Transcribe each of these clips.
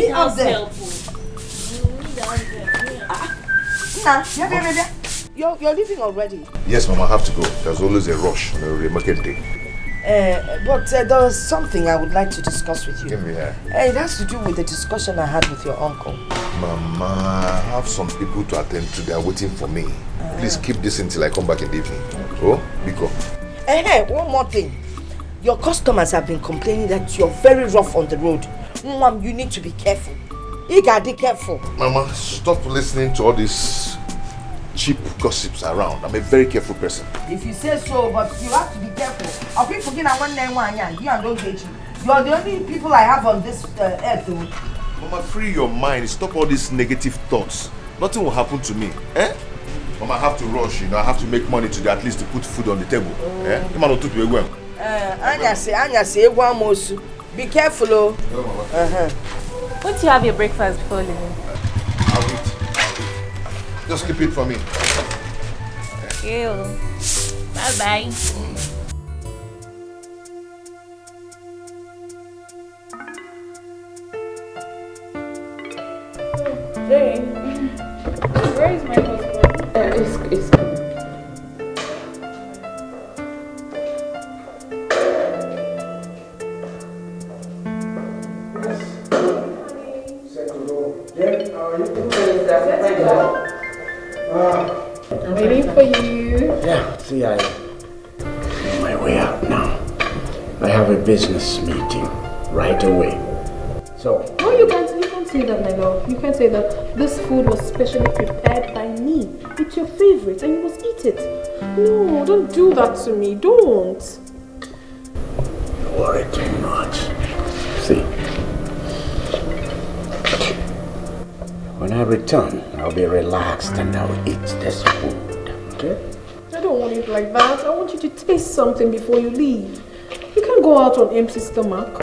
see out there? You're leaving already? Yes, Mama, I have to go. There's always a rush on a market day. But there was something I would like to discuss with you. Give me here. It has to do with the discussion I had with your uncle. Mama, I have some people to attend to. They are waiting for me. Please keep this until I come back in the evening. Oh, Biko. One more thing. Your customers have been complaining that you're very rough on the road. Mom, you need to be careful. You gotta be careful. Mama, stop listening to all these cheap gossips around. I'm a very careful person. If you say so, but you have to be careful. I'll be forgetting one name, you and those H. You are the only people I have on this earth. Mama, free your mind. Stop all these negative thoughts. Nothing will happen to me. Mama, I have to rush, I have to make money today at least to put food on the table. Anya say, be careful, oh. Won't you have your breakfast before leaving? I'll eat. Just keep it for me. Thank you. Bye-bye. Jane, where is my husband? It's coming. I'm waiting for you. Yeah, see, I'm on my way out now. I have a business meeting right away. So. No, you can't say that, my love. You can't say that. This food was specially prepared by me. It's your favorite and you must eat it. No, don't do that to me. Don't. You worry too much. See. When I return, I'll be relaxed and I'll eat this food, okay? I don't want it like that. I want you to taste something before you leave. You can't go out on empty stomach.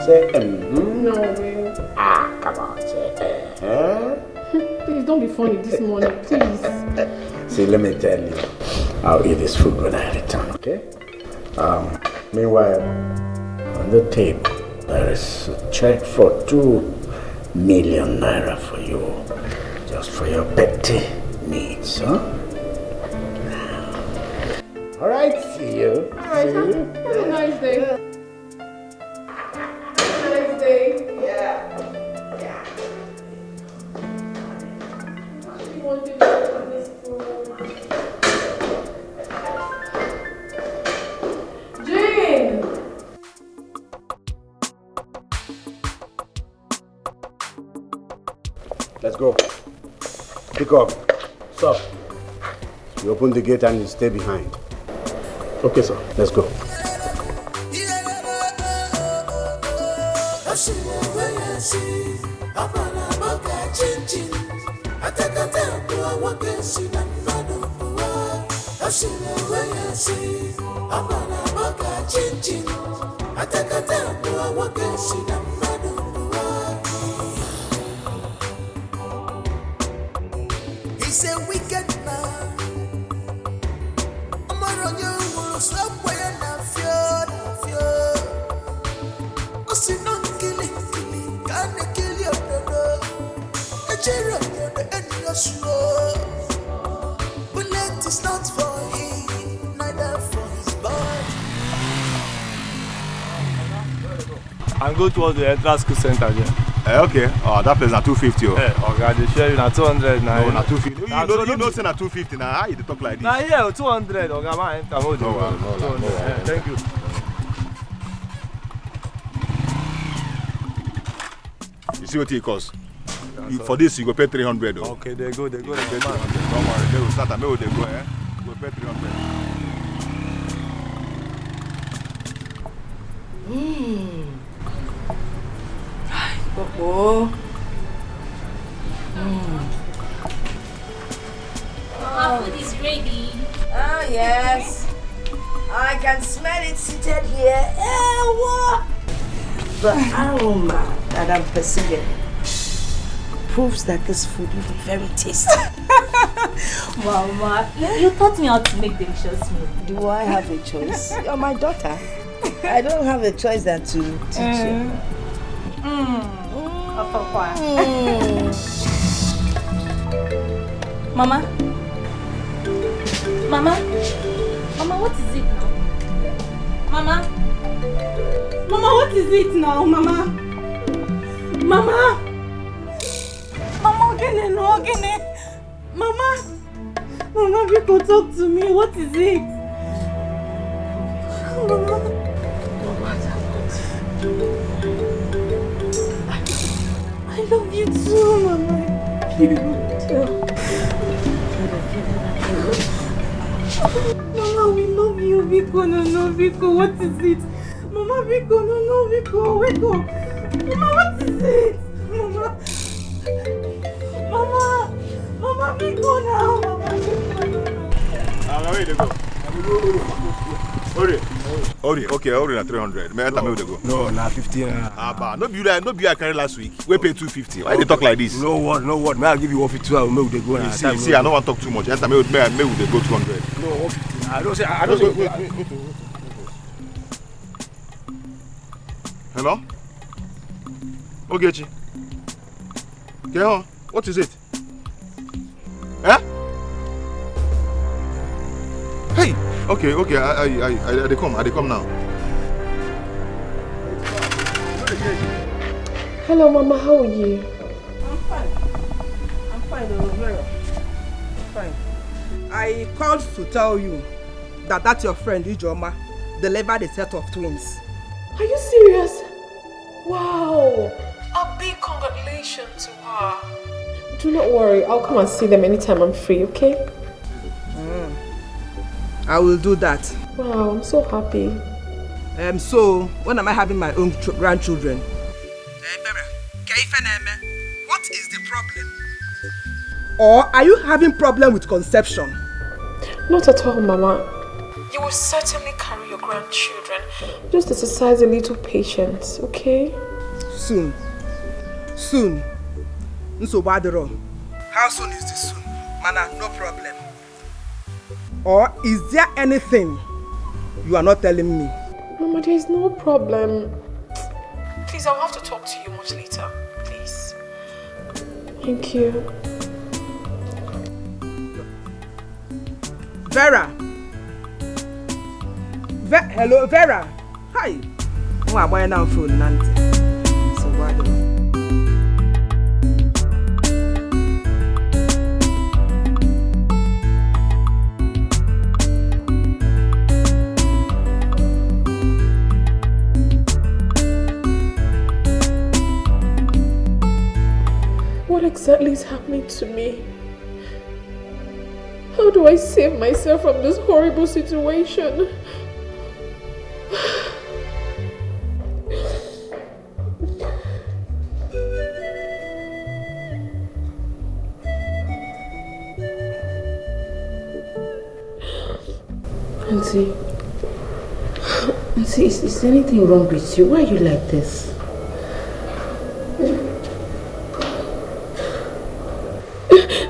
Say, No, babe. Come on, say, Please don't be funny this morning, please. See, let me tell you, I'll eat this food when I return, okay? Meanwhile, on the table, there is a check for 2 million naira for you, just for your petty needs, huh? All right, see you. All right, have a nice day. Have a nice day. Yeah. What do you want to do with this food? Jane! Let's go. Pick up. Stop. You open the gate and you stay behind. Okay, sir. Let's go. He's a wicked man. I'm on you, stop when I fear. Oh, see, no killing, can't kill your brother. A chair of the end of slow. Bullet is not for him, neither for his body. And go towards the entrance school center there. Okay. That place na 250. Okay, they share you na 200 now. No, na 250. You know say na 250 now. How you talk like this? Now here 200. Okay, man, enter. No. Thank you. You see what it costs? For this you go pay 300. Okay, they go. Don't worry, they will start and they go. You go pay 300. Oh. Our food is ready. Ah, yes. I can smell it seated here. The aroma that I'm perceiving proves that this food will be very tasty. Mama, you taught me how to make delicious meal. Do I have a choice? You're my daughter. I don't have a choice than to teach you. Mama? Mama? Mama, what is it now? Mama? Mama, what is it now, Mama? Mama? Mama, again, no, again. Mama? Mama, people talk to me. What is it? Mama? I love you too, Mama. You too. Mama, we love you, Biko. No, Biko. What is it? Mama, Biko. No, Biko. Wake up. Mama, what is it? Mama. Mama, Biko now. Mama, Biko. Where they go? Okay, na 300. May I tell me where they go? No, na 50. No be I carry last week. We pay 250. Why they talk like this? No word. May I give you 150? I will make they go. See, I don't want to talk too much. May we they go 200. No, 150. I don't say. Hello? Ogechi. Okay, what is it? Huh? Hey! Okay, I come now. Hello, Mama, how are you? I'm fine, Vera. I'm fine. I called to tell you that your friend Ijoma delivered a set of twins. Are you serious? Wow! A big congratulations to her. Do not worry, I'll come and see them anytime I'm free, okay? I will do that. Wow, I'm so happy. So, when am I having my own grandchildren? What is the problem? Or are you having problem with conception? Not at all, Mama. You will certainly carry your grandchildren. Just exercise a little patience, okay? Soon. Nsobadero. How soon is this soon? Mana, no problem. Or is there anything you are not telling me? Mama, there is no problem. Please, I'll have to talk to you much later. Please. Thank you. Vera. Hello, Vera. Hi. I'm going now phone Nanti. So what do you? What exactly is happening to me? How do I save myself from this horrible situation? Auntie, is anything wrong with you? Why are you like this?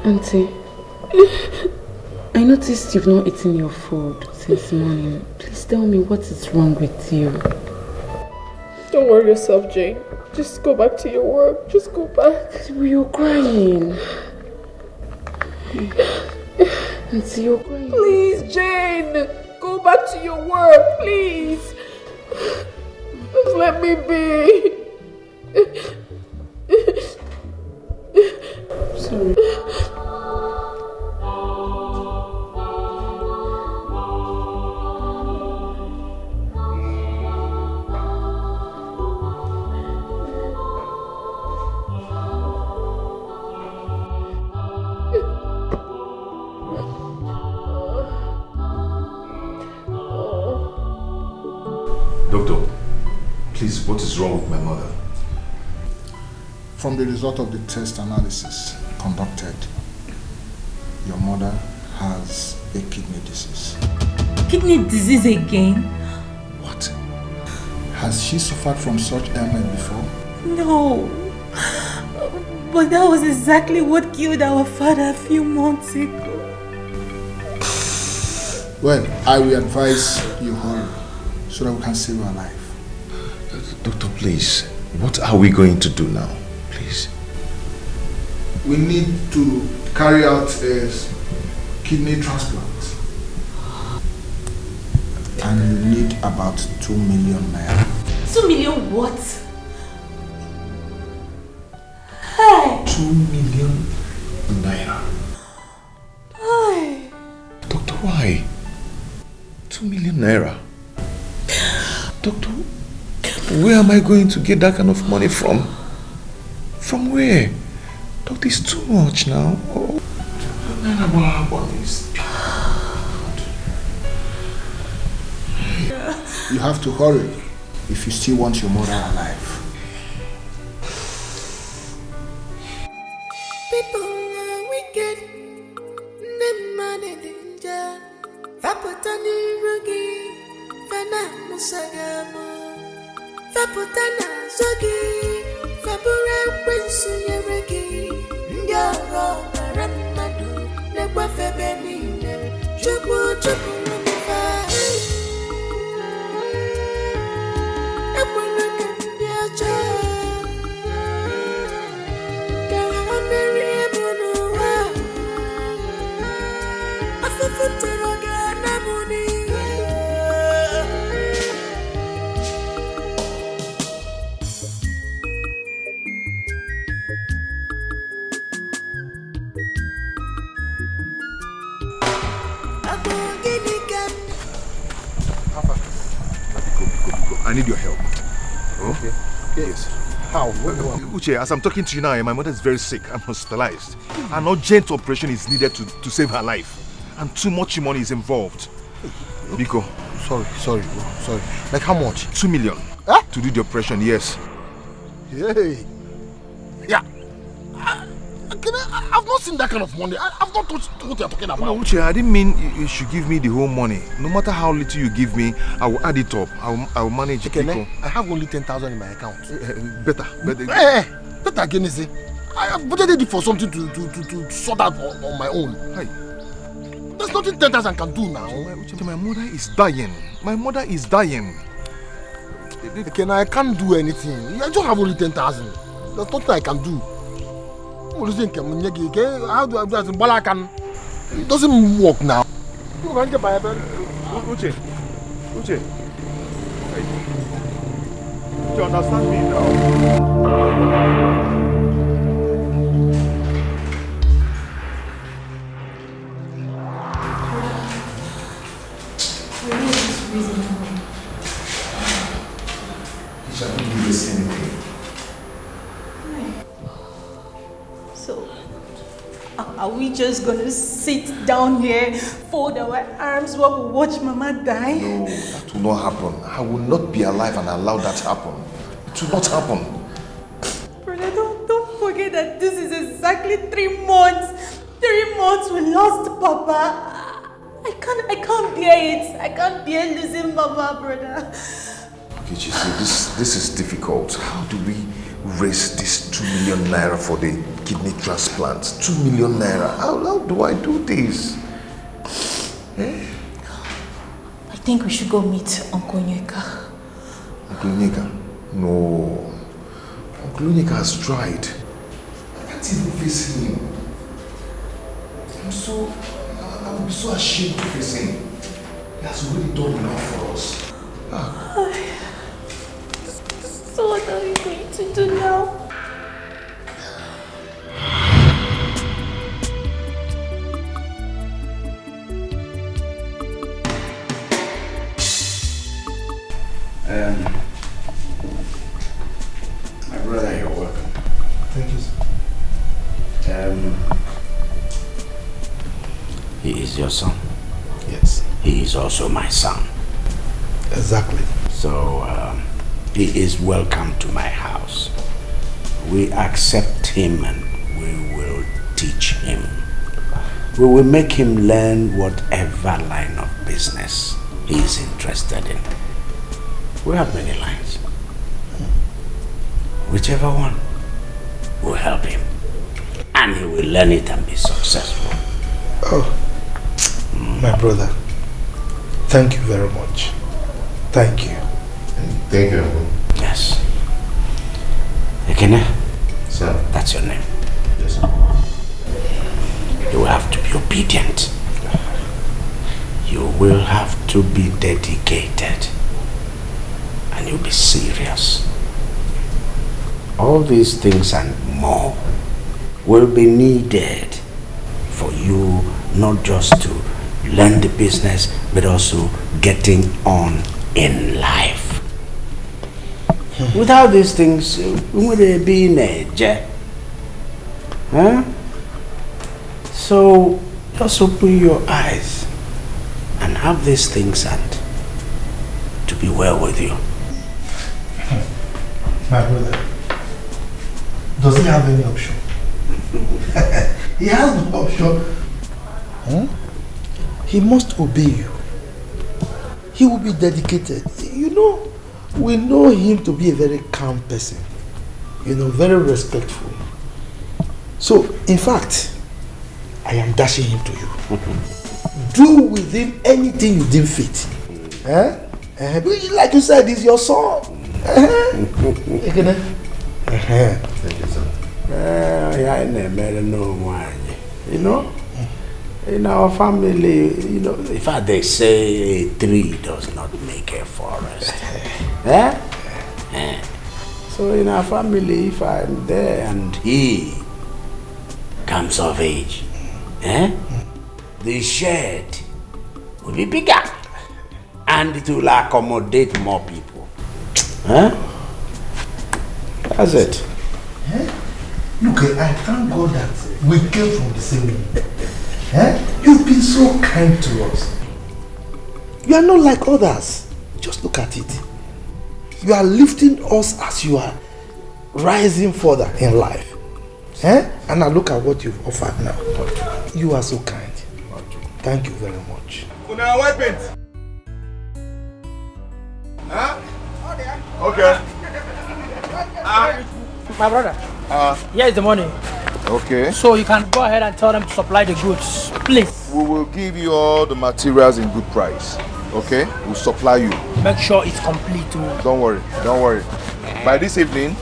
Auntie, I noticed you've not eaten your food since morning. Please tell me what is wrong with you. Don't worry yourself, Jane. Just go back to your work. Just go back. You're crying. Auntie, you're crying. Please, Jane. Go back to your work, please. Just let me be. Sorry. Doctor, please, what is wrong with my mother? From the result of the test analysis conducted, your mother has a kidney disease. Kidney disease again? What? Has she suffered from such ailment before? No. But that was exactly what killed our father a few months ago. Well, I will advise you hurry so that we can save her life. Doctor, please, what are we going to do now? Please. We need to carry out a kidney transplant. And you need about 2 million naira. 2 million what? Hey! 2 million naira. Hey! Doctor, why? 2 million naira? Doctor, where am I going to get that kind of money from? From where? Doctor, it's too much now. Oh. You have to hurry if you still want your mother alive. People are wicked. Them mad in danger. Vapotani rugi. Fana musagamo. Vapotana zogi. Vapura wensu yeregi. Nyoro maramadu. Negwa febeni. Chubu chubu rumifa. I need your help. Okay. Yes. How? Uche, as I'm talking to you now, my mother is very sick and hospitalized. An urgent operation is needed to save her life. And too much money is involved. Biko. Sorry. Like how much? 2 million. Huh? To do the operation, yes. Hey. Yeah. I've not seen that kind of money. I've not touched what you're talking about. No, Uche, I didn't mean you should give me the whole money. No matter how little you give me, I will add it up. I will manage it. Okay, I have only 10,000 in my account. Better. Better again, is it? I have budgeted it for something to sort out on my own. Hey. There's nothing 10,000 can do now. Uche, my mother is dying. My mother is dying. Okay, now I can't do anything. I just have only 10,000. There's nothing I can do. How do I do that? It doesn't work now. Uche. You understand me now? He shall not do this anything. So, are we just gonna sit down here, fold our arms while we watch Mama die? No, that will not happen. I will not be alive and allow that to happen. It will not happen. Brother, don't forget that this is exactly 3 months. 3 months we lost Papa. I can't bear it. I can't bear losing Mama, brother. Okay, Chisi, this is difficult. How do we raise this 2 million naira for the kidney transplant? 2 million naira. How do I do this? I think we should go meet Uncle Nyeka. Uncle Nyeka? No. Uncle Nyeka has tried. I can't even face him. I would be so ashamed to face him. He has already done enough for us. So what are we going to do now? My brother, you're welcome. Thank you, sir. He is your son. Yes. He is also my son. Exactly. So, he is welcome to my house. We accept him and we will teach him. We will make him learn whatever line of business he is interested in. We have many lines. Whichever one will help him. And he will learn it and be successful. Oh, my brother, Thank you very much. Thank you. Thank you, Uncle. Yes. Ekene? Sir. That's your name. Yes, sir. You will have to be obedient. You will have to be dedicated. And you'll be serious. All these things and more will be needed for you not just to learn the business, but also getting on in life. Without these things, we would be in a huh? So just open your eyes and have these things and to be well with you. My brother, does he have any option? He has no option. He must obey you. He will be dedicated. You know, we know him to be a very calm person. You know, very respectful. So, in fact, I am dashing him to you. Do with him anything you deem fit. Like you said, he's your son. Thank you, sir. You know, in our family, you know, in fact, they say a tree does not make a forest. So in our family, if I'm there and he comes of age, the shed will be bigger and it will accommodate more people. That's it. Look, I thank God that we came from the same room. You've been so kind to us. You are not like others. Just look at it. You are lifting us as you are rising further in life. And now look at what you've offered now. You are so kind. Thank you very much. Una wipe it. Huh? Okay. My brother, here is the money. Okay. So you can go ahead and tell them to supply the goods, please. We will give you all the materials in good price. Okay? We'll supply you. Make sure it's complete too. Don't worry. Don't worry. By this evening,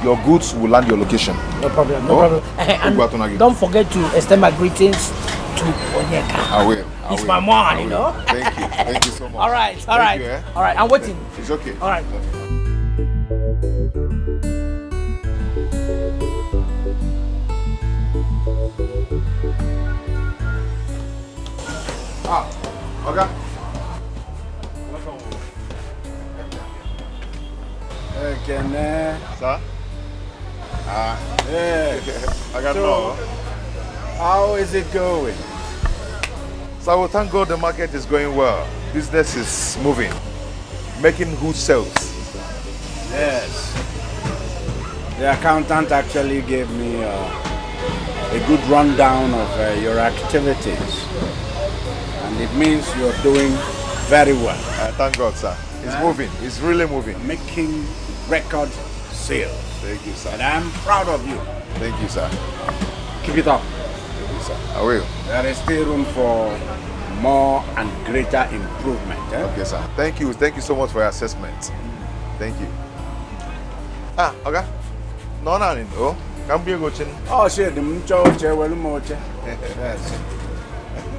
your goods will land your location. No problem. No problem. And don't forget to extend my greetings to Onyeka. I will. It's my man, you know. Thank you. Thank you so much. All right. All right. You, All right. I'm waiting. It's okay. All right. Okay. Sir? Yeah. I got no. How is it going? So well, thank God the market is going well. Business is moving. Making good sales. Yes. The accountant actually gave me a good rundown of your activities. And it means you're doing very well. Thank God, sir. It's moving. It's really moving. Making record sales. Thank you, sir. And I'm proud of you. Thank you, sir. Keep it up. Thank you, sir. I will. There is still room for more and greater improvement. Okay, sir. Thank you. Thank you so much for your assessment. Thank you. Okay. No, no. Come be a good chin. Oh, shit. Yes.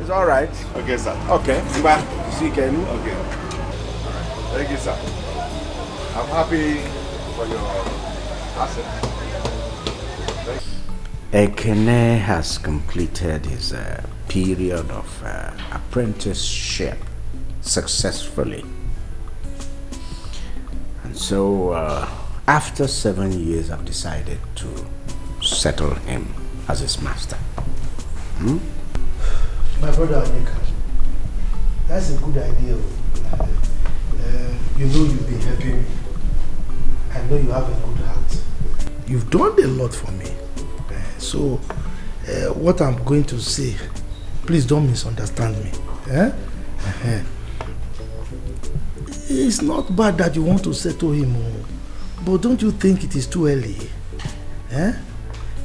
It's all right. Okay, sir. Okay. Bye. See you again. Okay. Thank you, sir. I'm happy for your asset. Ekene has completed his period of apprenticeship successfully. And so, after 7 years, I've decided to settle him as his master. My brother Onyeka, that's a good idea. You know you've been helping me. I know you have a good heart. You've done a lot for me. So, what I'm going to say, please don't misunderstand me. It's not bad that you want to settle him, but don't you think it is too early?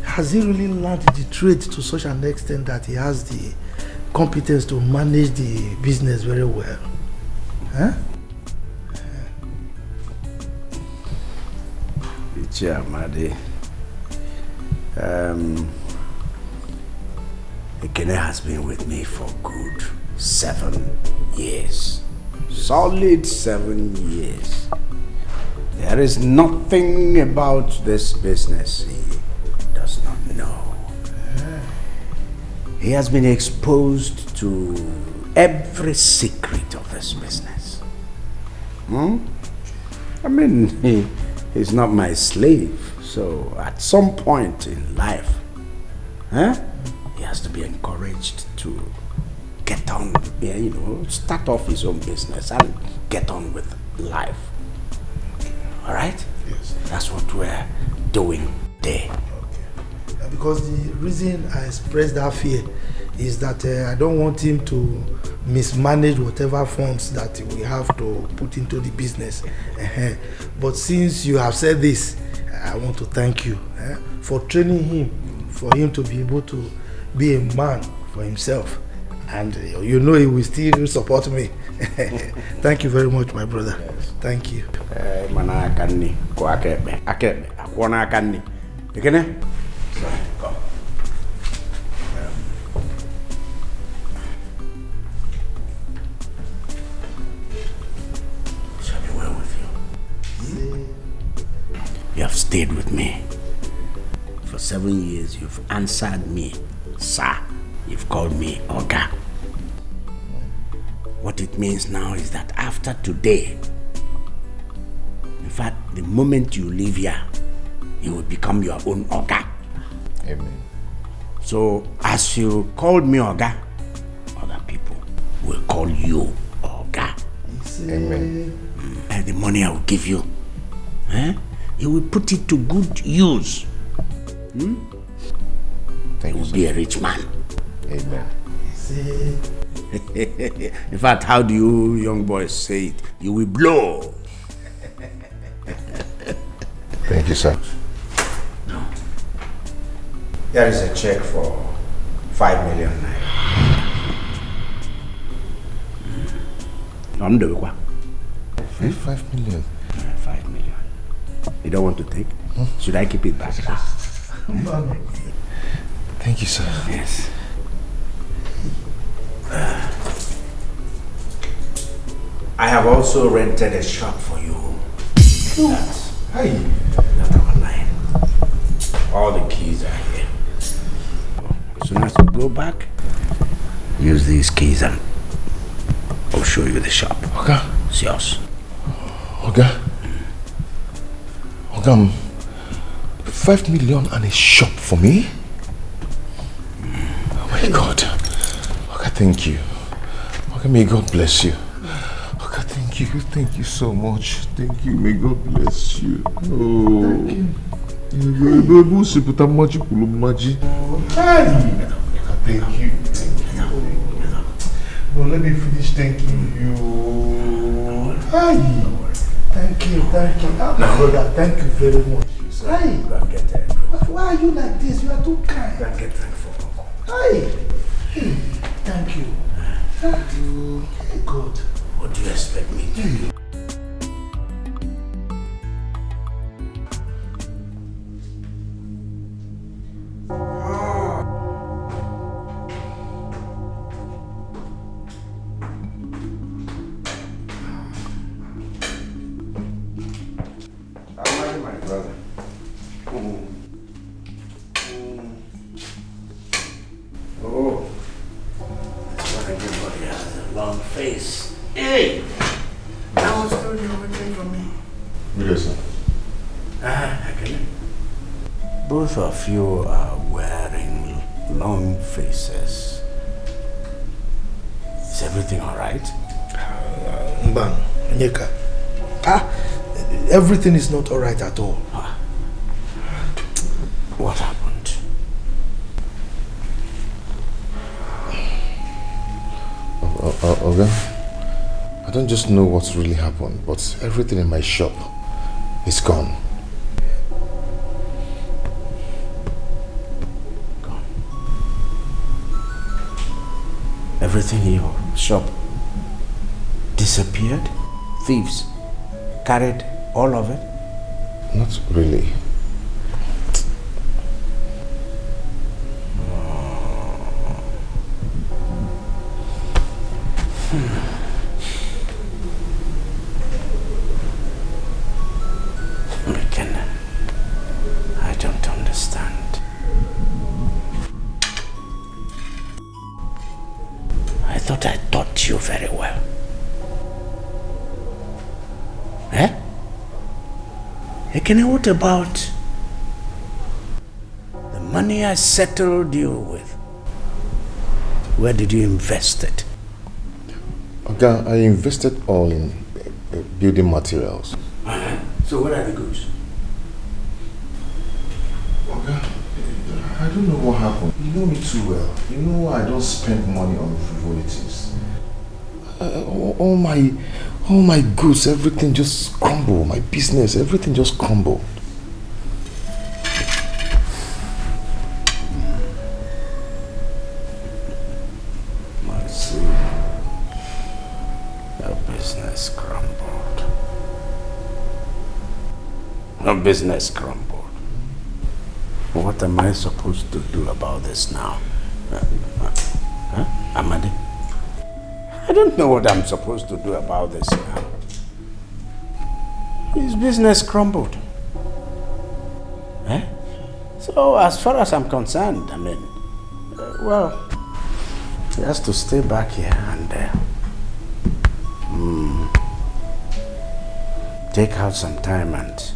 Has he really learned the trade to such an extent that he has the competence to manage the business very well? Huh? Madi. Ekene has been with me for good 7 years. Solid 7 years. There is nothing about this business he does not know. He has been exposed to every secret of this business. I mean, he's not my slave, so at some point in life, he has to be encouraged to get on, start off his own business and get on with life. All right? Yes. That's what we're doing there. Okay. Because the reason I expressed that fear is that I don't want him to mismanage whatever funds that we have to put into the business. But since you have said this, I want to thank you for training him, for him to be able to be a man for himself. And you know he will still support me. Thank you very much, my brother. Yes. Thank you. Mana kanni ko akebe akwana kanni. Ekene? Come. Shall be well with you. You have stayed with me. For 7 years, you've answered me, sir. You've called me Oga. What it means now is that after today, in fact, the moment you leave here, you will become your own Oga. Amen. So, as you called me Oga, other people will call you Oga. Amen. And the money I will give you, you will put it to good use. Thank you will be a rich man. Amen. In fact, how do you young boys say it? You will blow. Thank you, sir. No. There is a check for 5 million naira. 5 million? 5 million. You don't want to take? Should I keep it back? Thank you, sir. Yes. I have also rented a shop for you. That's our line. All the keys are here. As soon as you go back, use these keys and I'll show you the shop. Okay. It's yours. Okay. Okay. 5 million and a shop for me? Oh my God. Okay, thank you. Okay, may God bless you. Okay, thank you so much. Thank you, may God bless you. Oh. Thank you. Thank you. No, let me finish thanking you. Hi. Thank you. Brother, thank you very much. Hi. Why are you like this? You are too kind. Get thankful. Hi. Thank you. Thank you. Hey, God. What do you expect me to do? Both of you are wearing long faces. Is everything all right? Mban, Onyeka. Everything is not all right at all. What happened? Oga, I don't just know what's really happened, but everything in my shop is gone. Everything in your shop disappeared? Thieves carried all of it? Not really. McKenna, I don't understand. I thought I taught you very well. Eh? Ekene, what about the money I settled you with? Where did you invest it? Okay, I invested all in building materials. So where are the goods? Okay, I don't know what happened. You know me too well. You know I don't spend money on frivolities. All my goods, everything just crumbled. My business, everything just crumbled. I see. Your business crumbled. Your business crumbled. What am I supposed to do about this now? Amadi? I don't know what I'm supposed to do about this now. His business crumbled. Eh? So as far as I'm concerned, I mean, well, he has to stay back here and take out some time and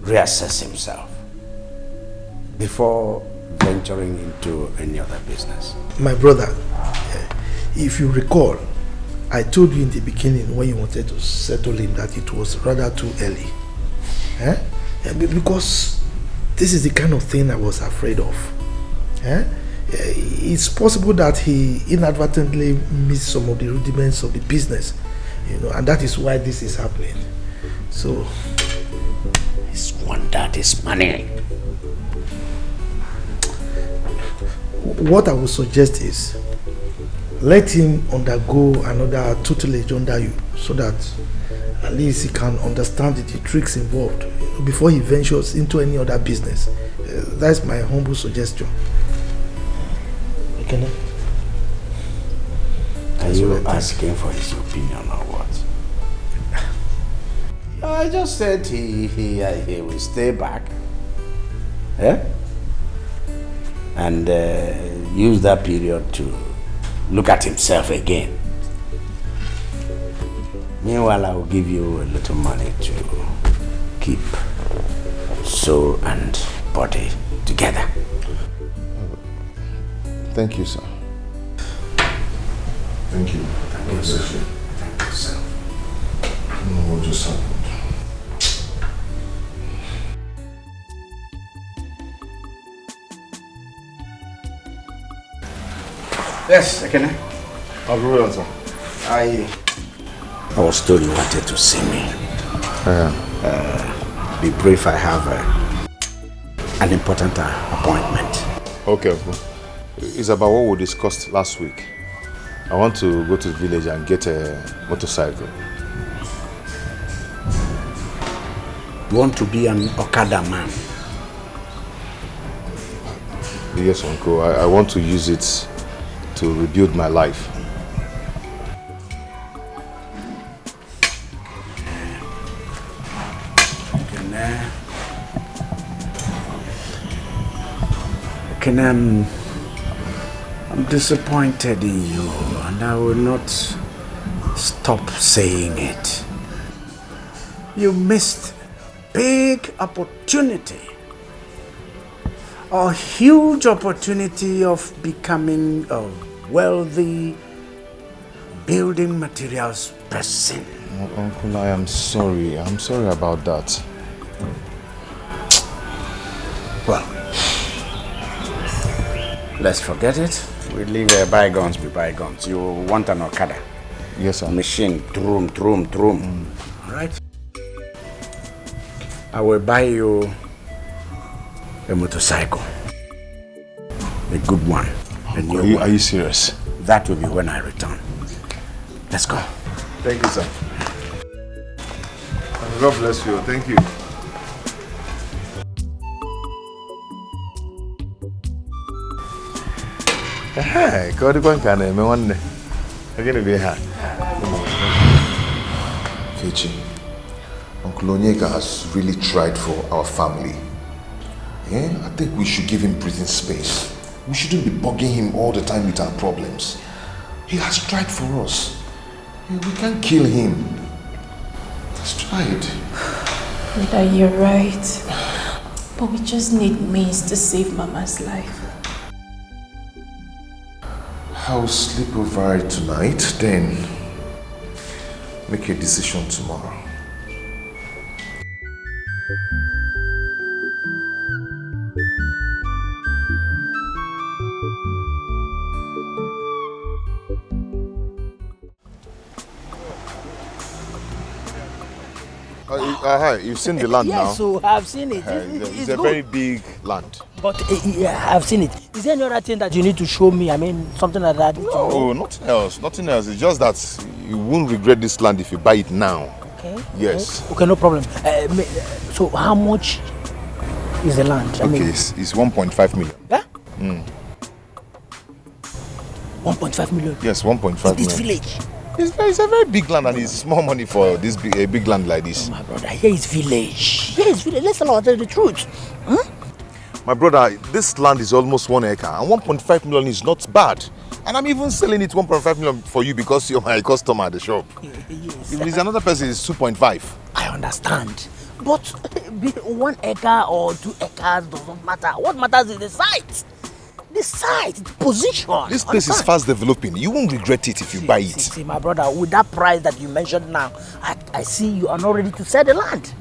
reassess himself before venturing into any other business. My brother, if you recall, I told you in the beginning when you wanted to settle him that it was rather too early. Because this is the kind of thing I was afraid of. It's possible that he inadvertently missed some of the rudiments of the business, and that is why this is happening. So, he squandered his money. What I would suggest is, let him undergo another tutelage under you so that at least he can understand the tricks involved before he ventures into any other business. That's my humble suggestion. Okay. Are you asking for his opinion or what? I just said he will stay back. And use that period to look at himself again. Meanwhile, I will give you a little money to keep soul and body together. Thank you, sir. Thank you. Thank you, sir. Thank you, sir. I don't know what just happened. Yes, Ekene. I'll be well, sir. I was told you wanted to see me. Be brief, I have an important appointment. Okay. It's about what we discussed last week. I want to go to the village and get a motorcycle. You want to be an Okada man? Yes, Uncle. I want to use it to rebuild my life. I'm disappointed in you, and I will not stop saying it. You missed big opportunity, a huge opportunity of becoming a wealthy building materials person. Oh, Uncle, I am sorry. I'm sorry about that. Well, let's forget it. We leave bygones be bygones. You want an Okada? Yes, sir. Machine, trum. All right. I will buy you a motorcycle. A good one. A new one. Are you serious? That will be when I return. Let's go. Thank you, sir. God bless you. Thank you. Hi, God, one can me one. Again, be here. Kechi, Uncle Onyeka has really tried for our family. Yeah, I think we should give him breathing space. We shouldn't be bugging him all the time with our problems. He has tried for us. Yeah, we can't kill him. He's tried. Rita, you're right. But we just need means to save Mama's life. I'll sleep over it tonight, then make a decision tomorrow. Hi, you've seen the land now? Yes, so I've seen it. It's a very big land. But yeah, I've seen it. Is there any other thing that you need to show me? I mean, something like that? No, nothing else. Nothing else. It's just that you won't regret this land if you buy it now. Okay. Yes. Okay, no problem. So how much is the land? I mean, it's 1.5 million. Yeah? 1.5 million? Yes, 1.5 million. This village? It's a very big land and it's small money for this big land like this. Oh, my brother, here is village. Here is village. Let's tell the truth. My brother, this land is almost 1 acre and 1.5 million is not bad. And I'm even selling it 1.5 million for you because you're my customer at the shop. Yes. If it's another person, it's 2.5. I understand. But 1 acre or 2 acres doesn't matter. What matters is the site. The site, the position. This place is fast developing. You won't regret it if you buy it. See, my brother, with that price that you mentioned now, I see you are not ready to sell the land.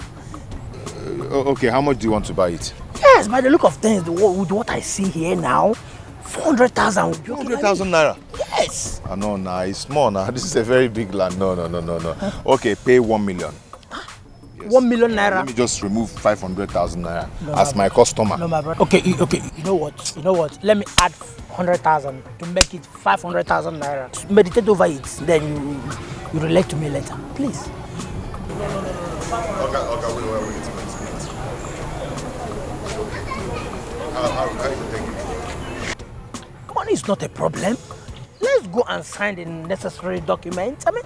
Okay, how much do you want to buy it? Yes, by the look of things, with what I see here now, 400,000. 400,000 naira? Yes. No, it's small now. This is a very big land. No. Okay, pay 1 million. Yes. 1 million naira. Let me just remove 500,000 naira as my customer. No, my brother. Okay. You know what? Let me add 100,000 to make it 500,000 naira. Meditate over it. Then you relate to me later, please. Okay, wait. How you take it? Money is not a problem. Let's go and sign the necessary documents. I mean,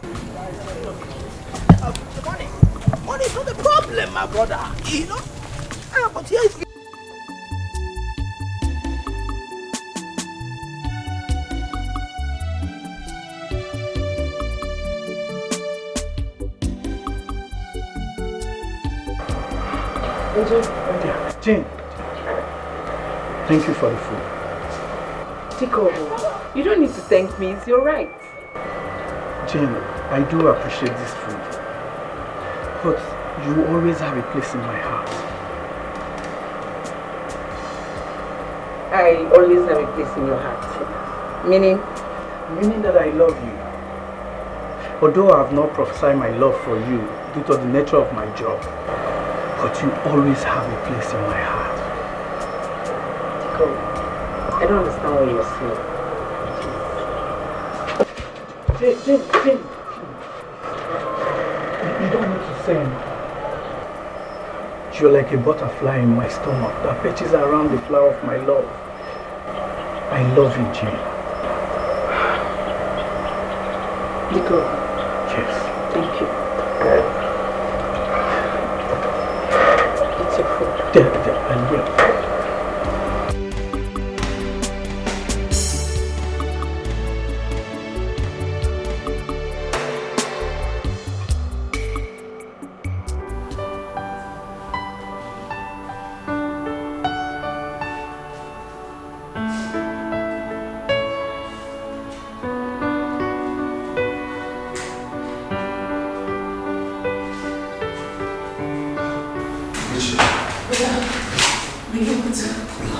money is not a problem, my brother. You know? But here is... Jane, thank you for the food. Etiko, you don't need to thank me, it's your right. Jane, I do appreciate this food. But you always have a place in my heart. I always have a place in your heart. Meaning? Meaning that I love you. Although I have not prophesied my love for you due to the nature of my job, but you always have a place in my heart. Etiko, I don't understand what you're saying. Jane. You don't need to say anything. You're like a butterfly in my stomach that perches around the flower of my love. I love you, Jane. Etiko. Yes. Thank you. It's your food. I will.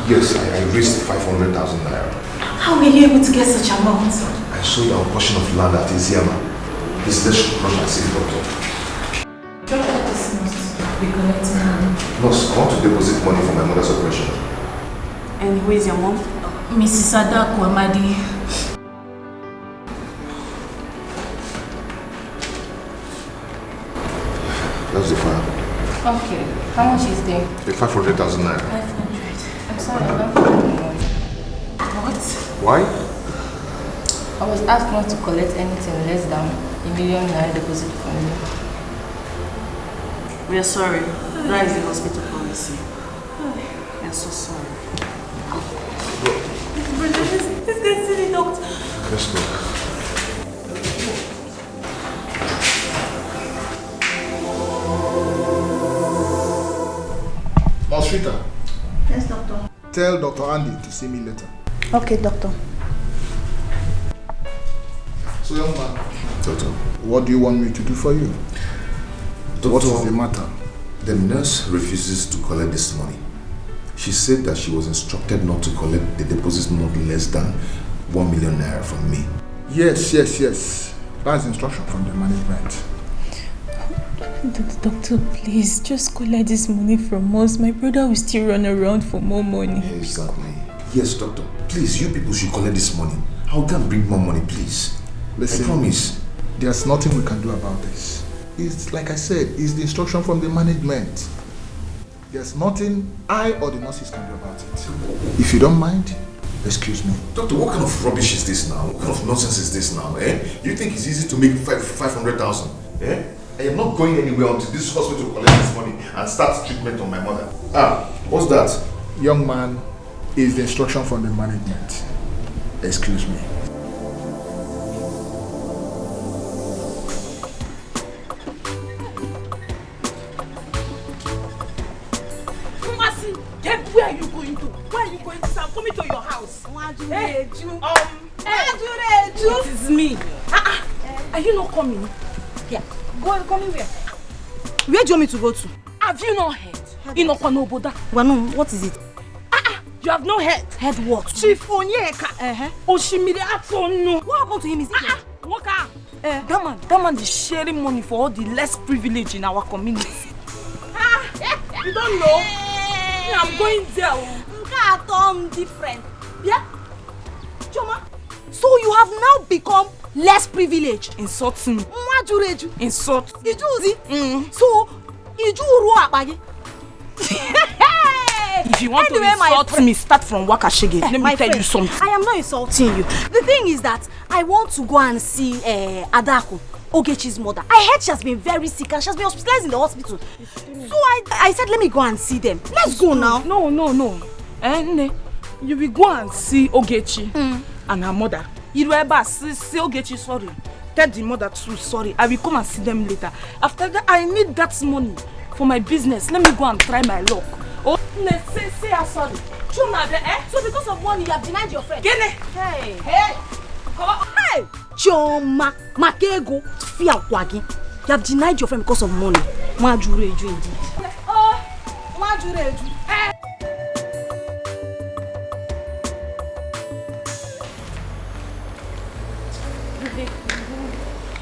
Yes, I raised 500,000 naira. How were you able to get such amount? I sold our portion of land at Iziama. Please, let's rush and see the doctor. Doctor, this must be collecting money. Nurse, I want to deposit money for my mother's operation. And who is your mom? Mrs. Adaku Amadi. Okay. How much is there? 500,000 naira. 500. I'm sorry, I don't have any money. What? Why? I was asked not to collect anything less than $1 million naira deposit from you. We are sorry. That is the hospital policy. We are so sorry. Let's get to the doctor. Let's go. Rita. Yes, doctor. Tell Dr. Andy to see me later. Okay, doctor. So, young man, Doctor, what do you want me to do for you? Doctor, what is the matter? The nurse refuses to collect this money. She said that she was instructed not to collect the deposit not less than 1 million naira from me. Yes. That's instruction from the management. Doctor, please, just collect this money from us. My brother will still run around for more money. Exactly. Yes, doctor. Please, you people should collect this money. How can bring more money, please? Listen, I promise. There's nothing we can do about this. It's like I said, it's the instruction from the management. There's nothing I or the nurses can do about it. If you don't mind, excuse me. Doctor, what kind of rubbish is this now? What kind of nonsense is this now? You think it's easy to make 500,000? I am not going anywhere until this hospital collect this money and start treatment on my mother. What's that? Young man, is the instruction from the management. Excuse me. Where are you going to? Where are you going to? I'm coming to your house. Hey, what is me? Are you not coming? Yeah. Coming where? Where do you want me to go to? Have you not heard? What is it? You have not heard? Heard what? Chief Onyeka. Oshimiri Atono. What happened to him? Is it Waka? That man is sharing money for all the less privileged in our community. You don't know? I'm going there. I'm different. Yeah? Choma? So you have now become less privileged. Insulting. Insult. So, if you want to insult me, start from Wakashige. Let me tell you something. I am not insulting you. The thing is that I want to go and see Adako, Ogechi's mother. I heard she has been very sick and she has been hospitalized in the hospital. So I said, let me go and see them. Let's go now. No. You will go and see Ogechi and her mother. You will ever see Ogechi, sorry. Tell the mother too, sorry. I will come and see them later. After that, I need that money for my business. Let me go and try my luck. Oh, say I'm sorry. So because of money, you have denied your friend. Hey. Choma, Makego, Fia Kwagi. You have denied your friend because of money. Majureju indeed. Majureju.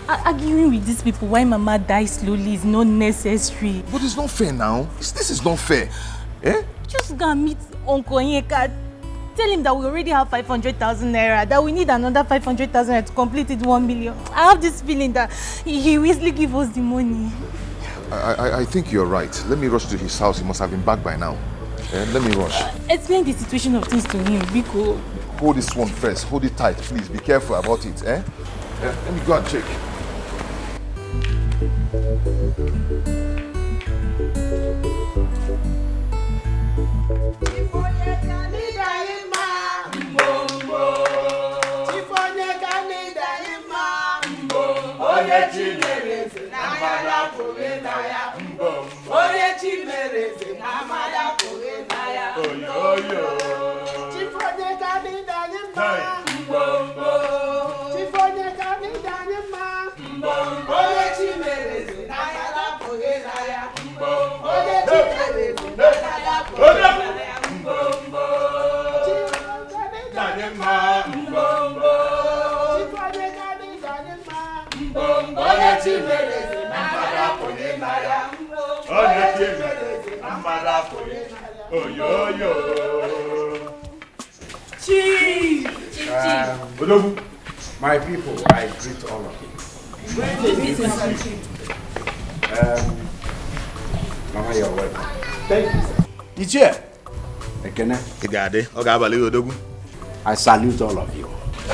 Arguing with these people why Mama dies slowly is not necessary. But it's not fair now. This is not fair. Just go and meet Uncle Onyeka. Tell him that we already have 500,000 naira, that we need another 500,000 naira to complete it 1 million. I have this feeling that he will easily give us the money. I think you're right. Let me rush to his house. He must have been back by now. Let me rush. Explain the situation of things to him, Biko. Hold this one first. Hold it tight, please. Be careful about it. Let me go and check. My people, I greet all of you. Mama, you're welcome. Thank you, sir. It's here. Ekene. I salute all of you.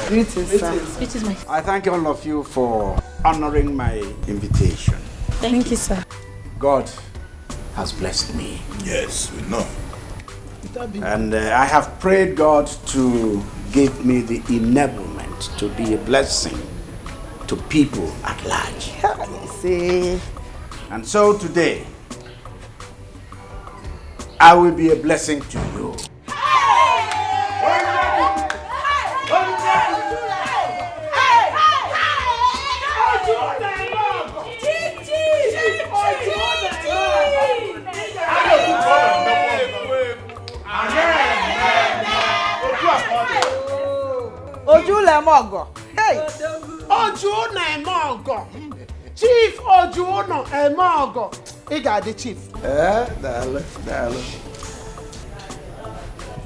Greetings, sir. It is my. I thank all of you for honoring my invitation. Thank you, sir. God has blessed me. Yes, we know. And I have prayed God to give me the enablement to be a blessing to people at large. See. And so today, I will be a blessing to you. Ojulemogo. Hey. Ojulemogo. Chief Ojulemogo. He got the chief. Dale.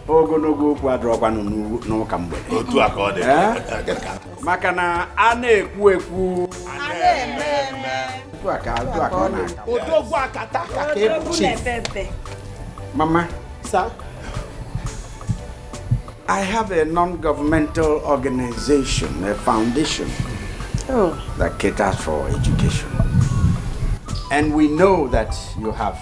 Ogonogo okwu adọrọkwanụ n'ụka mgbede. Otu aka ọ dị. Maka na a na-ekwu ekwu. Otu aka ọ na-aka. Odogwu akata ka ebu chief. Mama. Sir? I have a non-governmental organization, a foundation that caters for education. And we know that you have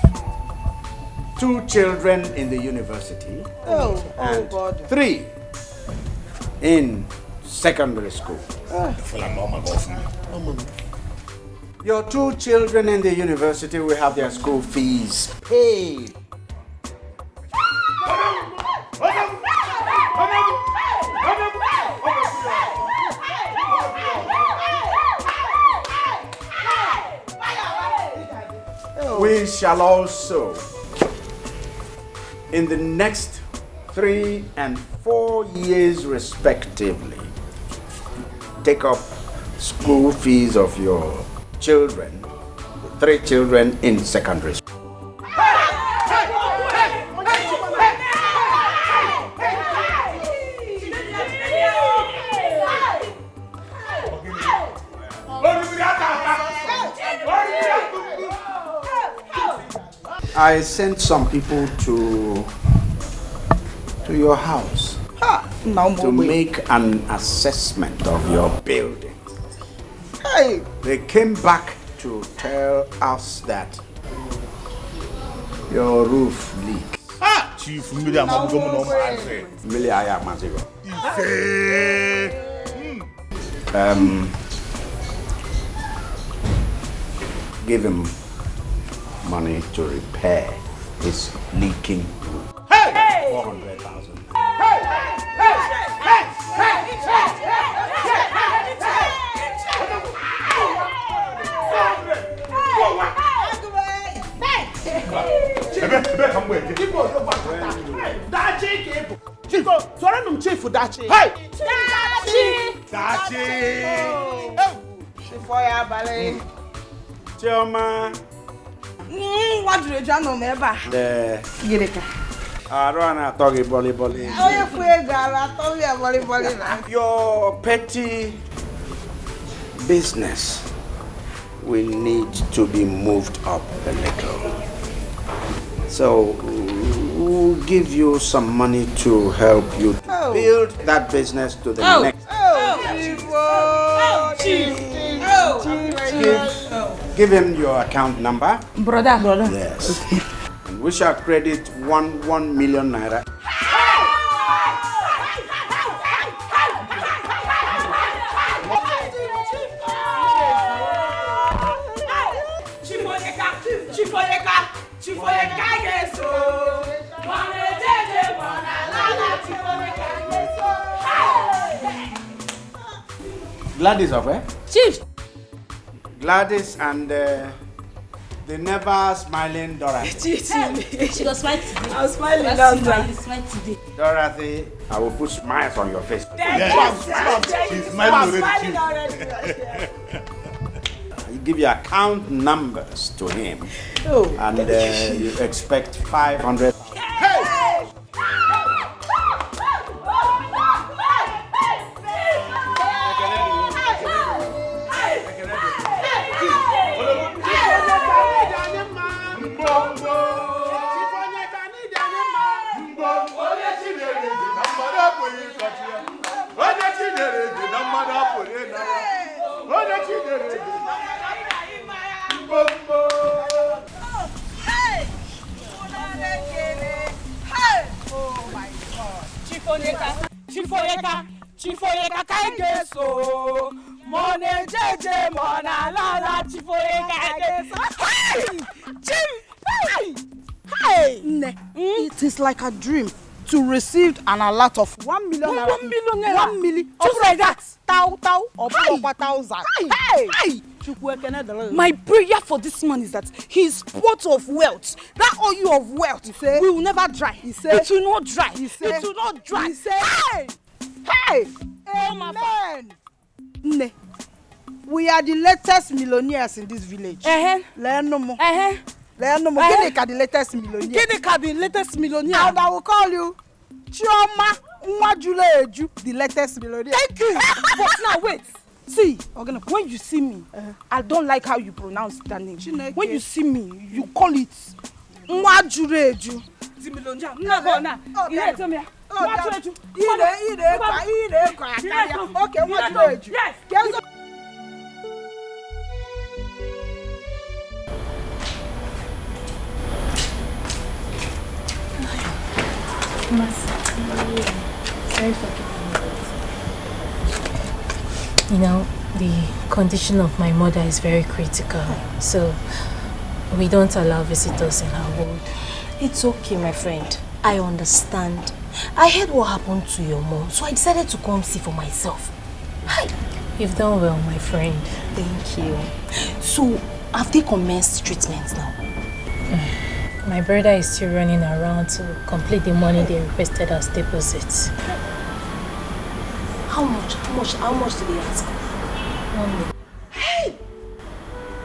2 children in the university and God. 3 in secondary school. Your 2 children in the university will have their school fees paid. We shall also, in the next 3 and 4 years respectively, take up school fees of your children, the 3 children in secondary school. I sent some people to your house to make an assessment of your building. Hey. They came back to tell us that your roof leaks. Chief, Miriam, I'm going give him money to repair his leaking roof. 400,000. Chioma. What do you know, Meba? Girika. I run a doggy bolly. Your petty business will need to be moved up a little. So we'll give you some money to help you to build that business to the next. Give him your account number. Brother. Yes. And we shall credit 1 million naira. Gladys of where? Chief. Gladys and the never smiling Dorothy. She was smiling today. I was smiling down there. Today. Dorothy, I will put smiles on your face. She's smiling already. You give your account numbers to him, and you expect 500. Chifoyeka kaigeso. Mone jeje mona lala chifoyeka kaigeso. Hey! Chim! Hey! Ne, it is like a dream to receive an alert of 1 million naira. 1 million naira. 1 million. Just like that. Tau or 1,000. Hey! My prayer for this man is that his pot of wealth, that oil of wealth, will never dry. It will not dry. It will not dry. Hey! Hey! Amen! Ne, we are the latest millionaires in this village. Leonard. Leonard, Ginika the latest millionaire. Ginika the latest millionaire. And I will call you Chioma Nwajuleju, the latest millionaire. Thank you. But now wait. See, when you see me, I don't like how you pronounce that name. When you see me, you call it Nwajuleju. The millionaire. Okay, Nwajuleju. Yes. Sorry for keeping you. You know, the condition of my mother is very critical, so we don't allow visitors in our ward. It's okay, my friend. I understand. I heard what happened to your mom, so I decided to come see for myself. Hi. You've done well, my friend. Thank you. So, have they commenced treatment now? My brother is still running around to complete the money they requested as deposits. How much? How much did they ask? 1 million. Hey!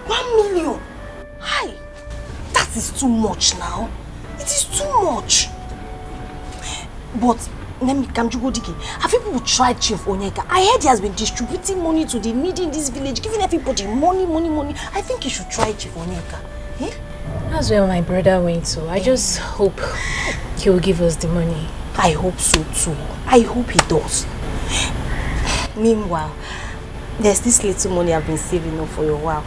1 million! Hi! That is too much now. It is too much. But, have people tried Chief Onyeka? I heard he has been distributing money to the needy in this village, giving everybody money. I think you should try Chief Onyeka. Eh? That's where my brother went to. I just hope he will give us the money. I hope so too. I hope he does. Meanwhile, there's this little money I've been saving up for a while.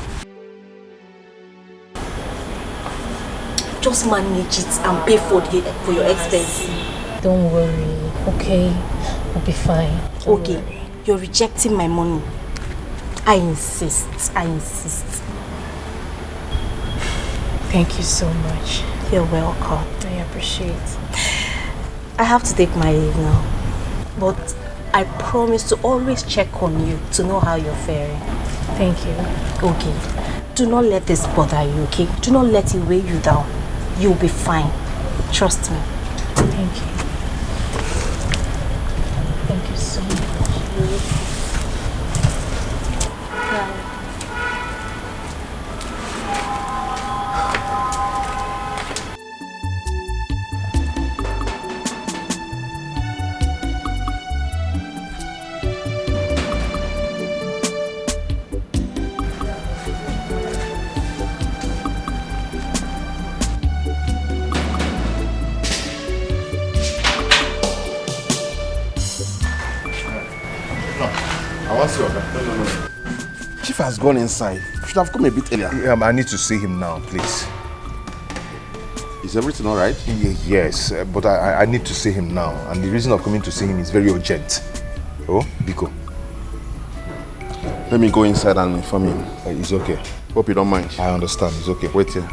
Just manage it and pay for your expenses. Don't worry, okay? I'll be fine. Okay, you're rejecting my money. I insist. Thank you so much. You're welcome. I appreciate it. I have to take my leave now. But I promise to always check on you to know how you're faring. Thank you. Okay. Do not let this bother you, okay? Do not let it weigh you down. You'll be fine. Trust me. Thank you. Thank you so much. Chief has gone inside. You should have come a bit earlier. Yeah, I need to see him now, please. Is everything all right? Yes, but I need to see him now. And the reason of coming to see him is very urgent. Oh, Biko. Let me go inside and inform him. It's okay. Hope you don't mind. I understand. It's okay. Wait here.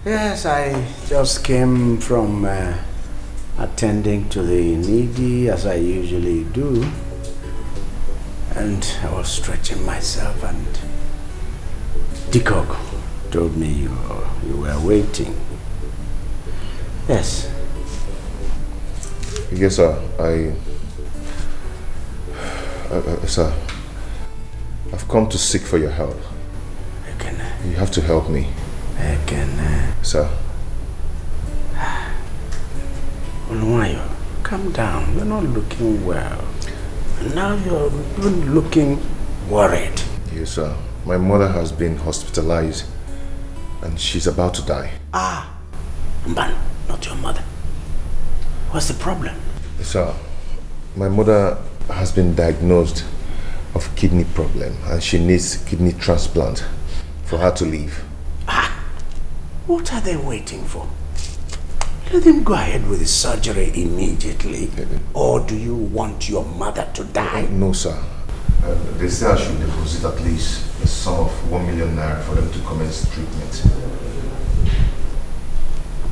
Yes, I just came from attending to the needy as I usually do, and I was stretching myself, and Etiko told me you were waiting. Yes. Yes, sir. Sir, I've come to seek for your help. You have to help me. Sir. Onwayo, calm down. You're not looking well. Now you're even looking worried. Yes, sir. My mother has been hospitalized and she's about to die. Man, not your mother. What's the problem? Sir, my mother has been diagnosed of kidney problem and she needs kidney transplant for her to live. What are they waiting for? Let them go ahead with the surgery immediately. Or do you want your mother to die? No, sir. They say I should deposit at least a sum of 1 million naira for them to commence treatment.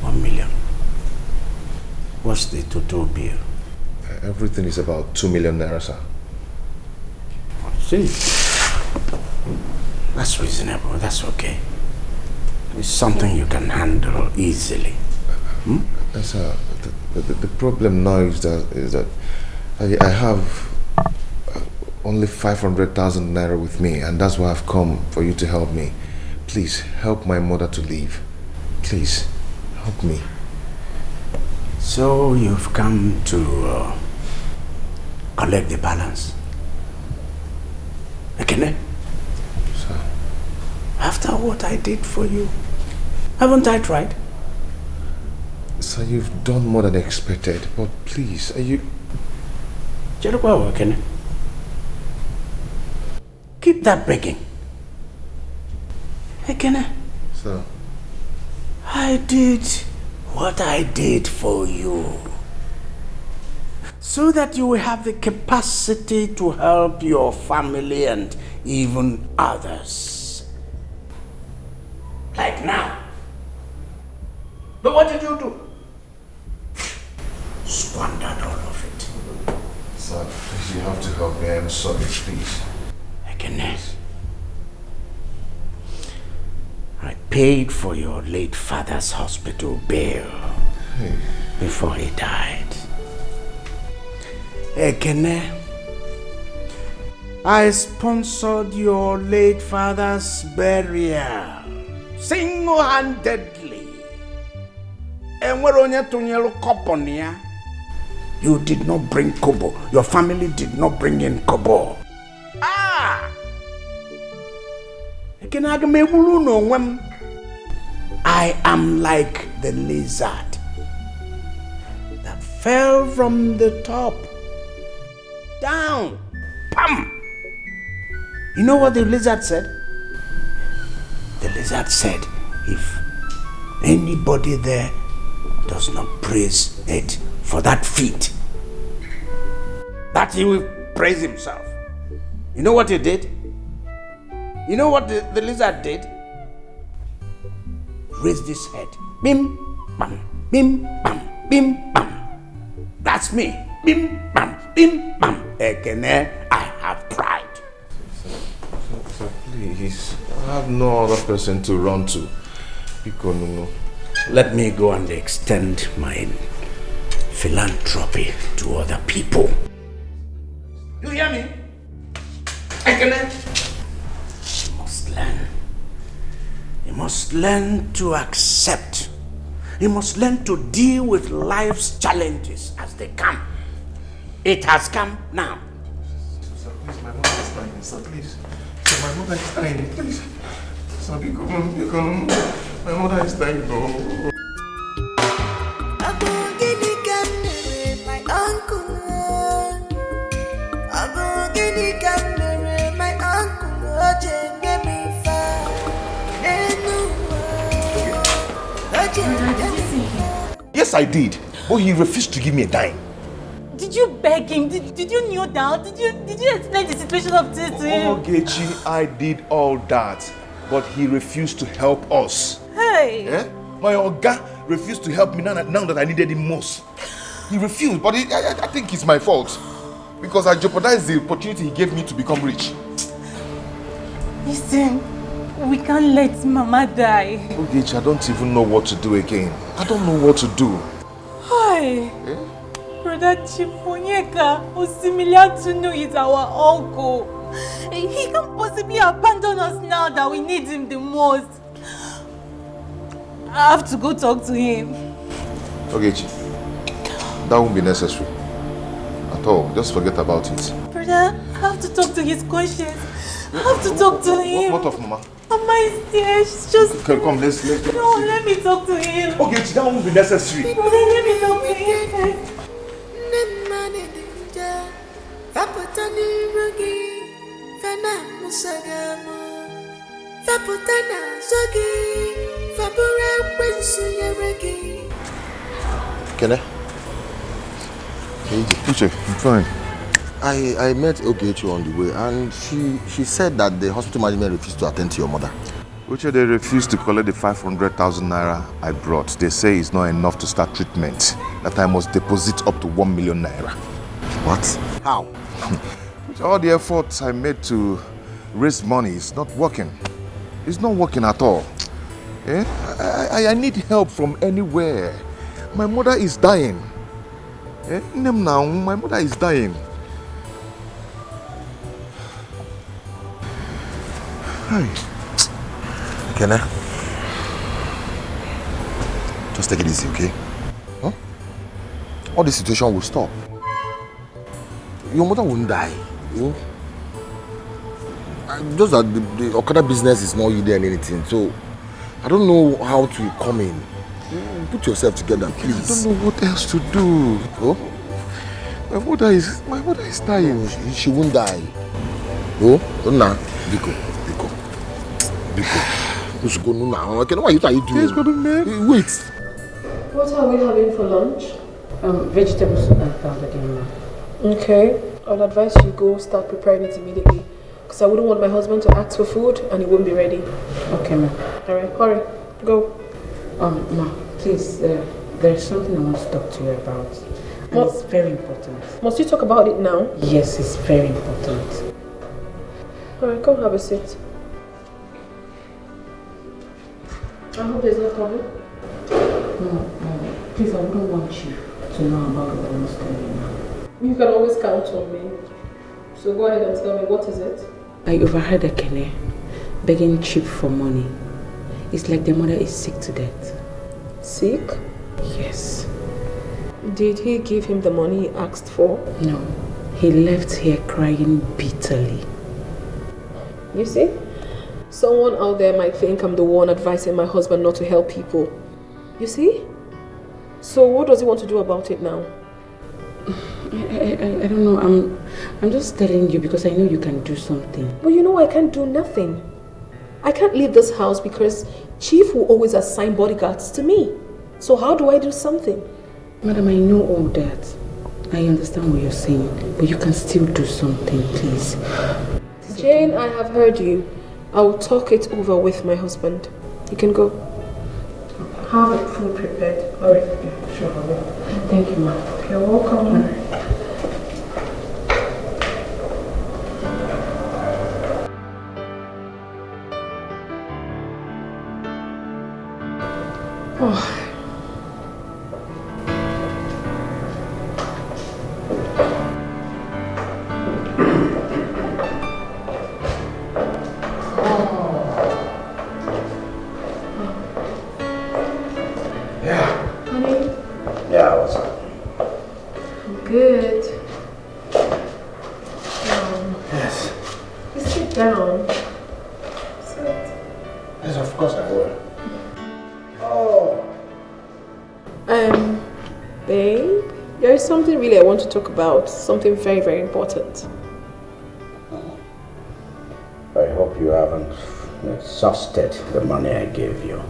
1 million? What's the total bill? Everything is about 2 million naira, sir. See? That's reasonable. That's okay. It's something you can handle easily. Sir, the problem now is that I have only 500,000 naira with me, and that's why I've come for you to help me. Please help my mother to live. Please help me. So you've come to collect the balance. Ekene? Sir. After what I did for you, haven't I tried? Sir, you've done more than expected, but please, are you... Ekene? Keep that begging. Ekene? Sir. I did what I did for you, so that you will have the capacity to help your family and even others. Like now. But what did you do? Squandered all of it. Sir, please, you have to help me. I am sorry, please. I paid for your late father's hospital bill before he died. Ekene, I sponsored your late father's burial single-handedly. You did not bring kobo. Your family did not bring in kobo. I am like the lizard that fell from the top down. Pam! You know what the lizard said? The lizard said, if anybody there does not praise it for that feat, that he will praise himself. You know what he did? You know what the lizard did? Raised his head. Bim, bam, bim, bam, bim, bam. That's me. Bim, bam, bim, bam. Ekene, I have pride. Sir, please. I have no other person to run to. Let me go and extend my philanthropy to other people. You hear me? Ekene? You must learn to accept. You must learn to deal with life's challenges as they come. It has come now. Sir, please, my mother is dying. Sir, please. Sir, my mother is dying. Please. Sir, my mother is dying. No. Yes, I did. But he refused to give me a dime. Did you beg him? Did you kneel down? Did you explain the situation of this to him? Ogechi, I did all that. But he refused to help us. Hey! Eh? My Oga refused to help me now that I needed him most. He refused, but I think it's my fault. Because I jeopardized the opportunity he gave me to become rich. Listen, We can't let Mama die. Ogechi, I don't even know what to do again. I don't know what to do. Hi. Brother Chifonyeka Osimiliatunu is our uncle. He can't possibly abandon us now that we need him the most. I have to go talk to him. Ogechi, that won't be necessary. At all. Just forget about it. Brother, I have to talk to his conscience. I have to talk to him. What of Mama? Mama is there. She's just... Okay, come, let's No, let me talk to him. Ogechi, that won't be necessary. Brother, let me talk to him first. Can I? Uche, I'm fine. I met Ogechi on the way and she said that the hospital management refused to attend to your mother. Uche, they refused to collect the 500,000 naira I brought. They say it's not enough to start treatment. That I must deposit up to 1 million naira. What? How? With all the efforts I made to raise money, it's not working. It's not working at all. I need help from anywhere. My mother is dying. Now, my mother is dying. Hi. Can I? Just take it easy, okay? Huh? All this situation will stop. Your mother won't die. You know? Just that the Okada business is not yielding anything, so I don't know how to come in. Put yourself together, please. I don't know what else to do. Oh? My mother is dying. Oh, she won't die. Oh? Nah. Biko. You should go now. Okay, what are you doing? Yes, but man. Wait. What are we having for lunch? Vegetable soup and powdered yam. Okay. I'll advise you go start preparing it immediately. Because I wouldn't want my husband to ask for food and he won't be ready. Okay, ma'am. Alright, hurry. Go. Ma, please, there's something I want to talk to you about. And it's very important. Must you talk about it now? Yes, it's very important. Alright, come have a seat. I hope there's no problem. No, please, I wouldn't want you to know about what I was telling you now. You can always count on me. So go ahead and tell me, what is it? I overheard Ekene begging Chip for money. It's like their mother is sick to death. Sick? Yes. Did he give him the money he asked for? No. He left here crying bitterly. You see? Someone out there might think I'm the one advising my husband not to help people. You see? So what does he want to do about it now? I don't know. I'm just telling you because I know you can do something. But you know I can't do nothing. I can't leave this house because Chief will always assign bodyguards to me. So how do I do something? Madam, I know all that. I understand what you're saying, but you can still do something, please. Jane, I have heard you. I will talk it over with my husband. You can go. Have the food prepared. Alright. Yeah, sure, I will. Thank you, ma'am. You're welcome. Oh. Good. Yes. Just sit down. Sit. Yes, of course I will. Oh. Babe, there is something really I want to talk about. Something very, very important. I hope you haven't exhausted the money I gave you.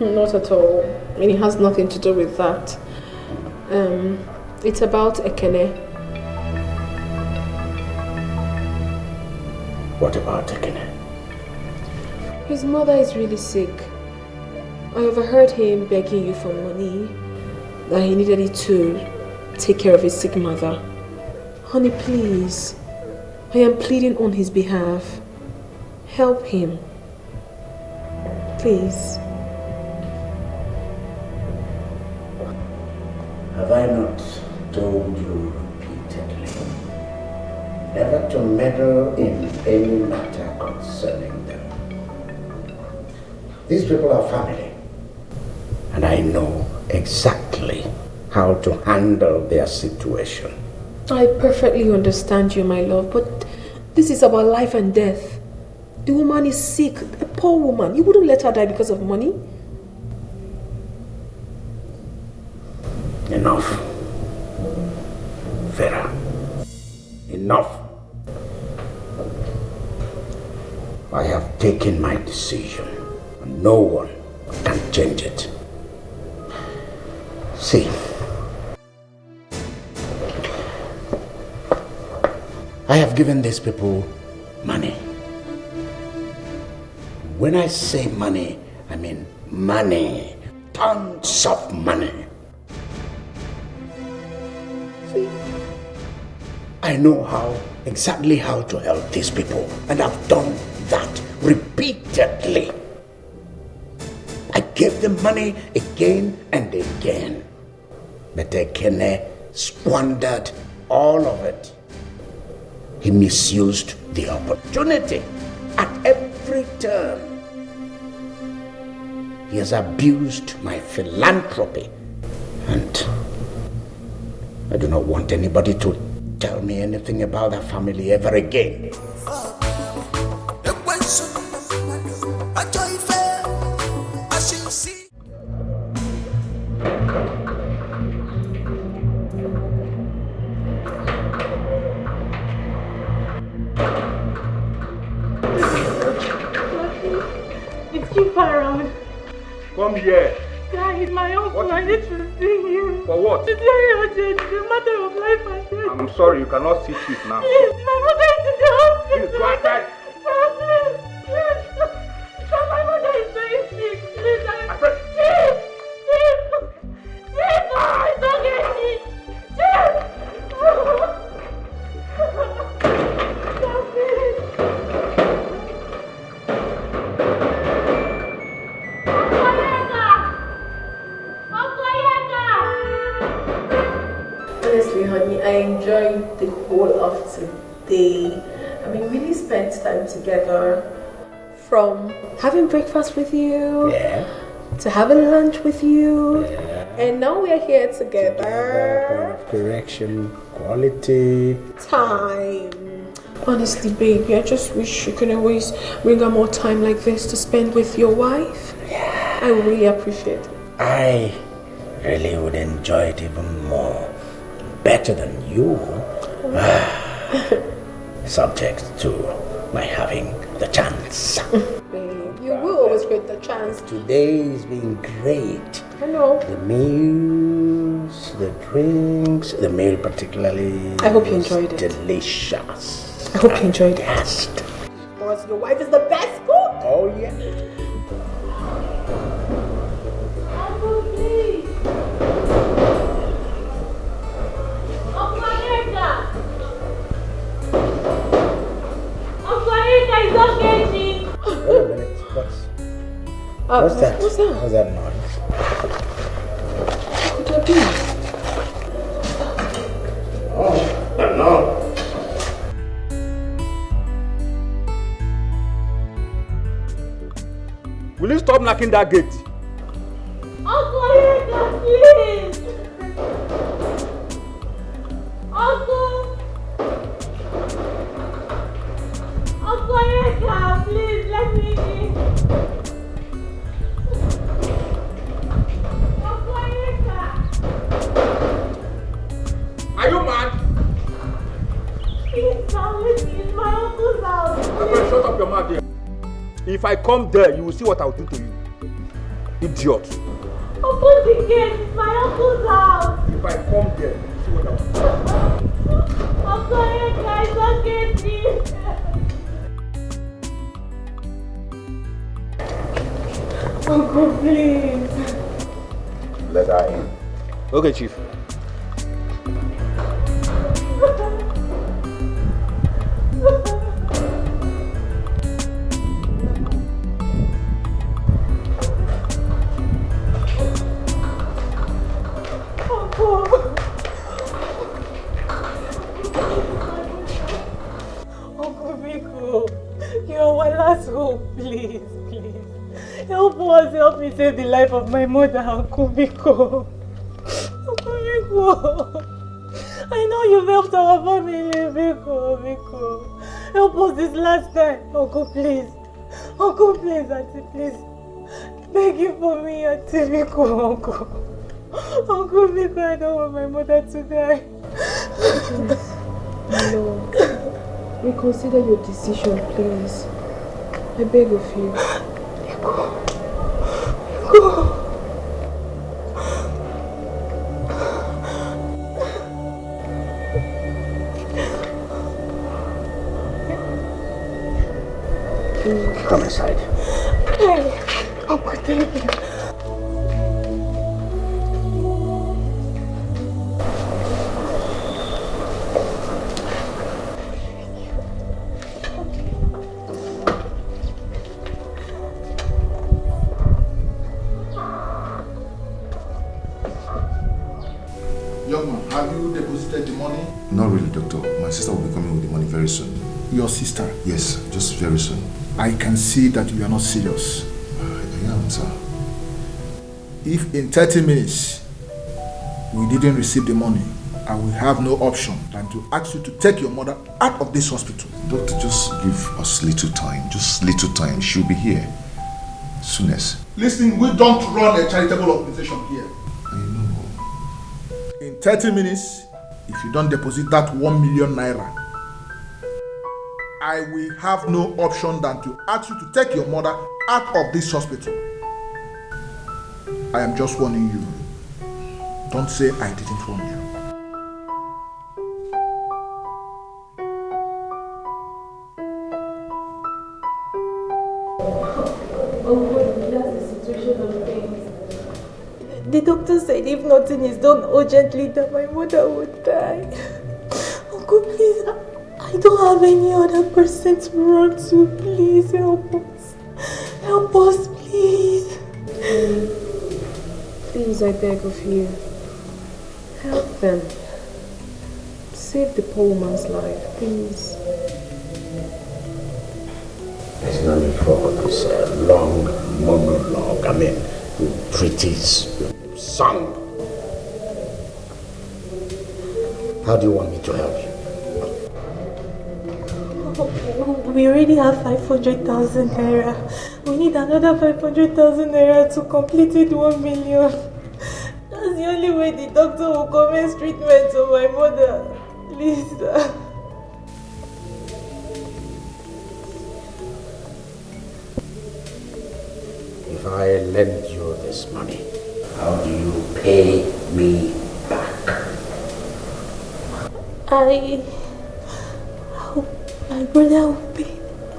Not at all. I mean, it has nothing to do with that. It's about Ekene. What about Ekene? His mother is really sick. I overheard him begging you for money, that he needed it to take care of his sick mother. Honey, please. I am pleading on his behalf. Help him. Please. Have I not told you repeatedly never to meddle in any matter concerning them? These people are family, and I know exactly how to handle their situation. I perfectly understand you, my love, but this is about life and death. The woman is sick, a poor woman. You wouldn't let her die because of money? Enough. Vera. Enough. I have taken my decision, and no one can change it. See, I have given these people money. When I say money, I mean money. Tons of money. See, I know exactly how to help these people, and I've done that repeatedly. I gave them money again and again. But Ekene squandered all of it. He misused the opportunity at every turn. He has abused my philanthropy, and I do not want anybody to tell me anything about that family ever again. Come here. Guys, my uncle, I need to see you. For what? It's very urgent. It's a matter of life and death. I'm sorry, you cannot sit with now. Please, my mother is in the hospital. Please, go outside. Please. My mother is very sick. Please, Chief, don't get me. Honestly, honey, I enjoyed the whole of today. I mean, we really spent time together. From having breakfast with you, to having lunch with you, and now we are here together. Correction, quality time. Honestly, baby, I just wish you could always bring out more time like this to spend with your wife. Yeah. I would really appreciate it. I really would enjoy it even more. Better than you. Subject to my having the chance. You will always get the chance. Today's been great. I know. The meals, the drinks, the meal particularly. I hope you enjoyed it. Delicious. I hope you enjoyed it. Yes. Of course, your wife is the best cook. Oh yeah. Uncle, please. It's okay, Chief. Wait a minute. What's that? What's that? What's that noise? What could that be? Oh, no. Will you stop knocking that gate? Uncle, please. Uncle. Uncle, please let me in. Are you mad? Please come with me. It's my uncle's house. Okay, shut up your mouth there. If I come there, you will see what I'll do to you. Idiot. Open the gate. It's my uncle's house. If I come there, you will see what I'll do. Uncle, it's okay, please. Uncle, please. Let her in. Okay, Chief. please, please. Help us, help me save the life of my mother, Uncle Biko. Uncle Biko. I know you've helped our family, Biko. Help us this last time. Uncle, please. Uncle, please, Auntie, please. Beg you for me, Auntie Biko, Uncle. Uncle Biko, I don't want my mother to die. No. Reconsider your decision, please. I beg of you. Go. Come inside. Hey, Uncle, thank you. Young man, have you deposited the money? Not really, doctor. My sister will be coming with the money very soon. Your sister? Yes, just very soon. I can see that you are not serious. I am, sir. If in 30 minutes we didn't receive the money, I will have no option than to ask you to take your mother out of this hospital. Doctor, just give us little time. Just little time. She'll be here. Soonest. Listen, we don't run a charitable organization here. I know. In 30 minutes, if you don't deposit that 1 million naira, I will have no option than to ask you to take your mother out of this hospital. I am just warning you. Don't say I didn't warn you. The doctor said if nothing is done urgently, that my mother would die. Uncle, please, I don't have any other person to run to. Please help us. Help us, please. Please, I beg of you. Help them. Save the poor woman's life, please. There's no need for this long monologue. I mean, treatise, song. How do you want me to help you? We already have 500,000 naira. We need another 500,000 naira to complete it 1 million. That's the only way the doctor will commence treatment of my mother. Please, sir. If I lend you this money, how do you pay me back? My brother will pay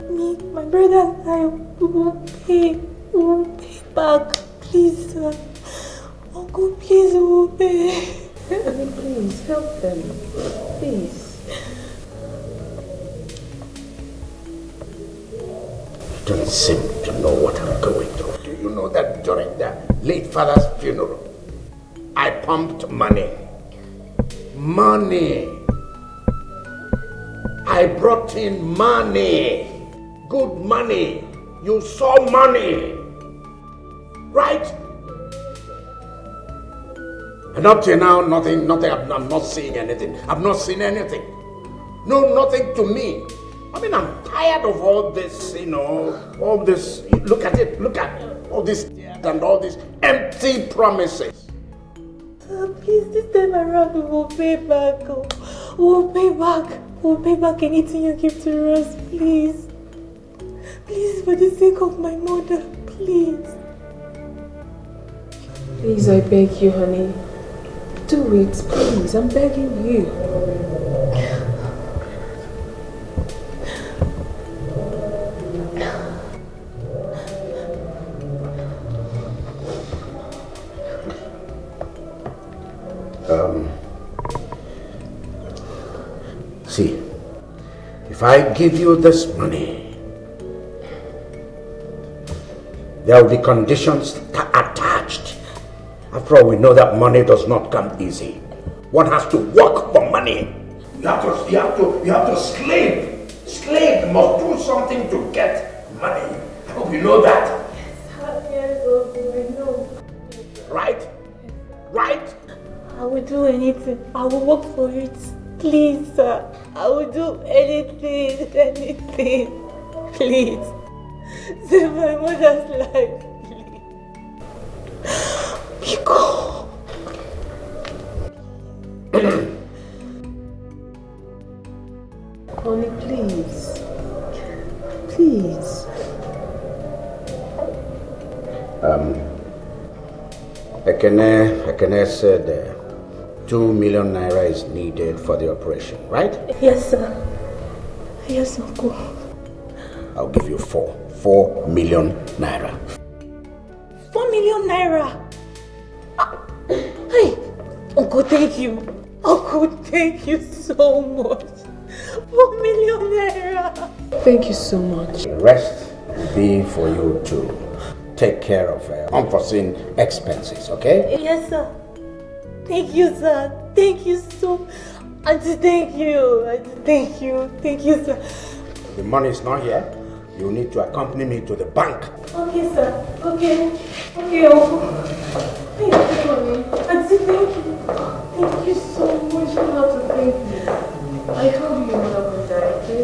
me. My brother and I will pay back. Please, sir. Uncle, please, will pay. Please, help them. Please. You don't seem to know what I'm going through. Do you know that during the late father's funeral, I pumped money? Money. I brought in money. Good money. You saw money. Right? And up to now, nothing, I'm not seeing anything. I've not seen anything. No, nothing to me. I mean, I'm tired of all this, all this. Look at it, look at all this and all these empty promises. Please, this time around we will pay back. We'll pay back. We'll pay back anything you give to us, please. Please, for the sake of my mother, please. Please, I beg you, honey. Do it, please. I'm begging you. See, if I give you this money, there will be conditions attached. After all, we know that money does not come easy. One has to work for money. You have to slave. Slave must do something to get money. hope you know that. Yes, Uncle, I know. Right? Right? I will do anything. I will work for it. Please, sir. I will do anything. Please. Save my mother's life. Please. Micheal. Onny, please. Please. Ekene said 2 million naira is needed for the operation, right? Yes, sir. Yes, Uncle. I'll give you 4 million naira. 4 million naira? Hey, Uncle, thank you. Uncle, thank you so much. 4 million naira. Thank you so much. The rest will be for you to take care of unforeseen expenses, okay? Yes, sir. Thank you, sir. Thank you so. Auntie, thank you. Auntie, thank you. Thank you, sir. The money is not here. You need to accompany me to the bank. Okay, sir. Okay. Okay, Uncle. Thank you, honey. Auntie, thank you. Thank you so much. You don't have to thank me. I told you your mother would die, okay?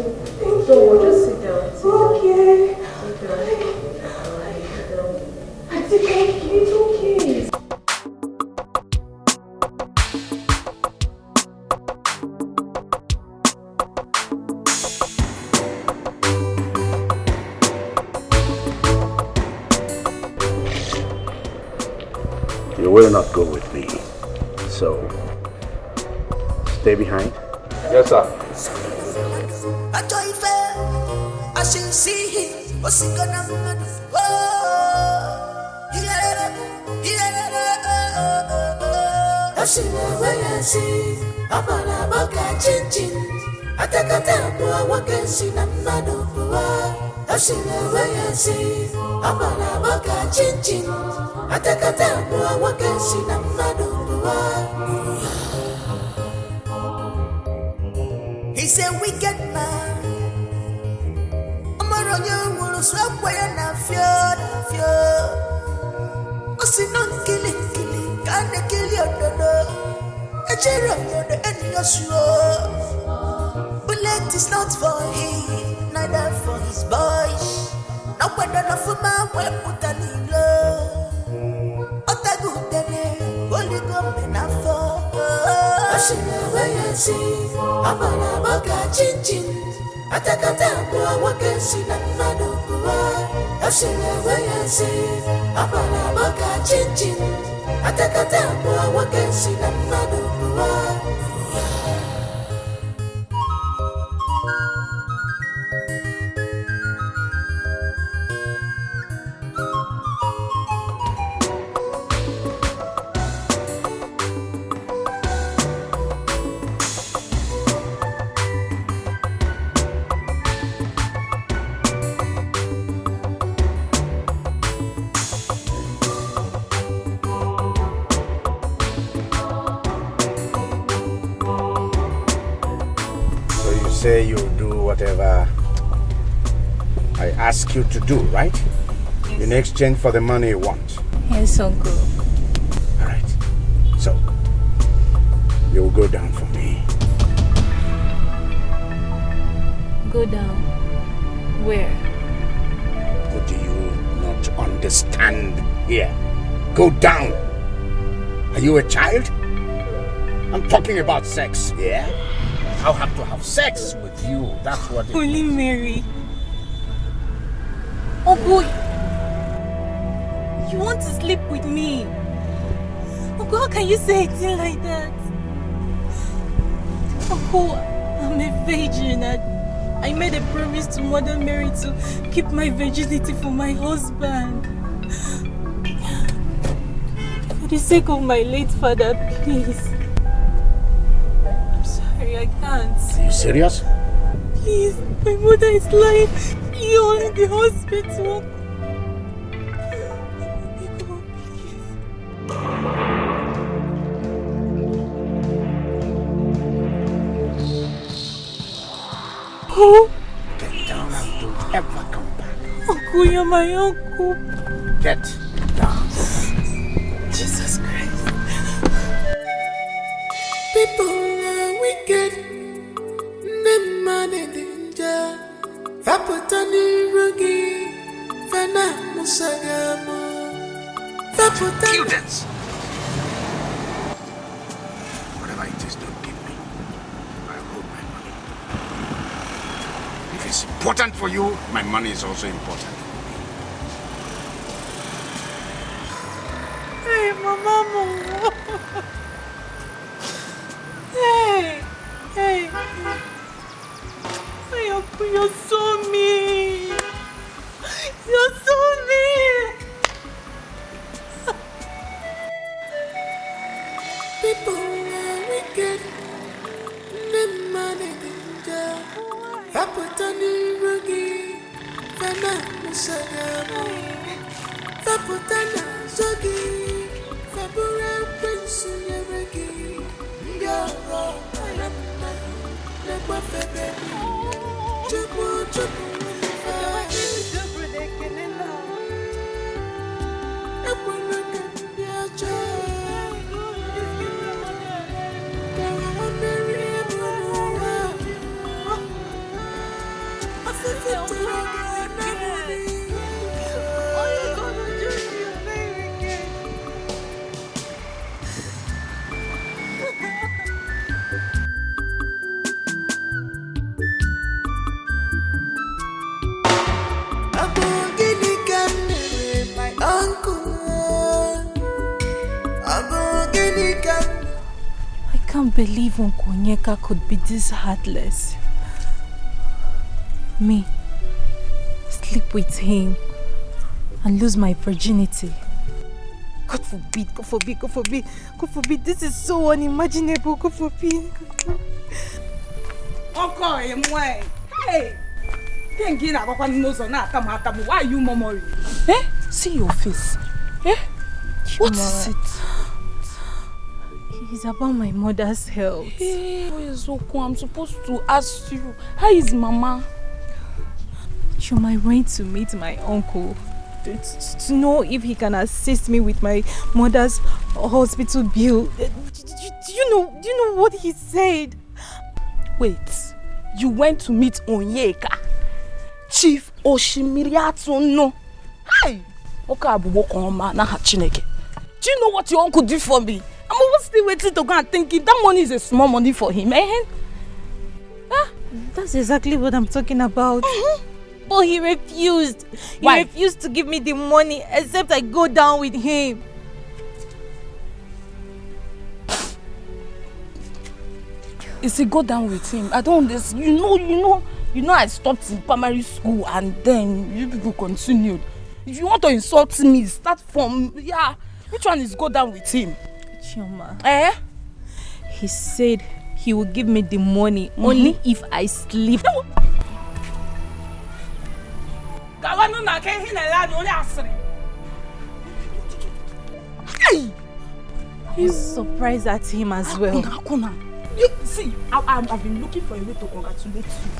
So we'll just sit down. Okay. Sit down. Auntie, thank you. It's okay. You will not go with me, so stay behind. Yes, sir. I should see him. What's he gonna do? I should wait and see. I'm gonna walk a chin. I take a tempo, walk and see the man of the world. I should wait and see. I'm gonna walk a chin. I take a tempo, walk and see the man of the world. He's a wicked man. I'm on your will swap way and I fear. I see no killing, can't kill your dodo. A cherub on the end of your show. Bullet is not for him, neither for his boys. No weapon of a man will put a little. Otagutene, holy government for. I should wait and see. I'm gonna walk a chin. I take a tempo, walk and see the man of the world. I should wait and see. I'm gonna walk a chin. I take a tempo, walk and see the man of the world. Say you'll do whatever I ask you to do, right? Yes. In exchange for the money you want. Yes, Uncle. All right. So, you'll go down for me. Go down? Where? What do you not understand here? Go down. Are you a child? I'm talking about sex, yeah? I'll have to have sex with you. That's what it Holy is. Mary. Oh boy. You want to sleep with me? Uncle, how can you say a thing like that? Uncle, I'm a virgin. I made a promise to Mother Mary to keep my virginity for my husband. For the sake of my late father, please. I can't. Are you serious? Please, my mother is lying. You're in the hospital. Get down and don't ever come back. Uncle, uncle, you're my uncle. Get down. Jesus Christ. People are wicked. Them man in danger. Vapotani rugi. Vana musagamo. Vapotani. Kill them. Whatever it is, don't give me. I hold my money. If it's important for you, my money is also important. Hey, Mama. Hey. Hey, uncle, you're so mean. You're so mean. People are wicked. Them man in danger. Vapotani rugi. Vana musagamo. Vapotana zogi. Vapura prince yeregi. Yoro. Negwa febe. Chupu. I can't believe Uncle Onyeka could be this heartless. Me, sleep with him and lose my virginity. God forbid, God forbid, God forbid, God forbid. This is so unimaginable. God forbid. Uncle, hey! Why are you murmuring? Eh? See your face. Eh? What is it? It's about my mother's health. Hey, I'm supposed to ask you. How is Mama? Chuma, I went to meet my uncle to know if he can assist me with my mother's hospital bill. Do you know what he said? Wait, you went to meet Onyeka? Chief Oshimiriatu no. Hey! Do you know what your uncle did for me? I'm always still waiting to go and thinking that money is a small money for him, eh? That's exactly what I'm talking about. But he refused. He refused to give me the money except I go down with him. Is he go down with him? I don't understand. You know I stopped in primary school and then you people continued. If you want to insult me, start from, which one is go down with him? Chioma. Eh? He said he will give me the money only if I sleep. He's surprised at him as well. You see, I've been looking for a way to congratulate you.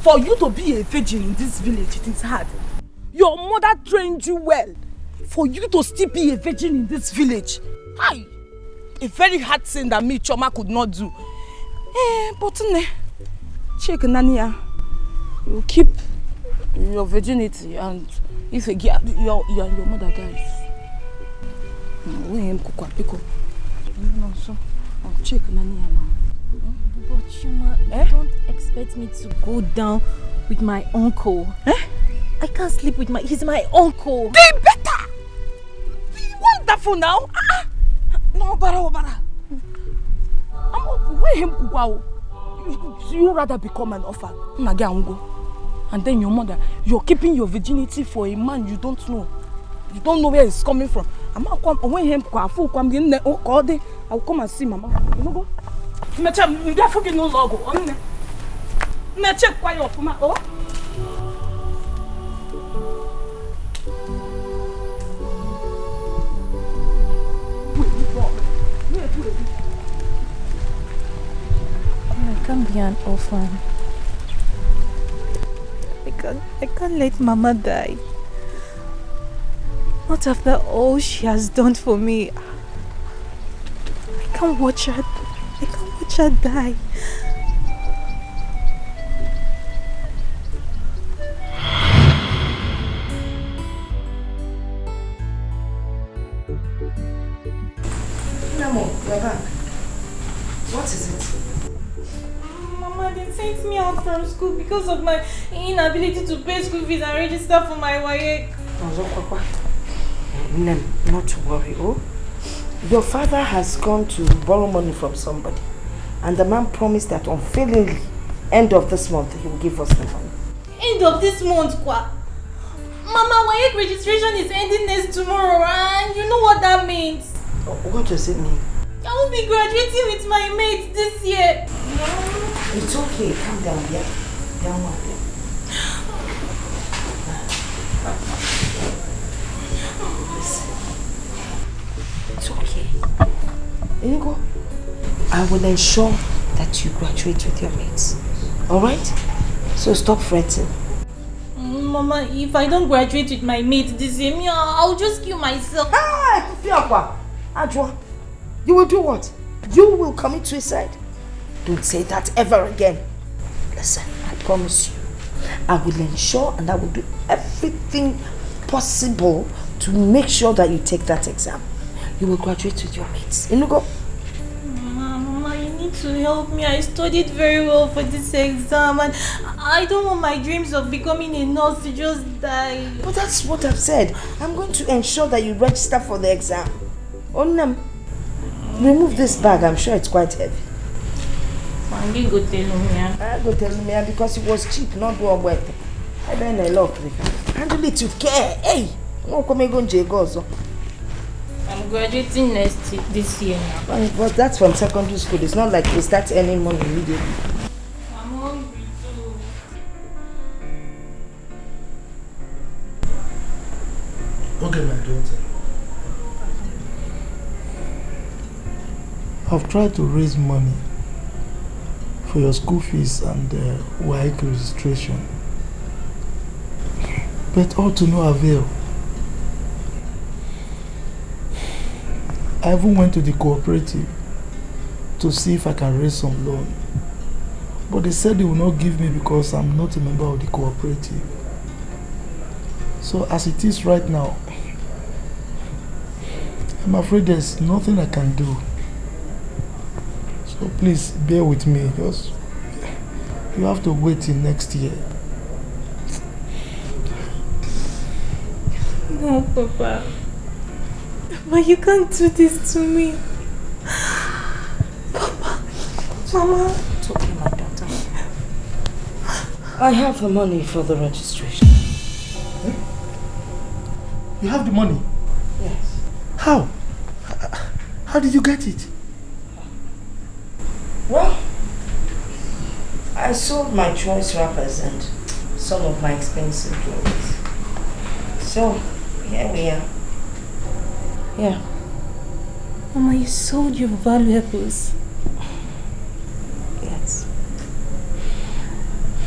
For you to be a virgin in this village, it is hard. Your mother trained you well. For you to still be a virgin in this village, a very hard thing that me, Choma, could not do. But check Nania. You keep your virginity, and if your mother dies, check Nania now. But Chuma, don't expect me to go down with my uncle. I can't sleep with he's my uncle. They better! Wonderful now! No, Bara. You rather become an orphan. And then your mother, you're keeping your virginity for a man you don't know. You don't know where it's coming from. I'll come and see Mama. You know go? No logo. I can't be an orphan. I can't let Mama die. Not after all she has done for me. I can't watch her. I can't watch her die. Namo, you're back. What is it? Mama, they sent me out from school because of my inability to pay school fees and register for my WAEC. Not to worry, oh. Your father has gone to borrow money from somebody, and the man promised that unfailingly, end of this month, he will give us the money. End of this month, Kwa? Mama, WAEC registration is ending next tomorrow, and you know what that means? What does it mean? I will be graduating with my mates this year. It's okay, calm down, yeah? Down one, yeah. Listen. It's okay. Etiko, I will ensure that you graduate with your mates. Alright? So stop fretting. Mama, if I don't graduate with my mates this year, I'll just kill myself. Ajwa, you will do what? You will commit suicide. Don't say that ever again. Listen, I promise you, I will ensure and I will do everything possible to make sure that you take that exam. You will graduate with your mates. Etiko. Mama, you need to help me. I studied very well for this exam and I don't want my dreams of becoming a nurse to just die. But that's what I've said. I'm going to ensure that you register for the exam. Onny, remove this bag. I'm sure it's quite heavy. I didn't go tell Lumia. I go tell Lumia because it was cheap, not well worth it. I don't know love. Handle it with care. Hey, I'm graduating this year now. But that's from secondary school. It's not like we start earning money immediately. I'm hungry too. Okay, my daughter. I've tried to raise money for your school fees and WAEC registration, but all to no avail. I even went to the cooperative to see if I can raise some loan, but they said they will not give me because I'm not a member of the cooperative. So as it is right now, I'm afraid there's nothing I can do. So please bear with me. Just you have to wait till next year. No, Papa. But you can't do this to me. Papa. Mama. It's okay, my daughter. I have the money for the registration. You have the money? Yes. How? How did you get it? Well, I sold my choice wrappers and some of my expensive clothes. So, here we are. Yeah. Mama, you sold your valuables. Yes.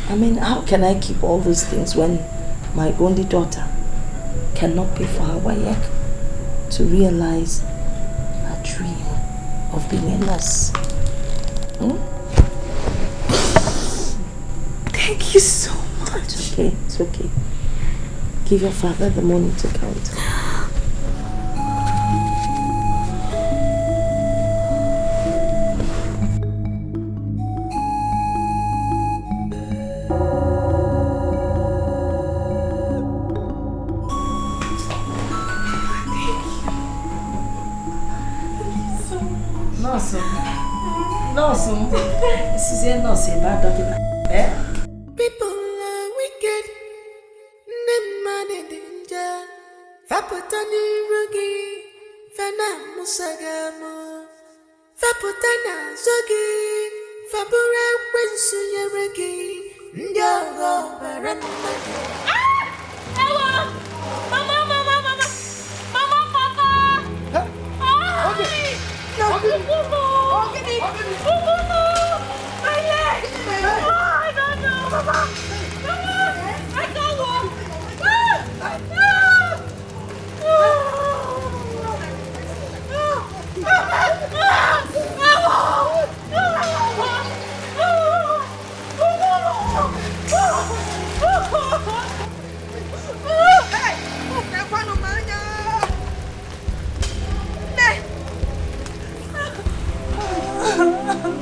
I mean, how can I keep all those things when my only daughter cannot pay for her WAEC to realize her dream of being a nurse? Thank you so much. It's okay, it's okay. Give your father the money to count. This is a nurse, a bad doctor. People are wicked. Them man in danger. Faputani rugi. Fana musagamo. Faputana zogi. Fabura wensu yeregi. Ndogo baramba. Ewa! Mama, Papa! Okay. My leg! Oh, I don't know, Mama! Mama! I can't walk!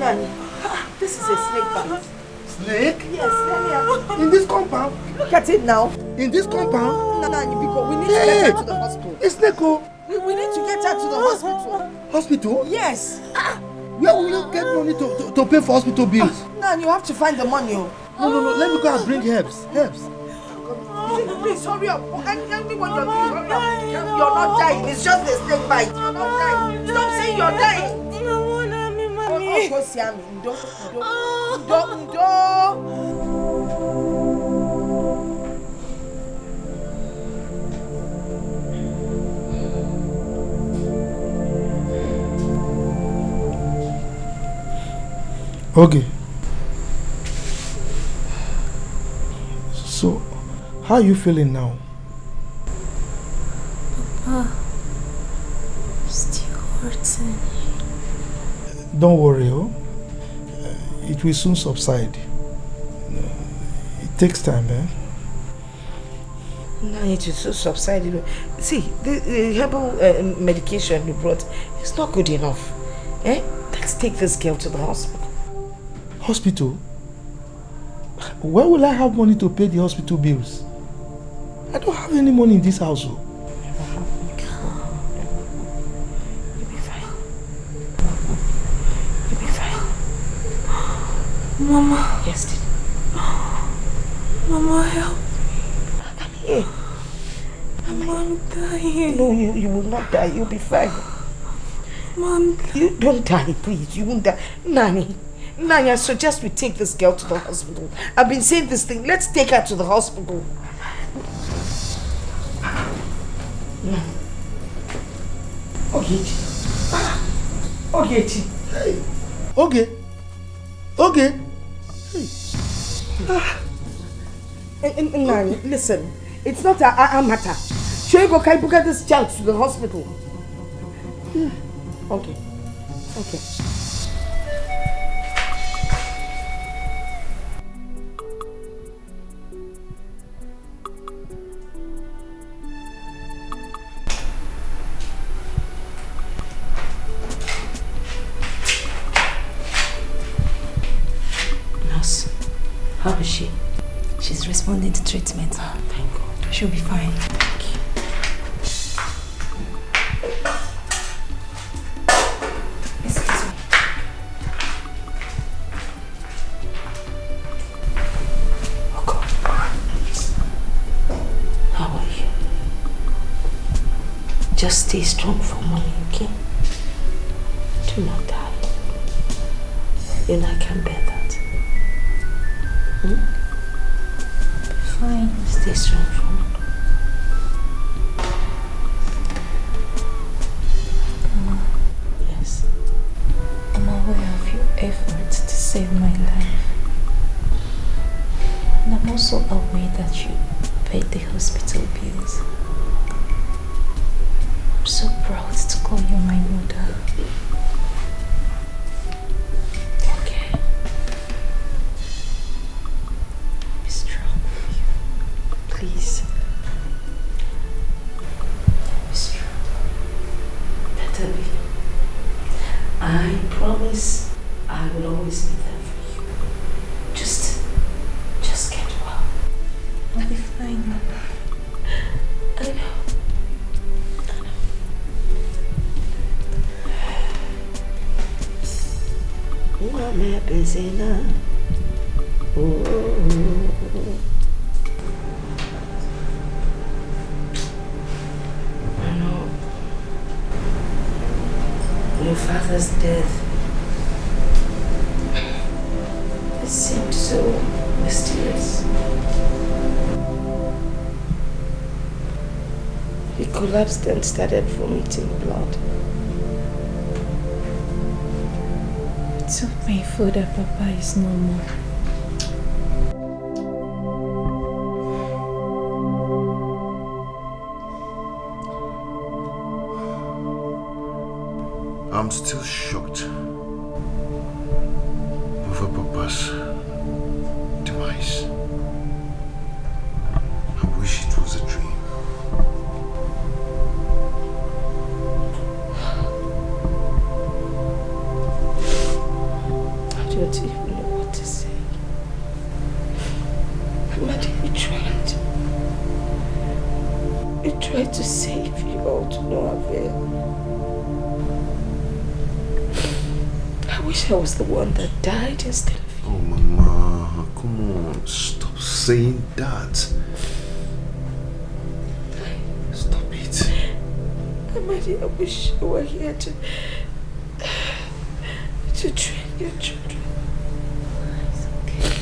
Nani, this is a snake bite. Snake? Yes, Nani. In this compound? Look at it now. In this compound? Nani, because we need to get her to the hospital. It's snake, oh. We need to get her to the hospital. Hospital? Yes. Where will you get money to pay for hospital bills? Nan, you have to find the money. Oh. No. Let me go and bring herbs. Please hurry up. And tell me what you're doing. Hurry up. You're not dying. It's just a snake bite. You're not dying. Stop saying you're dying. Of course, Yami. Don't. Okay. So, how are you feeling now? Papa, still hurting. Don't worry, it will soon subside. It takes time, No, it will soon subside. See, the herbal medication you brought is not good enough. Let's take this girl to the hospital. Hospital? Where will I have money to pay the hospital bills? I don't have any money in this house. You'll be fine. You'll be fine. Mama. Yes, dear. Mama, help. Come here. I'm dying. No, you will not die. You'll be fine. Mom, you don't die, please. You won't die. Nani, I suggest we take this girl to the hospital. I've been saying this thing. Let's take her to the hospital. Okay. Nani, listen. It's not a matter. Shoigo, can you get this child to the hospital? Okay. Nurse, how is she? She's responding to treatment. Thank God. She'll be fine. Just stay strong for mommy, okay? Do not die. You know I can bear that. Fine. Stay strong for me. Mama. Yes. I'm aware of your efforts to save my life. And I'm also aware that you paid the hospital bills. I'm so proud to call you my mother. Okay. Be strong. Please. Be strong. Better be. I promise I will always be there for you. Just get well. I'll be fine, Mama. I know. Me busy now. I know. Your father's death. It seemed so mysterious. He collapsed and started vomiting blood. It's so painful that Papa is no more. I'm still shocked over Papa's demise. I wish it was a dream. don't even know what to say. Mother, we tried to save you all to no avail. I wish I was the one that died instead of you. Oh, Mama, come on, stop saying that. Stop it. Amadi, I wish you were here to train your children. It's okay.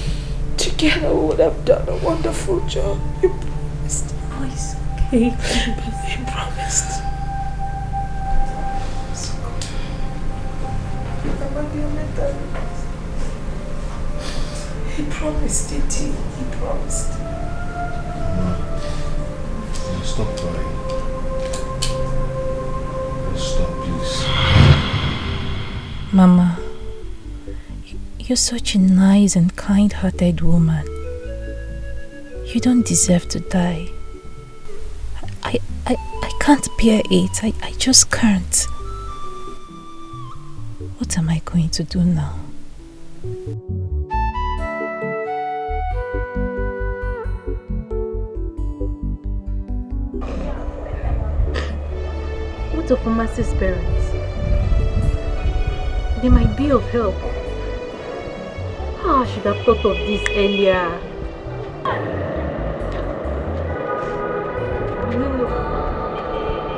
Together we would have done a wonderful job. You promised. Oh, it's okay. You promised. So good. Amadi, he promised it. He promised. Mama, stop crying. Stop, please. Mama, you're such a nice and kind-hearted woman. You don't deserve to die. I can't bear it. I just can't. What am I going to do now? What of Omase's parents? They might be of help. I should have thought of this earlier. No.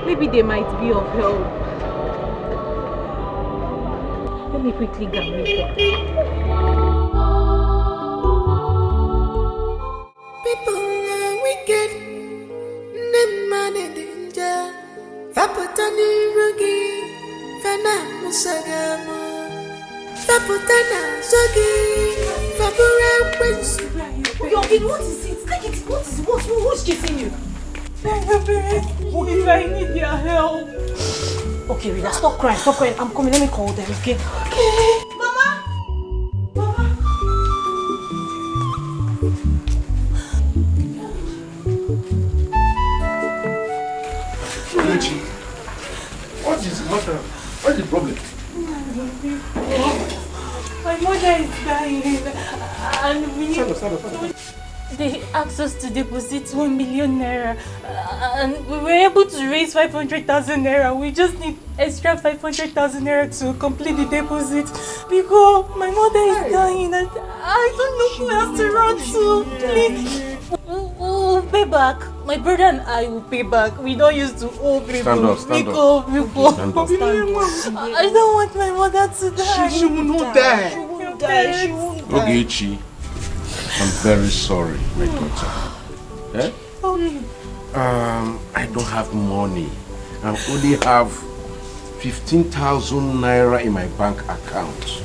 Maybe they might be of help. Let me quickly get makeup. People are wicked. Them man in danger. Fapotani rugi. Fana musagamo. Fapotana sogi. Fapura wins. Yogi, what is it? Take it. What is it? Who's chasing you? If I need their help. Okay, Rita, stop crying. I'm coming. Let me call them, okay? Okay. Mama! What is the matter? What is the problem? My mother is dying and we need... They asked us to deposit 1 million naira and we were able to raise 500,000 naira. We just need extra 500,000 naira to complete the deposit because my mother is dying and I don't know who else to run to. Please. We'll pay back. My brother and I will pay back. We don't used to owe people. Stand up. I don't want my mother to die. She will not die. She won't die. Ogechi, I'm very sorry, my daughter. Eh? I don't have money. I only have 15,000 naira in my bank account.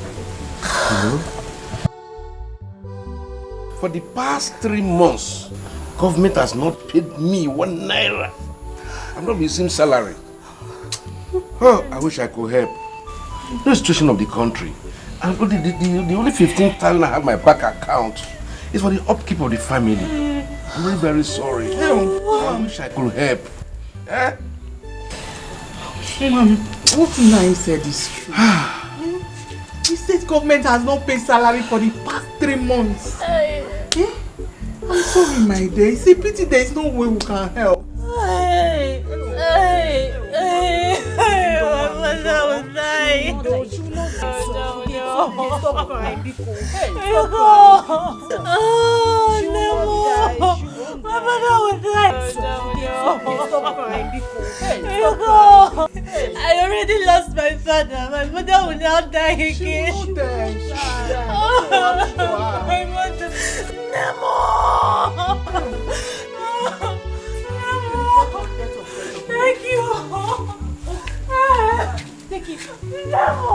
For the past 3 months, government has not paid me 1 naira. I'm not receiving salary. Oh, I wish I could help. The situation of the country. And the only 15,000 I have in my bank account is for the upkeep of the family. I'm really very sorry. I wish I could help. Eh? Mom, what Nai said is true. The state government has not paid salary for the past 3 months. I'm sorry, my dear. It's a pity there is no way we can help. My mother will die. Stop crying, Biko. My mother will die. Stop crying, Biko. I already lost my father. My mother will not die again. My mother. Nemo! Thank you. Take it. Nemo!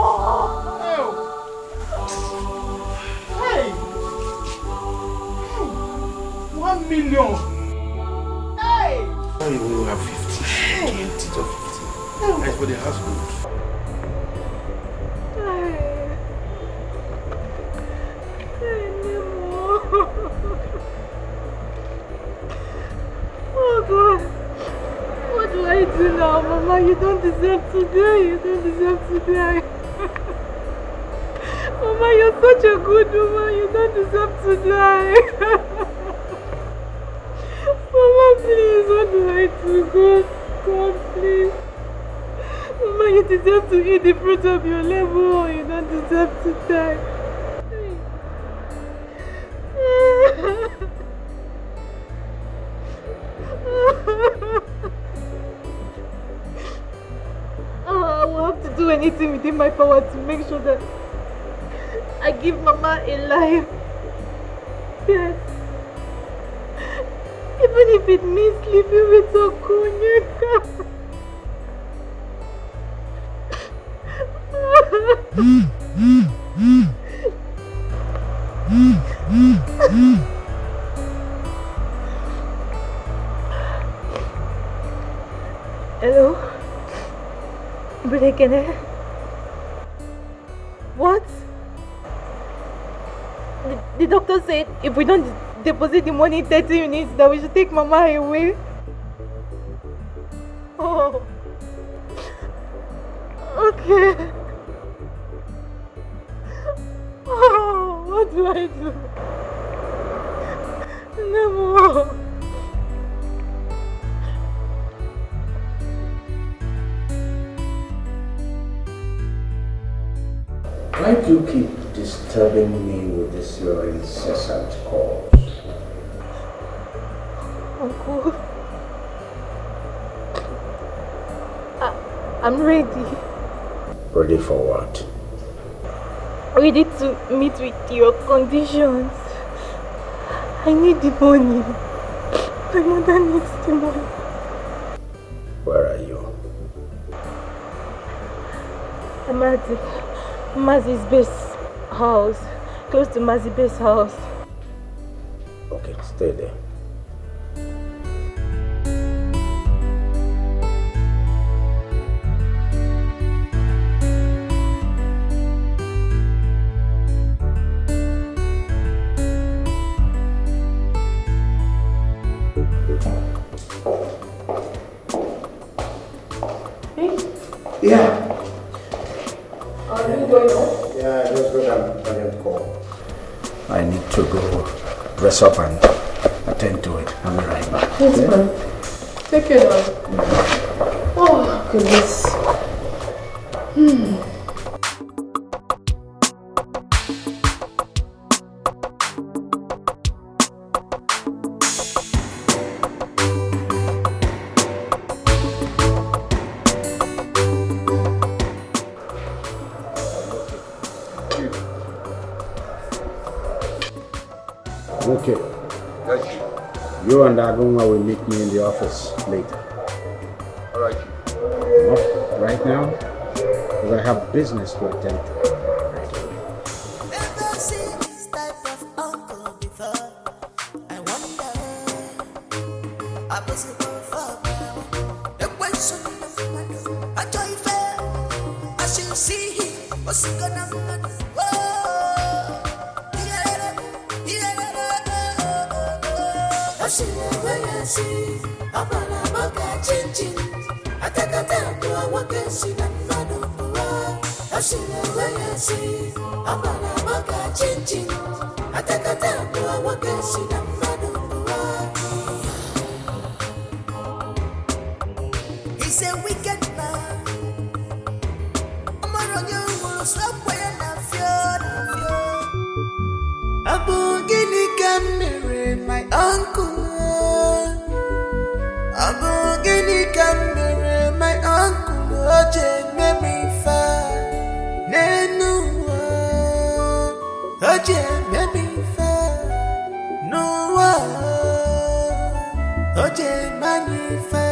Hey! 1 million! Hey! Now you will have 50. 20 to 50. That's for the household. Oh God! What do I do now, Mama? You don't deserve to die. You don't deserve to die. Mama, you're such a good woman. You don't deserve to die. Mama, please, what do I do? God, please. Mama, you deserve to eat the fruit of your labor. You don't deserve to die. I will have to do anything within my power to make sure that I give Mama a life. Yes. Even if it means sleeping with Okunyeka. Hello? Brekene? What? The doctor said if we don't deposit the money in 30 minutes that we should take Mama away. Oh. Okay. Oh, what do I do? No more. Why do you keep disturbing me with this your incessant calls? Uncle, I'm ready. Ready for what? Ready to meet with your conditions. I need the money. My mother needs the money. Where are you? I'm at Mazi's base house. Close to Mazi's base house. Okay, stay there. Yeah. Are you going home? Yeah, just go down and call. I need to go dress up and attend to it. I'll be right back. Yes, ma'am. Take care, darling. Oh, goodness. Okay. You and Agunga will meet me in the office later. Alright. Not right now, because I have business to attend to. Never seen this type of uncle before. I wonder, I was about for the question of a joy fair. I shall see him, what's gonna happen? See, I'm a changing. I take a time to walk and see the man of the world. I see the way I see. I'm a changing. I take a time to walk and see the man of the world. He's a wicked man. I'm a young one, somewhere and I feel. I'm my uncle. Abogini Camere, my uncle, Oje, me fa. Nenu, Oje, me fa. No, Oje, manifa.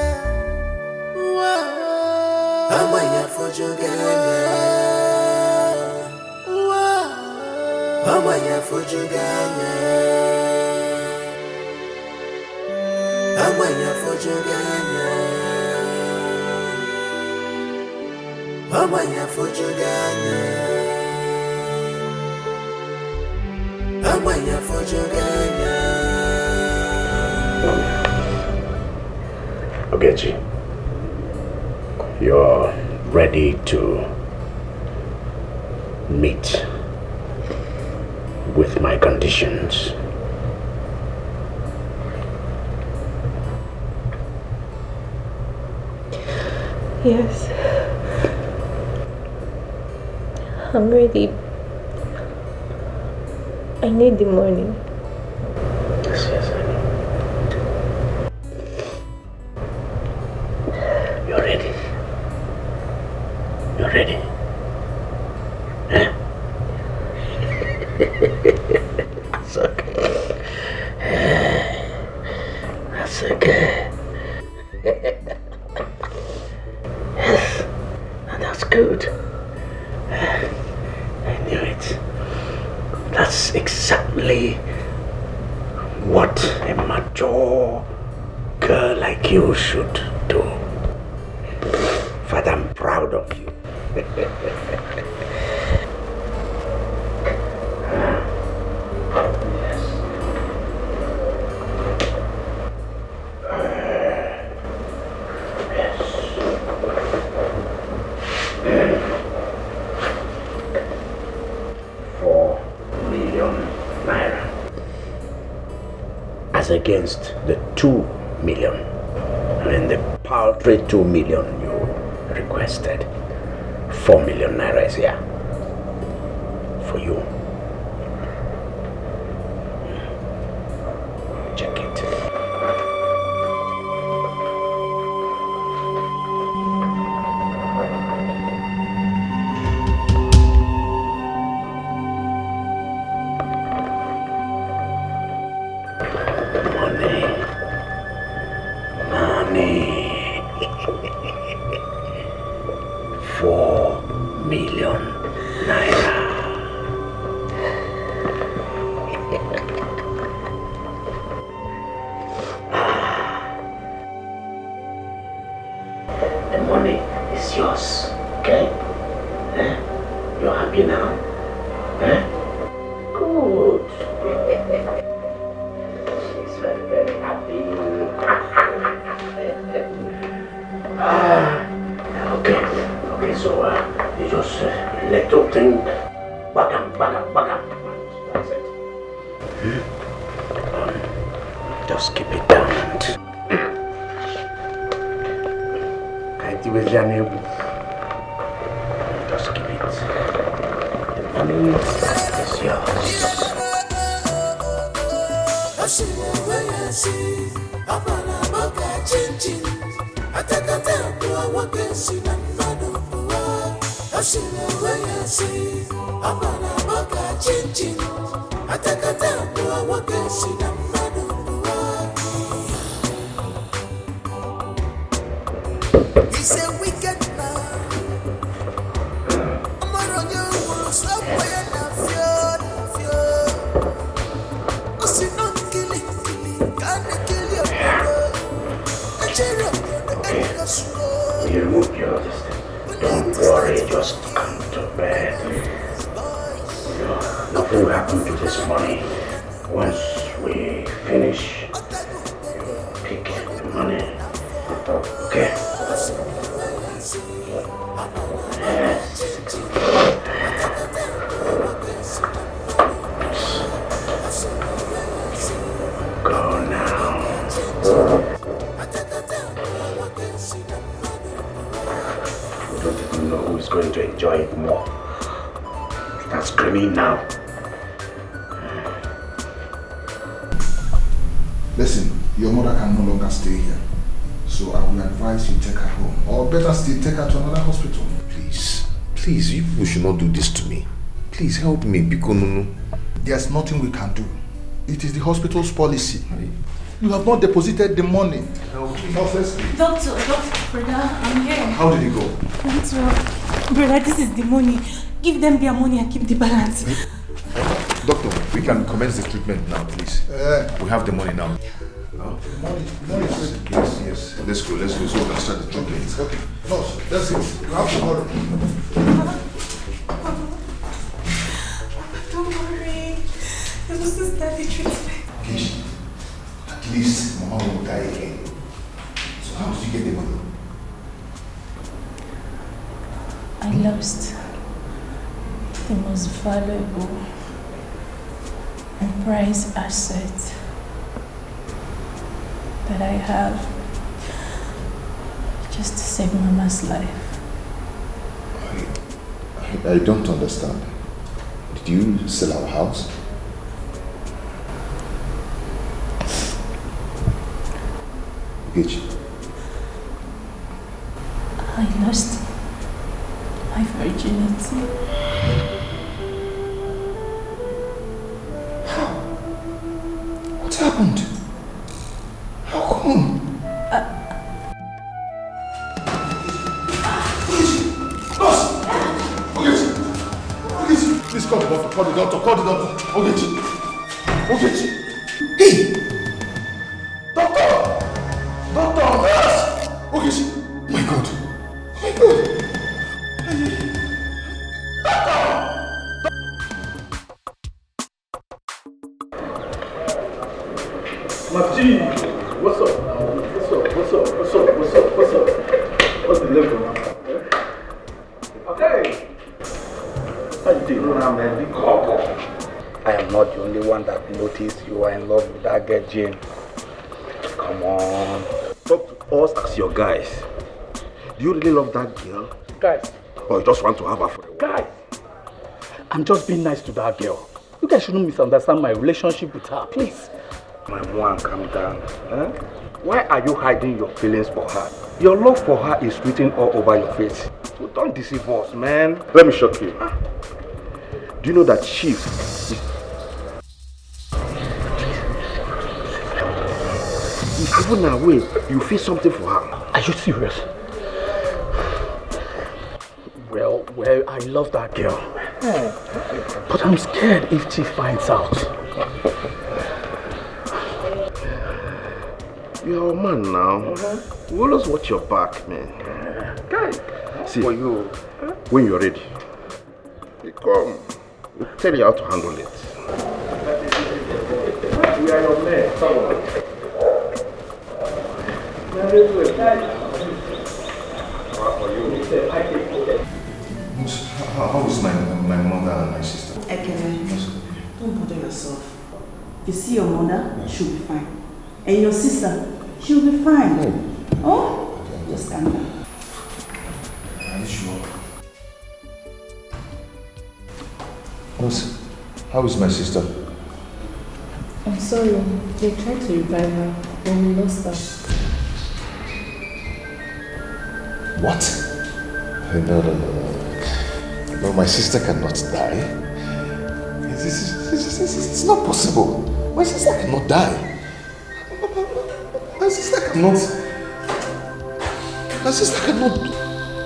Amaya for Jugana. Amaya for Jugana. Amaya for Jugana. Amaya for Jugana. Amaya for Jugana. Ogechi, you're ready to meet with my conditions. Yes. I'm ready. I need the money. Yes, honey. You're ready. You're ready. Huh? That's okay. That's okay. Yes, and that's good. I knew it. That's exactly what a mature girl like you should do. Father, I'm proud of you. Against the 2 million. I mean, the paltry 2 million you requested. 4 million naira is here for you. Check it. Listen, your mother can no longer stay here. So I will advise you take her home. Or better still, take her to another hospital. Please, you people should not do this to me. Please help me, Bikonunu. There's nothing we can do. It is the hospital's policy. You have not deposited the money. Doctor, brother, I'm here. How did it go? That's well. Brother, this is the money. Give them their money and keep the balance. Doctor, we can commence the treatment now, please. We have the money now. Money is ready. Yes. Let's go. So we can start the treatment. Okay. No, that's it. You have to borrow. Don't worry. I will still start the treatment. At least Mama will die again. So how did you get the money? I lost the most valuable and prize asset that I have just to save Mama's life. I don't understand. Did you sell our house? Gage. I lost my virginity. How? What happened? How come? Please call the doctor, call the doctor, call the doctor. Ogechi. Ogechi. Hey! Doctor! Doctor! Nurse! Ogechi. My God. My God. Marty, what's up now? What's up? What's up? What's up? What's up? What's up? What's the level now? Okay. How you doing now, man? I am not the only one that noticed you are in love with that girl, Jane. Come on. Talk to us as your guys. Do you really love that girl? Guys. Or you just want to have her for a while? Guys. I'm just being nice to that girl. You guys shouldn't misunderstand my relationship with her, please. My mom, calm down. Huh? Why are you hiding your feelings for her? Your love for her is written all over your face. So don't deceive us, man. Let me shock you. Do you know that she is even away, you feel something for her? Are you serious? Well, I love that girl. But I'm scared if she finds out. You're a man now. You always watch your back, man. Guys, see, for you, when you're ready, you come. We'll tell you how to handle it. We are your men. Come on. How is my mother and my sister? Ekene, don't bother yourself. You see your mother, she'll be fine. And your sister, she'll be fine. Oh? Just calm down. Are you sure? How is my sister? I'm sorry, they tried to revive her, but we lost her. What? No. No, my sister cannot die. It's not possible. My sister cannot die. My sister cannot. My sister cannot.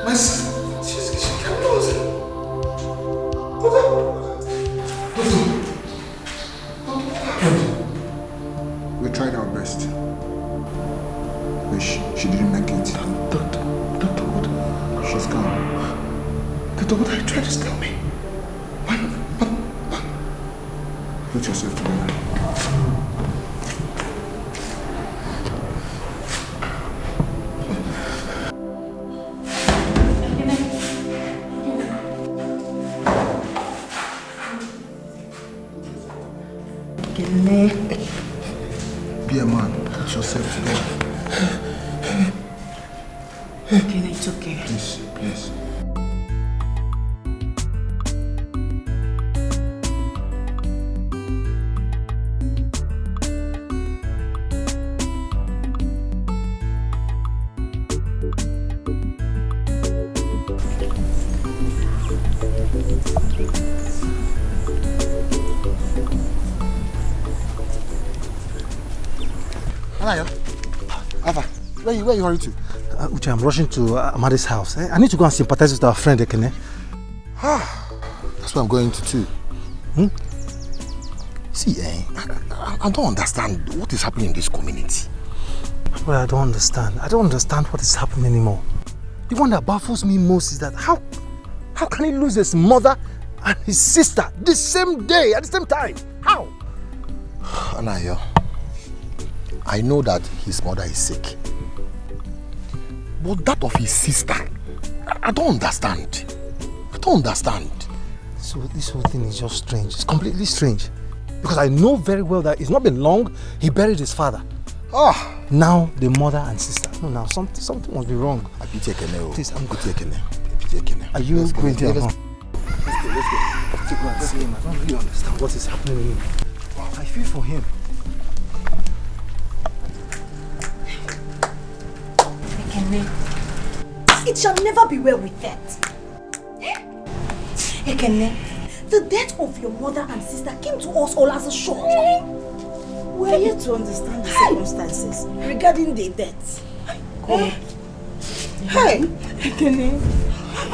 My sister. She cannot. We tried our best. But she didn't make it. Doctor, what? She's gone. Doctor, what are you trying to tell me? Put yourself together. Be a man. Put yourself together. Okay, it's okay. Please. Where are you hurrying to? Uche, I'm rushing to Amadi's house. I need to go and sympathize with our friend Ekene. That's what I'm going to too. See, I don't understand what is happening in this community. Well, I don't understand. I don't understand what is happening anymore. The one that baffles me most is that how can he lose his mother and his sister the same day, at the same time? How? Anayo, I know that his mother is sick. But that of his sister, I don't understand. So this whole thing is just strange. It's completely strange. Because I know very well that it's not been long he buried his father. Ah, now the mother and sister. No, now something must be wrong. Please, I'm good. Are you going to? Let's go. Let's go and see him. I don't really understand what is happening in him. I feel for him. It shall never be well with that. Ekene, the death of your mother and sister came to us all as a shock. We are yet to understand the circumstances regarding the death. God. Hey, Ekene,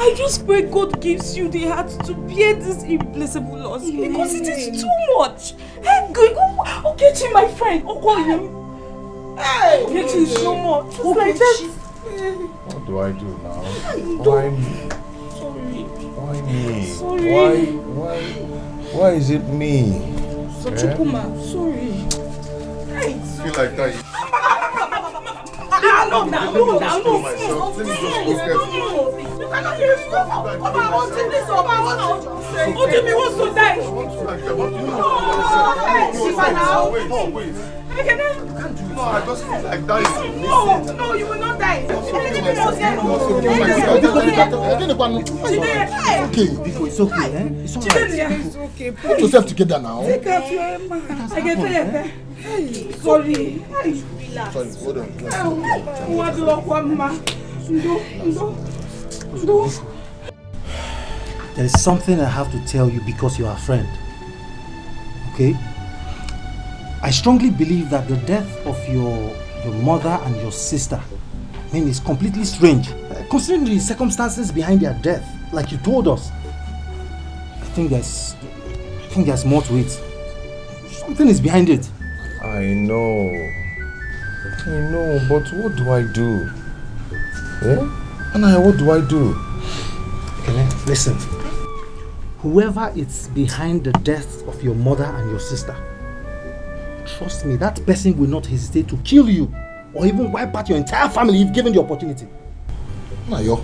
I just pray God gives you the heart to bear this irreplaceable loss because it is too much. Hey, go, Okechi, my friend, him. Hey, Okechi is so much. Just like that. What do I do now? Why me? Sorry. Why me? Sorry. Why is it me? Chukuma, sorry. I feel like that. No. Let me just go carefully. You cannot hear me. I want to this over. Okay, me wants to die. Wait. No, I just feel like dying. No, you will not die. It's okay. It's alright. It's okay. Put yourself together now. Take out your Emma. I can tell you. Sorry. Relax. Sorry, hold on. There is something I have to tell you because you are a friend. Okay? I strongly believe that the death of your mother and your sister, is completely strange. Considering the circumstances behind their death, like you told us. I think there's more to it. Something is behind it. I know, but what do I do? Anaya, what do I do? Okay, listen. Whoever is behind the death of your mother and your sister, trust me, that person will not hesitate to kill you or even wipe out your entire family if given the opportunity. Nayo,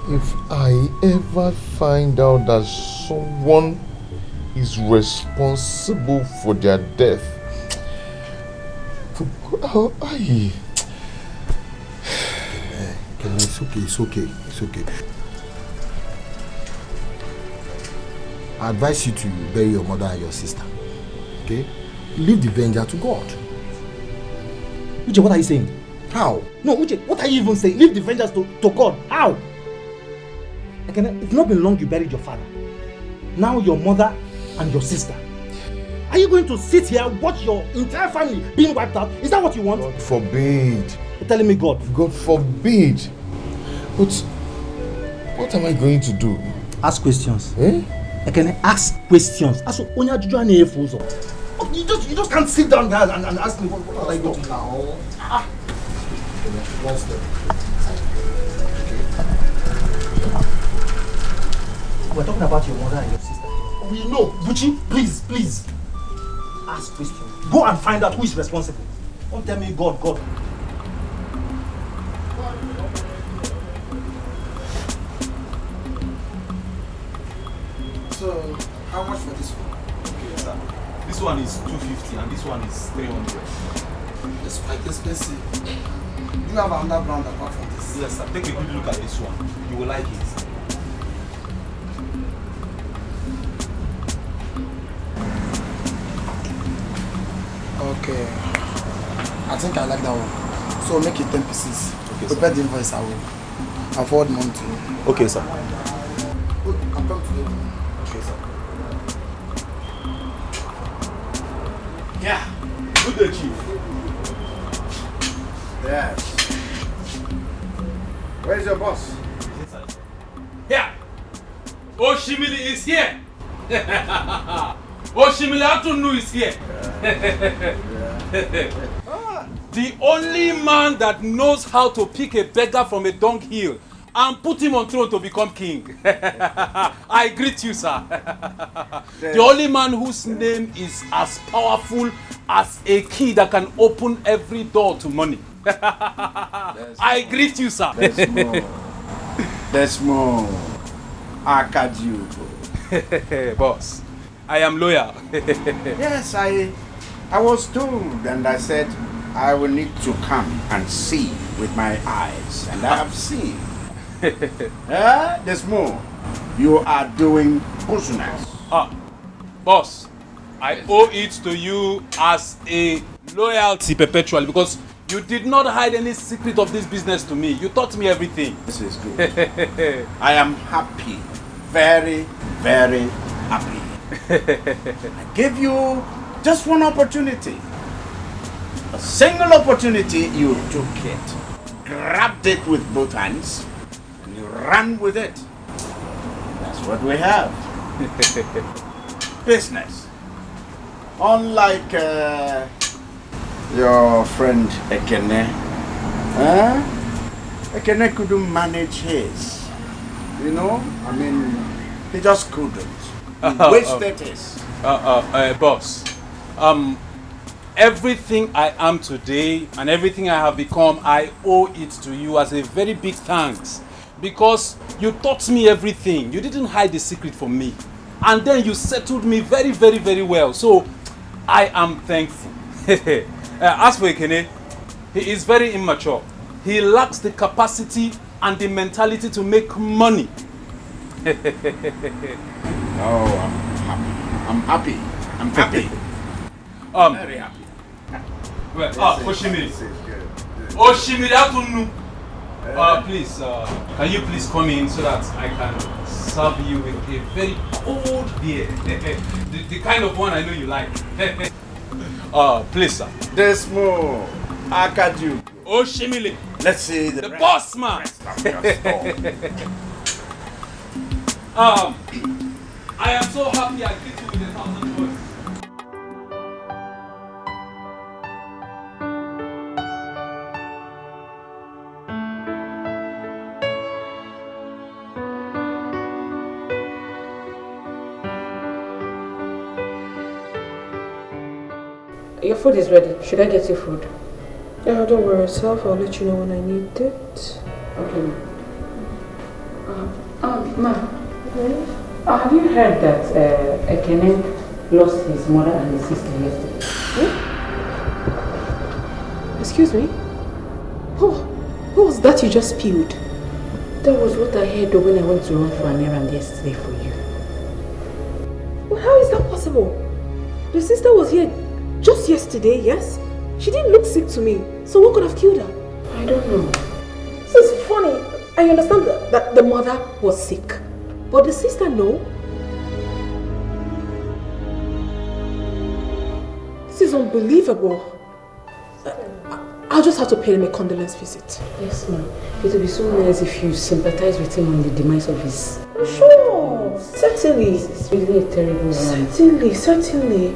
if I ever find out that someone is responsible for their death, It's okay. I advise you to bury your mother and your sister. Okay? Leave the vengeance to God. Uche, what are you saying? How? No, Uche, what are you even saying? Leave the vengeance to God. How? Okay, it's not been long you buried your father. Now your mother and your sister. Are you going to sit here and watch your entire family being wiped out? Is that what you want? God forbid. You're telling me God? God forbid. But what am I going to do? Ask questions. I can ask questions. You just can't sit down there and ask me what I go to now. One step. We're talking about your mother and your sister. We know. Buchi, please. Ask questions. Go and find out who is responsible. Don't tell me God. So, how much for this one? Okay, sir. This one is 250 and this one is 300. It's quite expensive. Do you have another brand apart from this? Yes, sir. Take a good look at this one. You will like it. Okay. I think I like that one. So make it 10 pieces. Okay, prepare the invoice. I'll forward money to you. Okay, sir. I'm coming to you. Okay, sir. Yeah. Good day, Chief. Yes. Where's your boss? Here. Oshimili is here. Oshimili Atunu is here. The only man that knows how to pick a beggar from a dunghill and put him on throne to become king. I greet you, sir. The only man whose name is as powerful as a key that can open every door to money. I greet you, sir. There's more. I catch you. Boss, I am loyal. Yes, I was told, and I said I will need to come and see with my eyes, and I have seen. There's more. You are doing business. Boss, I owe it to you as a loyalty perpetually because you did not hide any secret of this business to me. You taught me everything. This is good. I am happy. Very, very happy. I gave you just one opportunity. A single opportunity, you took it. Grabbed it with both hands and you ran with it. That's what we have. Business. Unlike your friend Ekene. Ekene couldn't manage his. You know? I mean, he just couldn't. He wasted his. Boss. Everything I am today and everything I have become, I owe it to you as a very big thanks. Because you taught me everything. You didn't hide the secret from me. And then you settled me very, very, very well. So, I am thankful. As for Ekene, he is very immature. He lacks the capacity and the mentality to make money. Oh, I'm happy. I'm happy. Very happy. Well, Oshimiri. Oshimiri, please, can you please come in so that I can serve you with a very cold beer? the kind of one I know you like. Please, sir. There's more. Akaju. Oshimiri. Let's see the boss man. I am so happy I greet you with 1,000 words. Your food is ready. Should I get your food? Don't worry yourself. I'll let you know when I need it. Okay. Ma. Have you heard that Ekene lost his mother and his sister yesterday? Excuse me? What was that you just spilled? That was what I heard when I went to run for an errand yesterday for you. Well, how is that possible? The sister was here just yesterday, yes? She didn't look sick to me. So what could have killed her? I don't know. This is funny. I understand that the mother was sick. But the sister, no. This is unbelievable. I'll just have to pay him a condolence visit. Yes, ma'am. It would be so nice if you sympathize with him on the demise of his... Sure, certainly. It's really a terrible one. Certainly.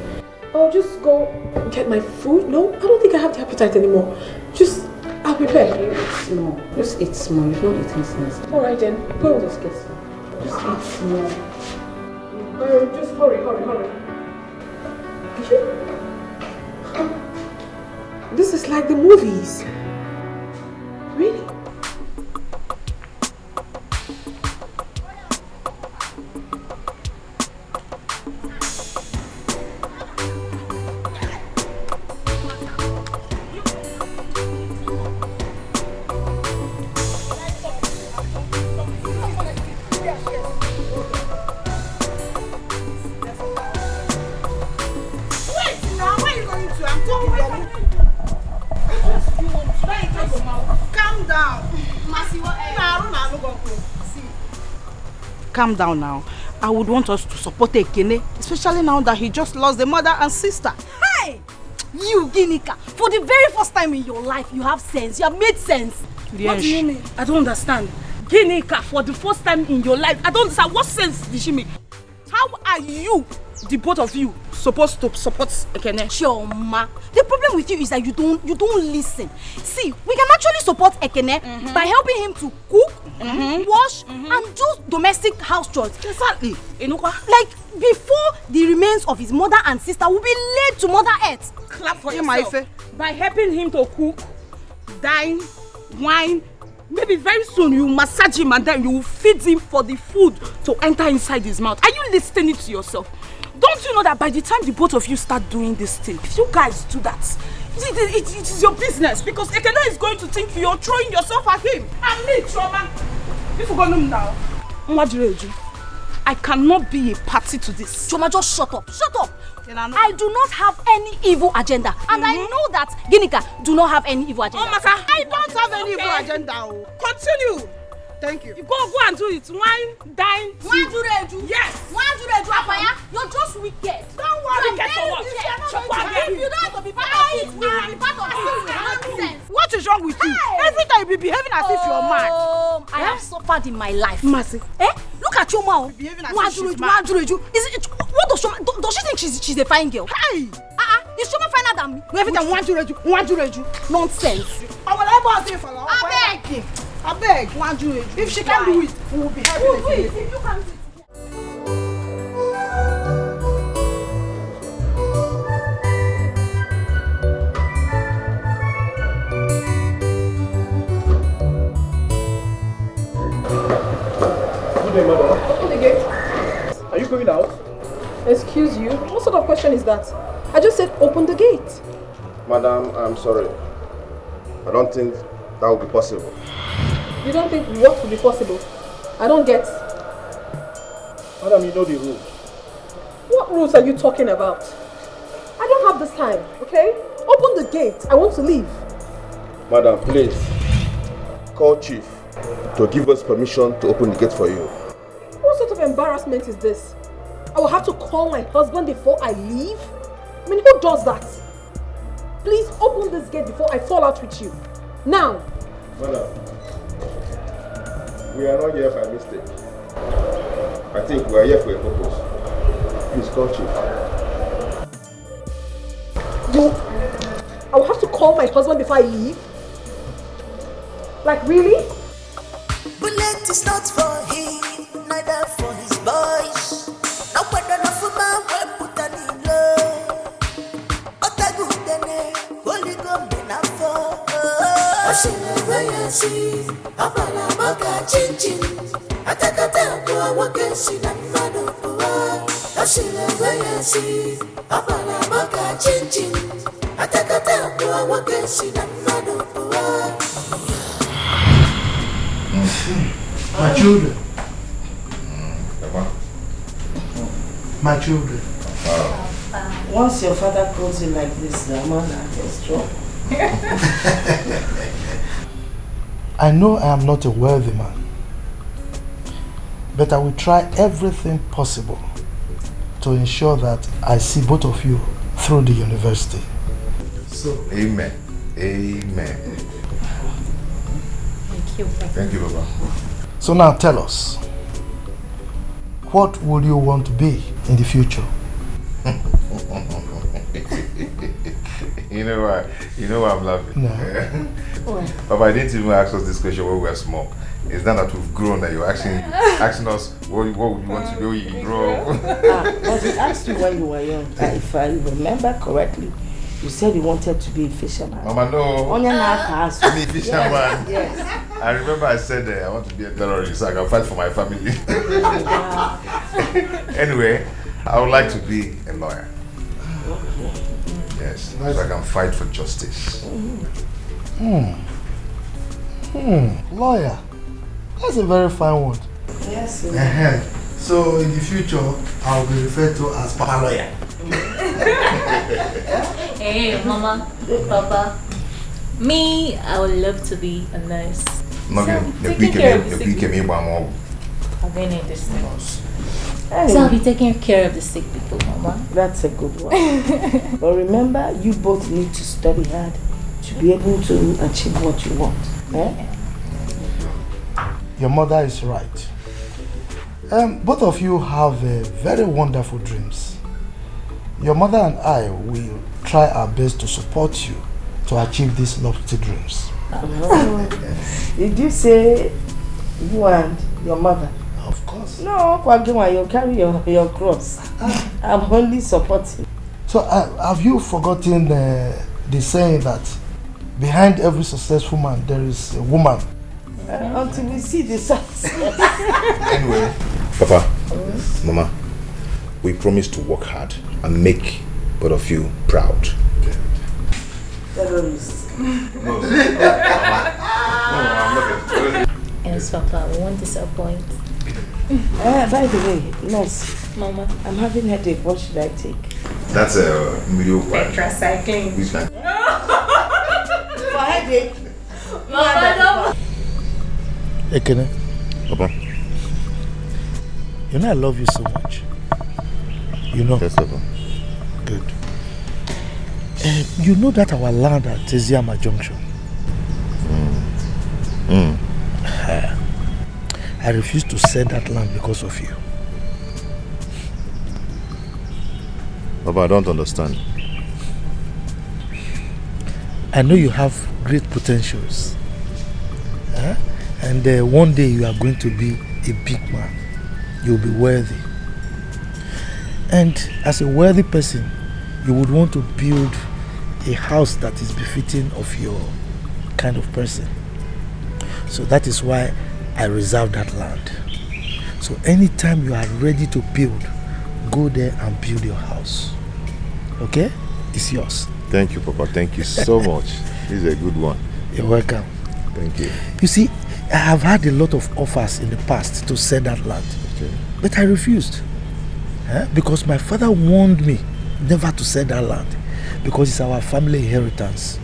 I'll just go get my food. No, I don't think I have the appetite anymore. I'll prepare. Eat small. Just eat small. You've not eaten since. Alright then, go. Just get some. Just eat small. Just hurry. This is like the movies. Really? Calm down now. I would want us to support Ekene, especially now that he just lost the mother and sister. Hey! You, Ginika, for the very first time in your life, you have sense. You have made sense. Yes. What do you mean? I don't understand. Ginika, for the first time in your life, I don't understand. What sense did she make? How are you, the both of you, supposed to support Ekene? Chioma, the problem with you is that you don't listen. See, we can actually support Ekene by helping him to cook, wash, and do domestic house chores. Exactly. Like before the remains of his mother and sister will be laid to Mother Earth. Clap for yourself. By helping him to cook, dine, wine, maybe very soon you massage him and then you will feed him for the food to enter inside his mouth. Are you listening to yourself? Don't you know that by the time the both of you start doing this thing, if you guys do that, it is your business, because Ekene is going to think you're throwing yourself at him. And me, Choma. If you go now, I cannot be a party to this. Choma, just shut up. Shut up. I do not have any evil agenda. And I know that Ginika do not have any evil agenda. Oh, Masa, I don't have any evil agenda. Continue. Thank you. You go and do it. Wine, dine, yes. You're just wicked. Don't worry, get for what? If you don't have to be part of it, we will be part of this nonsense. What is wrong with you? Every time you be behaving as if you're mad. I have suffered in my life. Mercy. Look at your mouth. Behaving as if she's mad. What does Shoma, does she think she's a fine girl? Hey! Is Shoma finer than me? Every time want to reju. Nonsense. I beg. If she can do it, we will be happy. If you can do it. Good day, madam. Open the gate. Are you going out? Excuse you? What sort of question is that? I just said open the gate. Madam, I'm sorry. I don't think that will be possible. You don't think what will be possible? I don't get. Madam, you know the rules. What rules are you talking about? I don't have this time, okay? Open the gate. I want to leave. Madam, please. Call Chief to give us permission to open the gate for you. What sort of embarrassment is this? I will have to call my husband before I leave? I mean, who does that? Please open this gate before I fall out with you. Now! Madam, we are not here by mistake. I think we are here for a purpose. Please call Chief. I will have to call my husband before I leave? Like, really? Bullet is not for him, neither for his boys. No better than for my way, put an in love. Otagu dene, holy gum enough for. Ashina Rayasi, Abala Maka Chinchin. Atakata, do I walk and see that mother. Ashina Rayasi, Abala Maka Chinchin. Atakata, do I walk and see that mother. My children. My children. Once your father calls you like this, the man is strong. I know I am not a wealthy man, but I will try everything possible to ensure that I see both of you through the university. So, Amen. Amen. Thank you, Baba. So now tell us, what would you want to be in the future? You know why I'm laughing? No. Papa, I didn't even ask us this question when we were small. It's not that we've grown that you're asking us what would you want to do when you grow up. But we asked you when you were young. If I remember correctly, you said you wanted to be a fisherman. Mama, no. On your house. Be a fisherman. Yes. I remember I said I want to be a terrorist so I can fight for my family. Anyway, I would like to be a lawyer. Yes, so I can fight for justice. Lawyer. That's a very fine word. Yes. So in the future, I'll be referred to as Papa Lawyer. Hey, Mama, Papa. Me, I would love to be a nurse. I've So I'll be taking care of the sick people, Mama. That's a good one. But remember, you both need to study hard to be able to achieve what you want. Your mother is right. Both of you have very wonderful dreams. Your mother and I will try our best to support you to achieve these lofty dreams. Did you say you and your mother? Of course. No, Kwagima, you carry your cross. I'm only supporting. So have you forgotten the saying that behind every successful man there is a woman? Until we see the success. Anyway, Papa, Mama, we promise to work hard and make both of you proud. Yes, Papa, we won't disappoint. By the way, nurse. Mama. I'm having a headache. What should I take? That's a mediocre. Tetracycline. Which kind? For headache. Mama, Ekene. Papa. You know I love you so much. You know? Yes, Papa. Good. You know that our land at Teziama Junction? I refuse to sell that land because of you. Papa, I don't understand. I know you have great potentials. And one day you are going to be a big man. You'll be worthy. And as a worthy person, you would want to build a house that is befitting of your kind of person. So that is why I reserve that land. So anytime you are ready to build, go there and build your house. Okay? It's yours. Thank you, Papa. Thank you so much. This is a good one. You're welcome. Thank you. You see, I have had a lot of offers in the past to sell that land. Okay. But I refused. Because my father warned me never to sell that land. Because it's our family inheritance.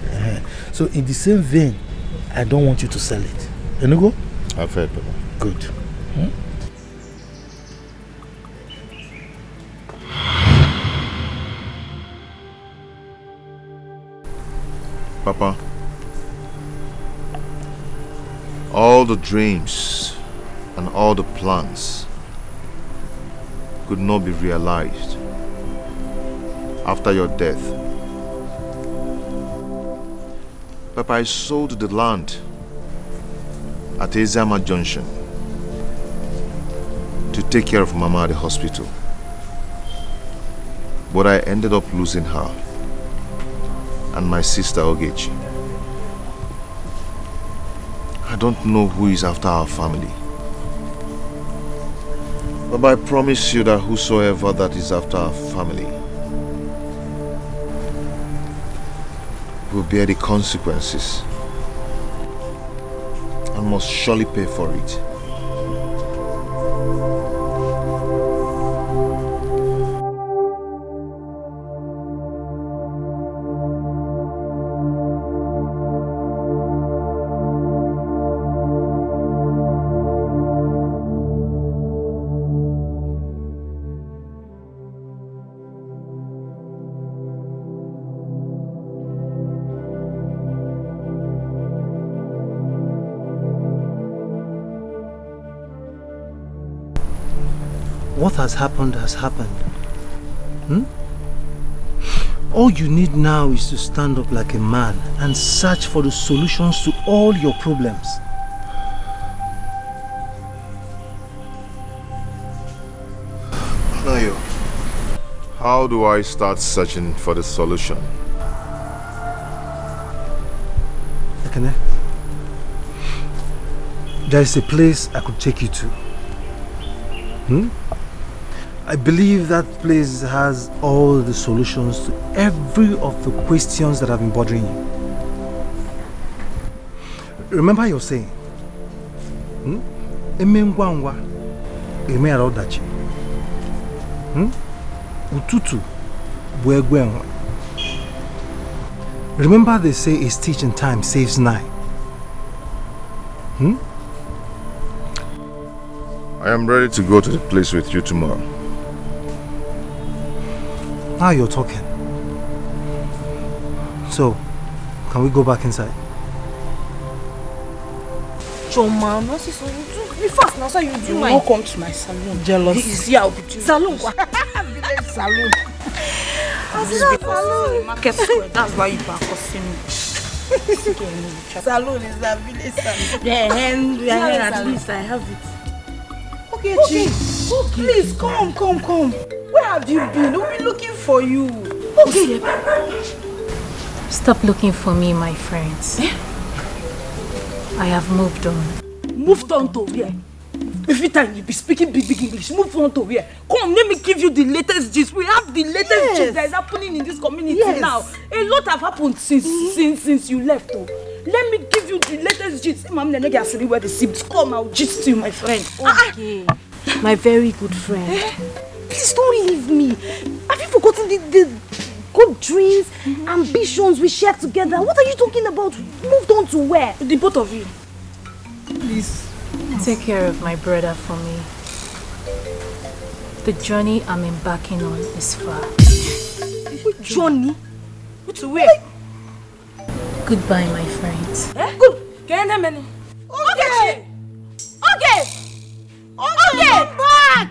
Okay. So in the same vein, I don't want you to sell it. You go? I've heard, Papa. Good. Papa, all the dreams and all the plans could not be realized after your death. Papa, I sold the land at Ezama Junction to take care of Mama at the hospital. But I ended up losing her and my sister Ogechi. I don't know who is after our family. But I promise you that whosoever that is after our family will bear the consequences and must surely pay for it. What has happened has happened. All you need now is to stand up like a man and search for the solutions to all your problems. Nayo, how do I start searching for the solution? Ekene, there is a place I could take you to. I believe that place has all the solutions to every of the questions that have been bothering you. Remember your saying, Ututu buegwenwa. Remember they say a stitch in time saves 9. I am ready to go to the place with you tomorrow. Now you're talking. So, can we go back inside? Choma, no, so be fast now, so you do my. Won't come to my salon. Jealous. He's here, I'll be doing. Salon. Village salon. Salon. Market square. That's why you are costing me. Salon is a village salon. Yeah, and at least I have it. Okay, please come. Where have you been? We've been looking for you. Okay. Stop looking for me, my friends. I have moved on. Moved on to where? Every time you be speaking big English, move on to where? Come, let me give you the latest gist. We have the latest gist that is happening in this community now. A lot have happened since you left. Oh. Let me give you the latest gist. Mom, the nigga said where the sips come. I'll gist you, my friend. Okay, my very good friend. Please don't leave me. Have you forgotten the good dreams, ambitions we shared together? What are you talking about? Moved on to where? The both of you. Please. Take care of my brother for me. The journey I'm embarking on is far. What journey? To where? Goodbye, my friends. Good. Okay. Okay. Back.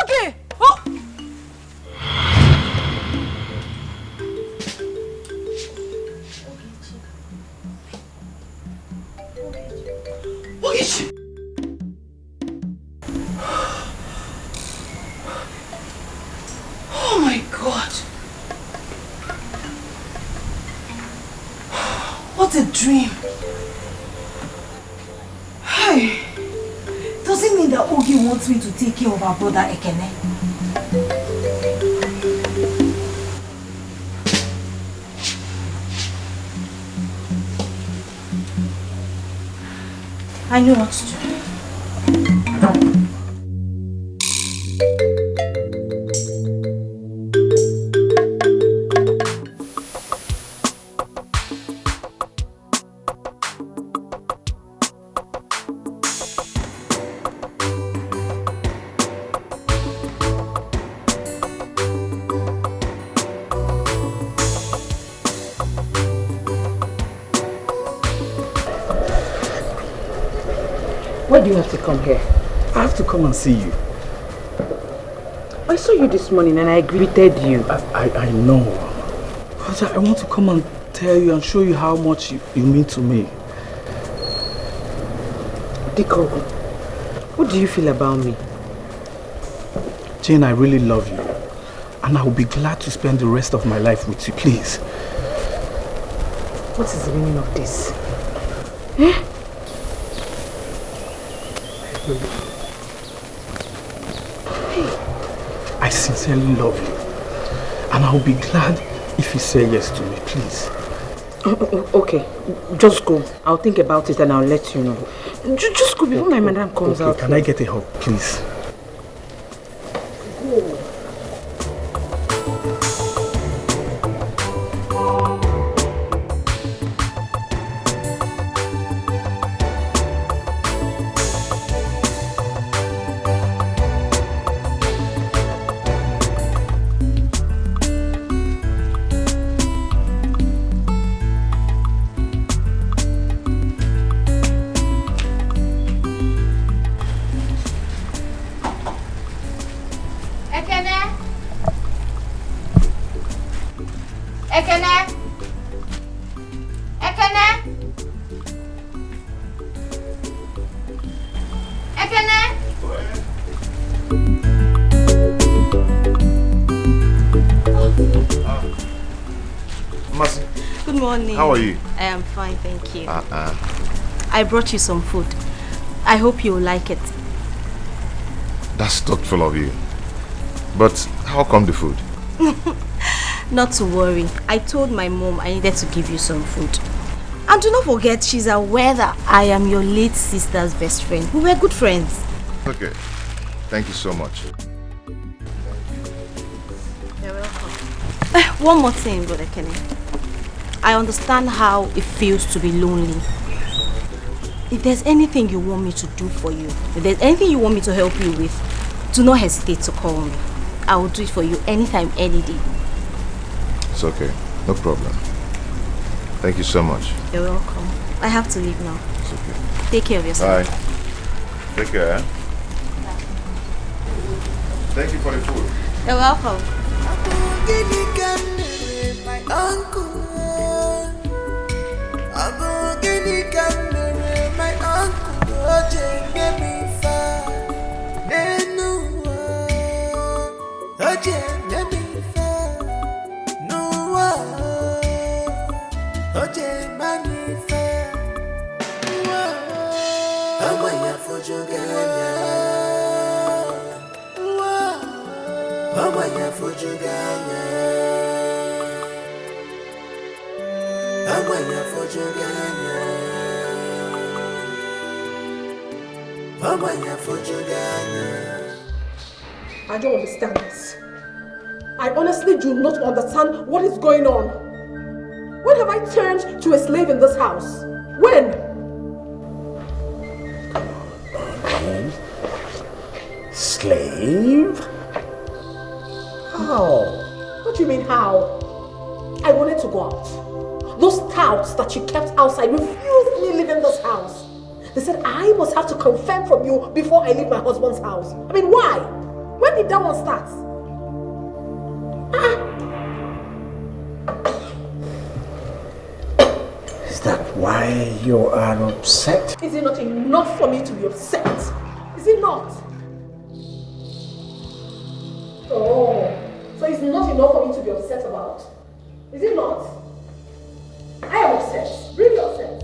Okay. Oh. Oh my God. What a dream. Hey. Does it mean that Ogi wants me to take care of our brother Ekene? I know what to do. Why do you have to come here? I have to come and see you. I saw you this morning and I greeted you. I know. But I want to come and tell you and show you how much you mean to me. Etiko, what do you feel about me? Jane, I really love you. And I will be glad to spend the rest of my life with you, please. What is the meaning of this? Eh? I sincerely love you. And I will be glad if you say yes to me, please. Okay, just go. I'll think about it and I'll let you know. Just go before my madam comes out. Can I get a hug, please? How are you? I am fine, thank you. I brought you some food. I hope you will like it. That's thoughtful of you. But how come the food? Not to worry. I told my mom I needed to give you some food. And do not forget, she's aware that I am your late sister's best friend. We were good friends. Okay. Thank you so much. You're welcome. One more thing, Brother Kenny. I understand how it feels to be lonely. If there's anything you want me to do for you, if there's anything you want me to help you with, do not hesitate to call me. I will do it for you anytime, any day. It's okay. No problem. Thank you so much. You're welcome. I have to leave now. It's okay. Take care of yourself. Bye. Take care. Thank you for the food. You're welcome. My uncle. My uncle, Oje, get me far. Oje, get me far. No, Oje, man, me far. I'm going to Amanya fojuganya. Amanya fojuganya. Amanya fojuganya. I don't understand this. I honestly do not understand what is going on. When have I turned to a slave in this house? When? Slave? How? What do you mean how? I wanted to go out. Those touts that you kept outside refused me leaving this house. They said I must have to confirm from you before I leave my husband's house. I mean, why? When did that one start? Is that why you are upset? Is it not enough for me to be upset? Is it not? Oh, so it's not enough for me to be upset about? Is it not? I am upset, really upset.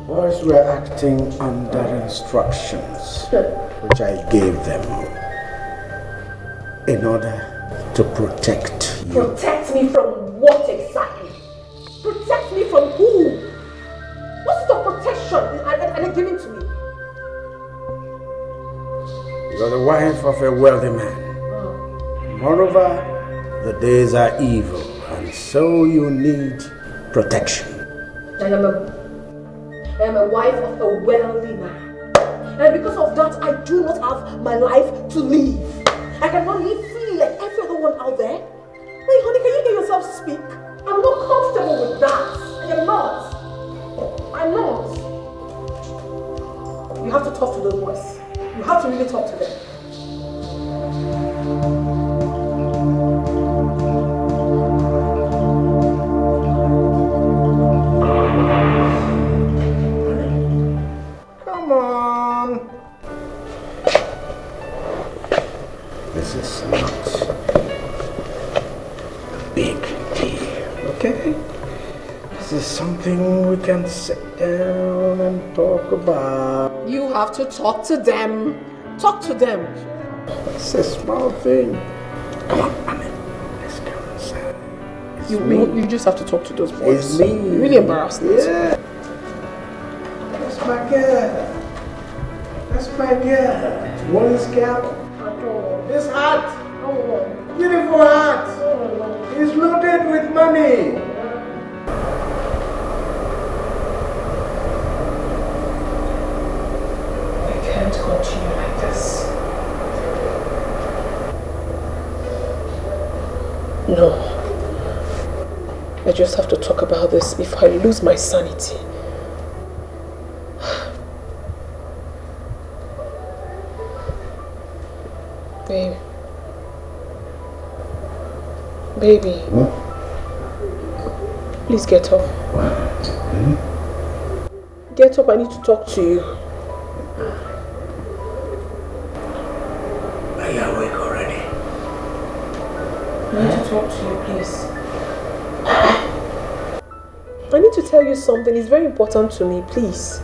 Boys were acting under instructions which I gave them in order to protect you. Protect me from what exactly? Protect me from who? What sort of protection are they giving to me? You're the wife of a wealthy man. Moreover, the days are evil, and so you need protection. I am a wife of a wealthy man. And because of that, I do not have my life to live. I cannot live freely like every other one out there. Wait, honey, can you hear yourself speak? I'm not comfortable with that. I am not. I'm not. You have to talk to those boys. You have to really talk to them. Come on. This is not a big deal, okay? This is something we can sit down and talk about. You have to talk to them. Talk to them. It's a small thing. Come on, let's go inside. You just have to talk to those boys. It's me. You're really embarrassed. Yeah. That's my girl. That's my girl. One scalp. This hat. Beautiful hat. It's loaded with money. I can't continue like this. No. I just have to talk about this if I lose my sanity. Babe. Baby. Please get up. Get up, I need to talk to you. Are you awake already? I need to talk to you, please. I need to tell you something. It's very important to me, please.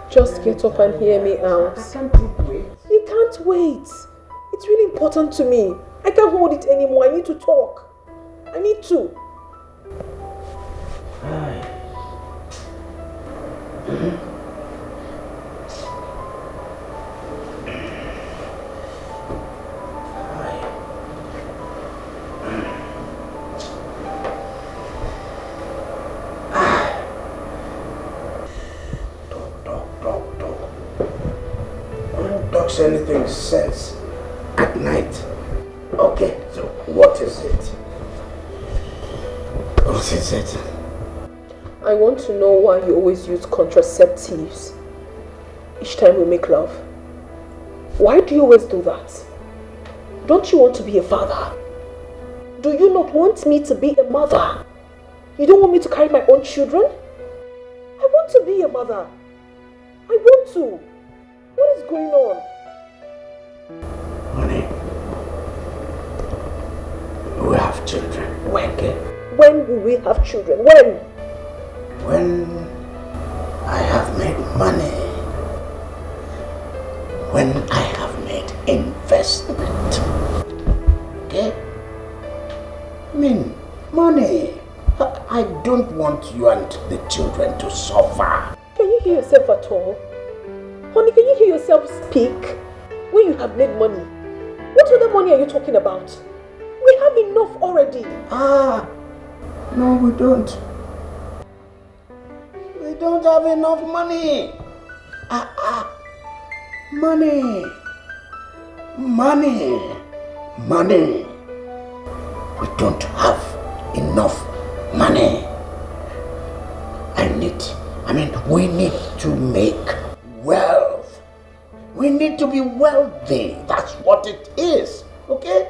Just get up and hear me out. I can't wait. You can't wait. It's really important to me. I can't hold it anymore. I need to talk. I need to. Anything sense at night. Okay, so what is it? What is it? I want to know why you always use contraceptives each time we make love. Why do you always do that? Don't you want to be a father? Do you not want me to be a mother? You don't want me to carry my own children? I want to be a mother. I want to. What is going on? Honey, we have children. When? When will we have children? When? when I have made money, when I have made investment, okay? I mean, money. I don't want you and the children to suffer. Can you hear yourself at all? Honey, can you hear yourself speak? When you have made money, what other money are you talking about? We have enough already. No, we don't. We don't have enough money. Money. We don't have enough money. We need to make wealth. We need to be wealthy. That's what it is. Okay?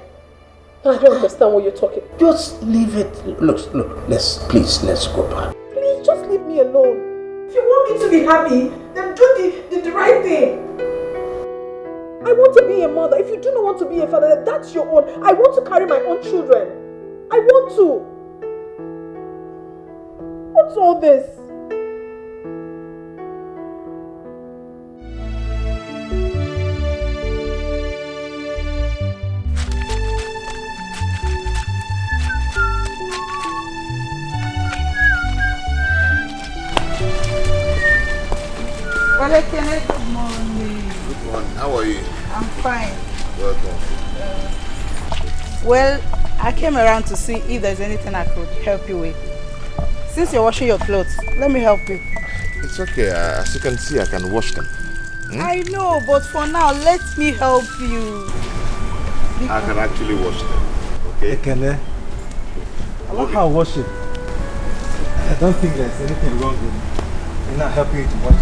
I don't understand what you're talking. Just leave it. Look, let's go back. Please, just leave me alone. If you want me to be happy, then do the right thing. I want to be a mother. If you do not want to be a father, then that's your own. I want to carry my own children. I want to. What's all this? Well, good morning. Good morning. How are you? I'm fine. Welcome. Well, I came around to see if there's anything I could help you with. Since you're washing your clothes, let me help you. It's okay. As you can see, I can wash them. I know, but for now, let me help you. I can actually wash them. Okay? Ekele, I love how I wash it. I don't think there's anything wrong with not helping you to wash it.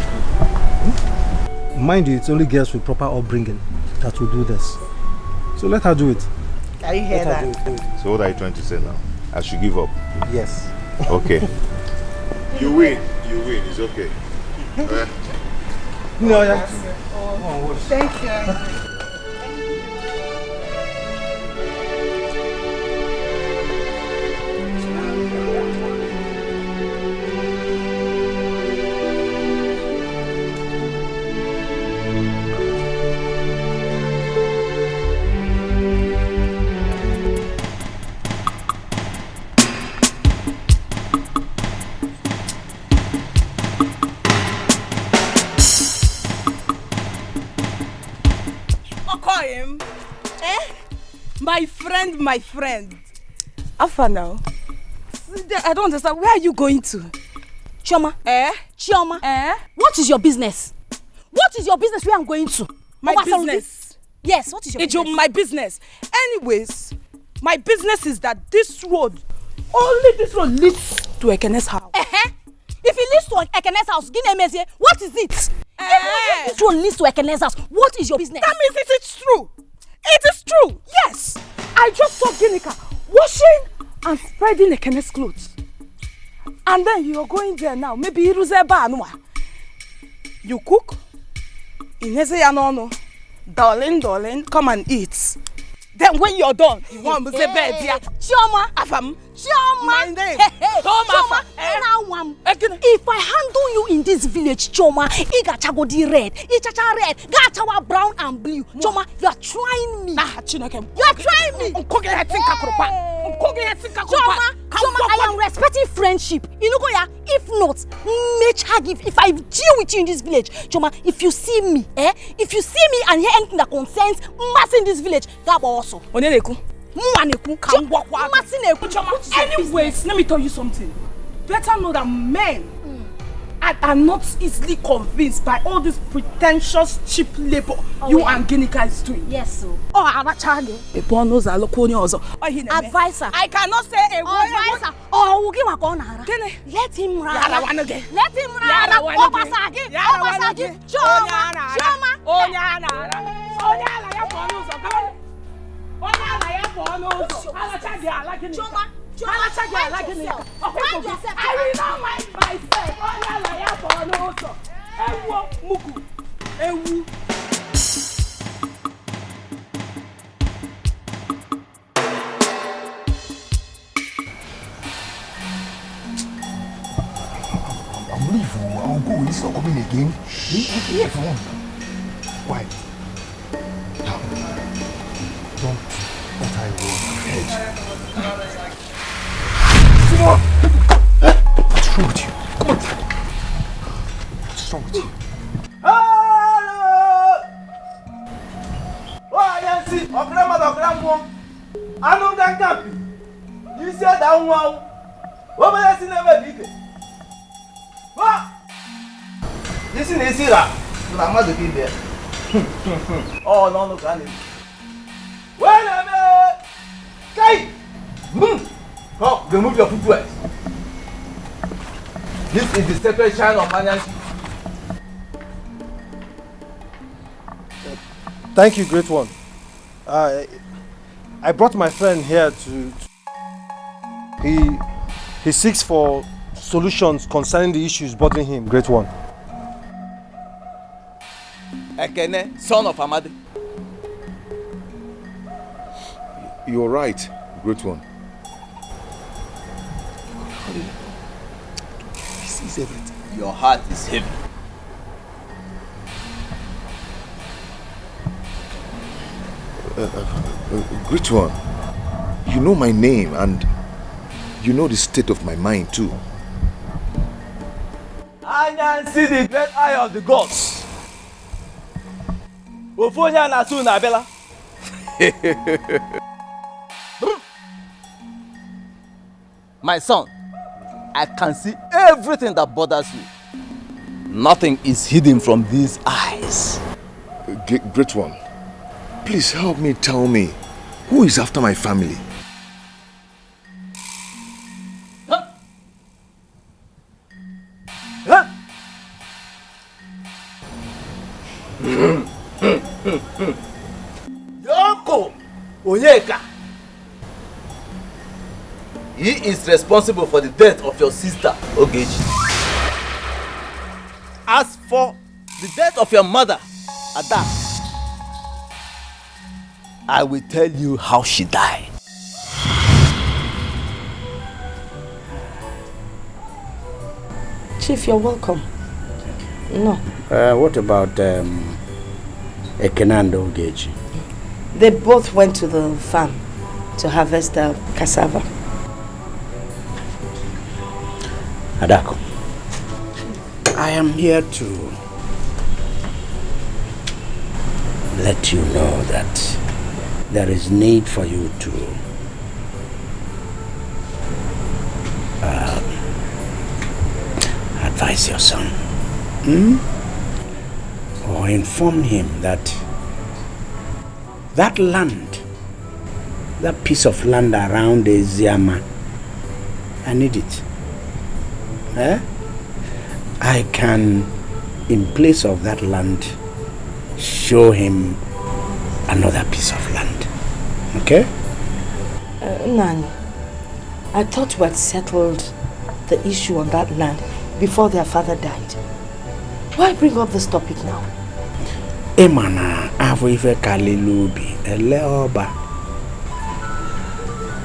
Mind you, it's only girls with proper upbringing that will do this. So let her do it. Can you hear that? So what are you trying to say now? I should give up? Yes. Okay. You win. It's okay. No, yeah. Thank you. My friend. Alpha now. I don't understand. Where are you going to? Chioma. Chioma. What is your business? What is your business where I'm going to? My business? Yes, what is your business? My business. Anyways, my business is that this road, only this road leads to Ekene's house. If it leads to Ekene's house, what is it? If this road leads to Ekene's house, what is your business? That means it's true. It is true, yes. I just saw Ginika washing and spreading Ekene's clothes. And then you're going there now. Maybe Iruzeba Anua. You cook. Ineze Yanono. Darling, come and eat. Then when you're done, you want to say bed here. Chioma. Afam. Chioma. My name. Chioma. If I handle you in this village, Chioma, Igachagodi red, Ichacha red, Gachawa brown and blue. Chioma, you are trying me. You are trying me. Chioma, I am respecting friendship. If not, if I deal with you in this village, Chioma, if you see me and hear anything that concerns mass in this village, that also. Anyways, let me tell you something. Better know that men are not easily convinced by all this pretentious cheap labor and Ginika is doing. Yes, sir. Advisor. I cannot say a word. Advisor. Let him run. Let him run. I will not mind myself. I'll leave. I'll go. He's not coming again. Leave him. Why? Now, don't let I roll my head. Come on! What's wrong with you? Come on! What's wrong with you? Hello! Oh, I can see. Okram. I know that camp. You said that one. What will I see never did? What? This is Nisira. I'm not looking there. Oh, no, can you? Wait a minute! Kai! Come, remove your footwear. This is the sacred shrine of Anyansi. Thank you, great one. I brought my friend here to he seeks for solutions concerning the issues bothering him, great one. Ekene, son of Amadi. You're right, great one. He sees everything. Your heart is heavy. Great one, you know my name and you know the state of my mind too. Anyansi, the great eye of the gods. Ofonya Nasu Nabela. My son, I can see everything that bothers you. Nothing is hidden from these eyes. Great one, please help me, tell me, who is after my family? Yoko Onyeka. He is responsible for the death of your sister, Ogechi. As for the death of your mother, Ada, I will tell you how she died. Chief, you're welcome. No. What about Ekenando Ogechi? They both went to the farm to harvest the cassava. Adako, I am here to let you know that there is need for you to advise your son, or inform him that that land, that piece of land around the Ziama, I need it. I can, in place of that land, show him another piece of land. Okay? Nani, I thought we had settled the issue on that land before their father died. Why bring up this topic now? Emana avive kalilubi eleoba.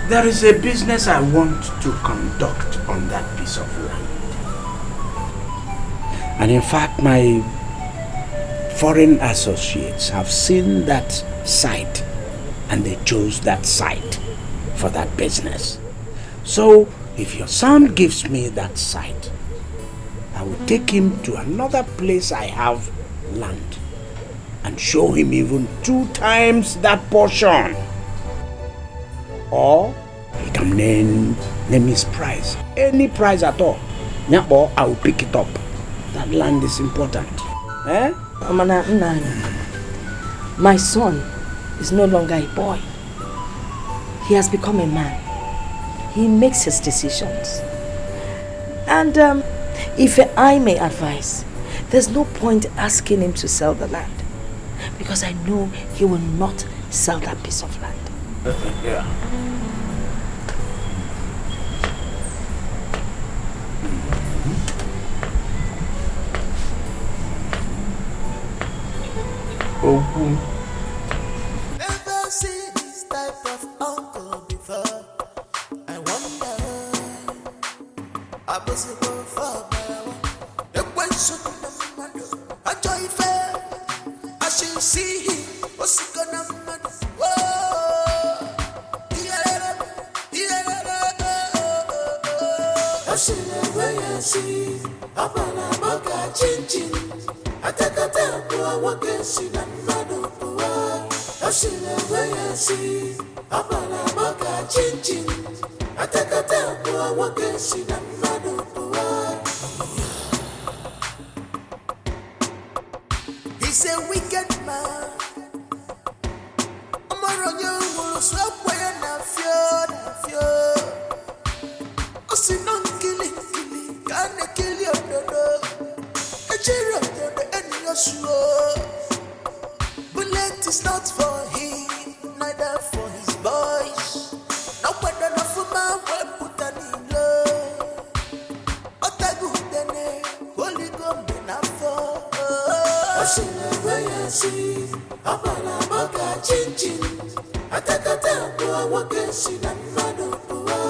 There is a business I want to conduct on that piece of land. And in fact, my foreign associates have seen that site and they chose that site for that business. So, if your son gives me that site, I will take him to another place I have land and show him even 2 times that portion. Or he can name his price, any price at all. Or I will pick it up. That land is important. My son is no longer a boy. He has become a man. He makes his decisions. And if I may advise, there's no point asking him to sell the land, because I know he will not sell that piece of land. Yeah. Never see this type of uncle before. I wonder, I was a for He's a wicked man. Bullet is not for him, neither for his boys. No wonder no for man will put an in love. Otagudene, holy gum benafo. Ashinawayasi, Abala Maka Chinchin. Atakata, Wakashi, and Madopua.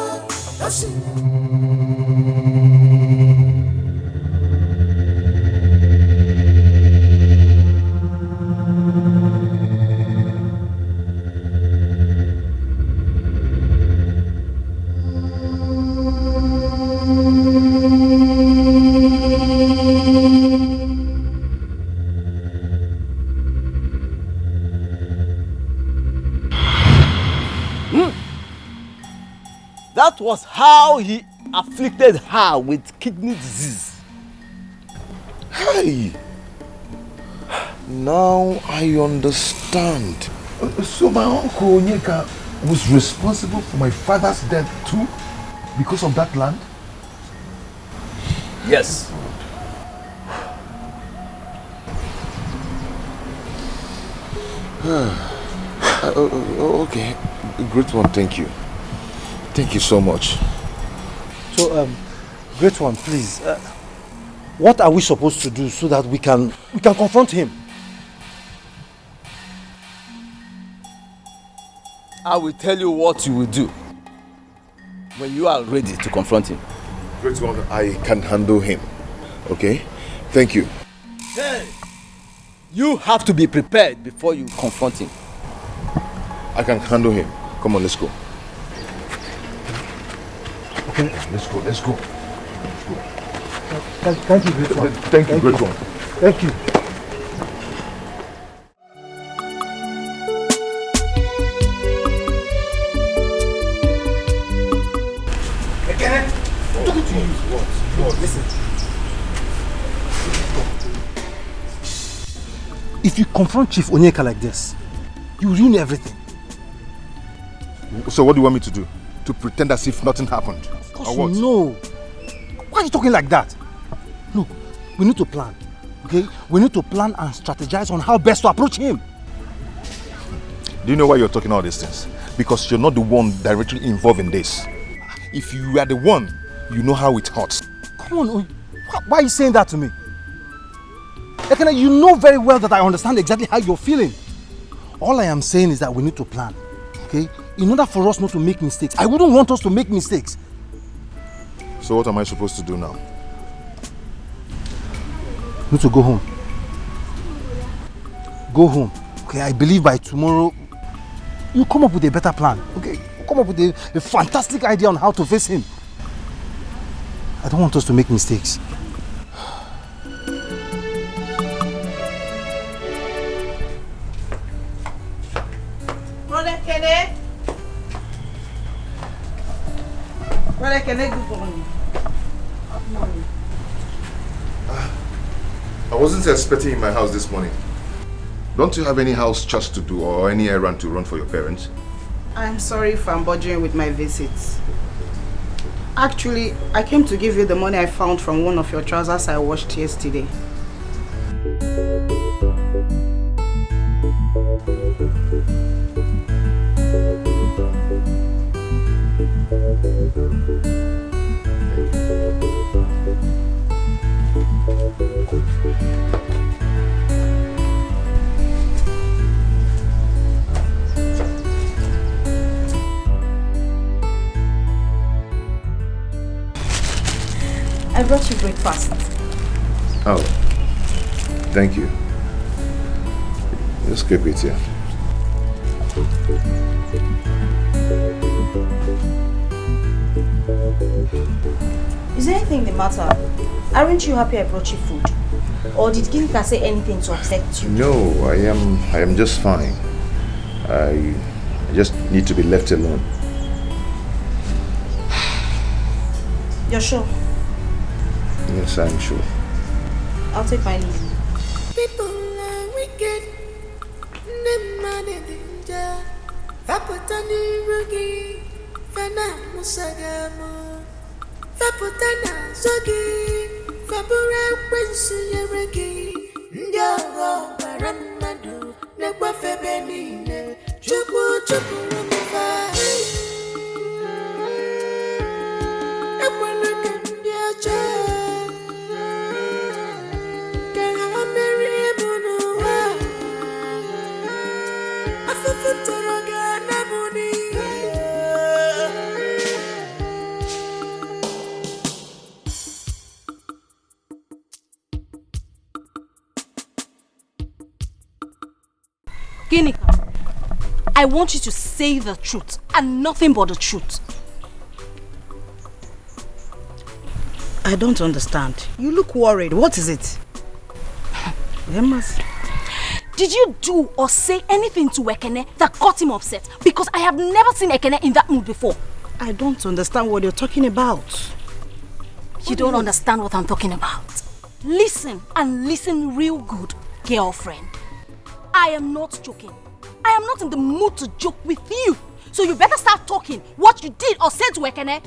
That was how he afflicted her with kidney disease. Hey! Now I understand. So my uncle Onyeka was responsible for my father's death too? Because of that land? Yes. Okay, great one, thank you. Thank you so much. So, great one, please. What are we supposed to do so that we can confront him? I will tell you what you will do when you are ready to confront him. Great one, I can handle him. Okay? Thank you. Hey! You have to be prepared before you confront him. I can handle him. Come on, let's go. Okay. Let's go. Thank you, great one. Thank you, great one. Thank you. Talking to you. What? Listen. If you confront Chief Onyeka like this, you ruin everything. So what do you want me to do? To pretend as if nothing happened? Of course, no. Why are you talking like that? Look, we need to plan, okay? We need to plan and strategize on how best to approach him. Do you know why you're talking all these things? Because you're not the one directly involved in this. If you are the one, you know how it hurts. Come on, why are you saying that to me? Ekene, you know very well that I understand exactly how you're feeling. All I am saying is that we need to plan, okay? In order for us not to make mistakes. I wouldn't want us to make mistakes. So what am I supposed to do now? You need to go home. Go home. Okay, I believe by tomorrow you come up with a better plan. Okay, you come up with a fantastic idea on how to face him. I don't want us to make mistakes. I wasn't expecting you in my house this morning. Don't you have any house chores to do or any errand to run for your parents? I'm sorry if I'm bothering with my visits. Actually, I came to give you the money I found from one of your trousers I washed yesterday. I brought you breakfast. Oh, thank you. Just keep it here. Is there anything the matter? Aren't you happy I brought you food? Or did Ginika say anything to upset you? No, I am just fine. I just need to be left alone. You're sure? Yes, I'm sure. I'll take my leave. People are wicked. Them mad in danger. Vapotani rugi. Fana musagamo. Vapotana zogi. Vapura wensu yeregi. Ndoro baramadu. Nekwa febenine. Chupu chupu rumifa. Ekwa luka ndiacha. Ginika, I want you to say the truth and nothing but the truth. I don't understand. You look worried. What is it? Did you do or say anything to Ekene that got him upset? Because I have never seen Ekene in that mood before. I don't understand what you're talking about. You don't understand what I'm talking about. Listen, and listen real good, girlfriend. I am not joking. I am not in the mood to joke with you. So you better start talking what you did or said to Ekene.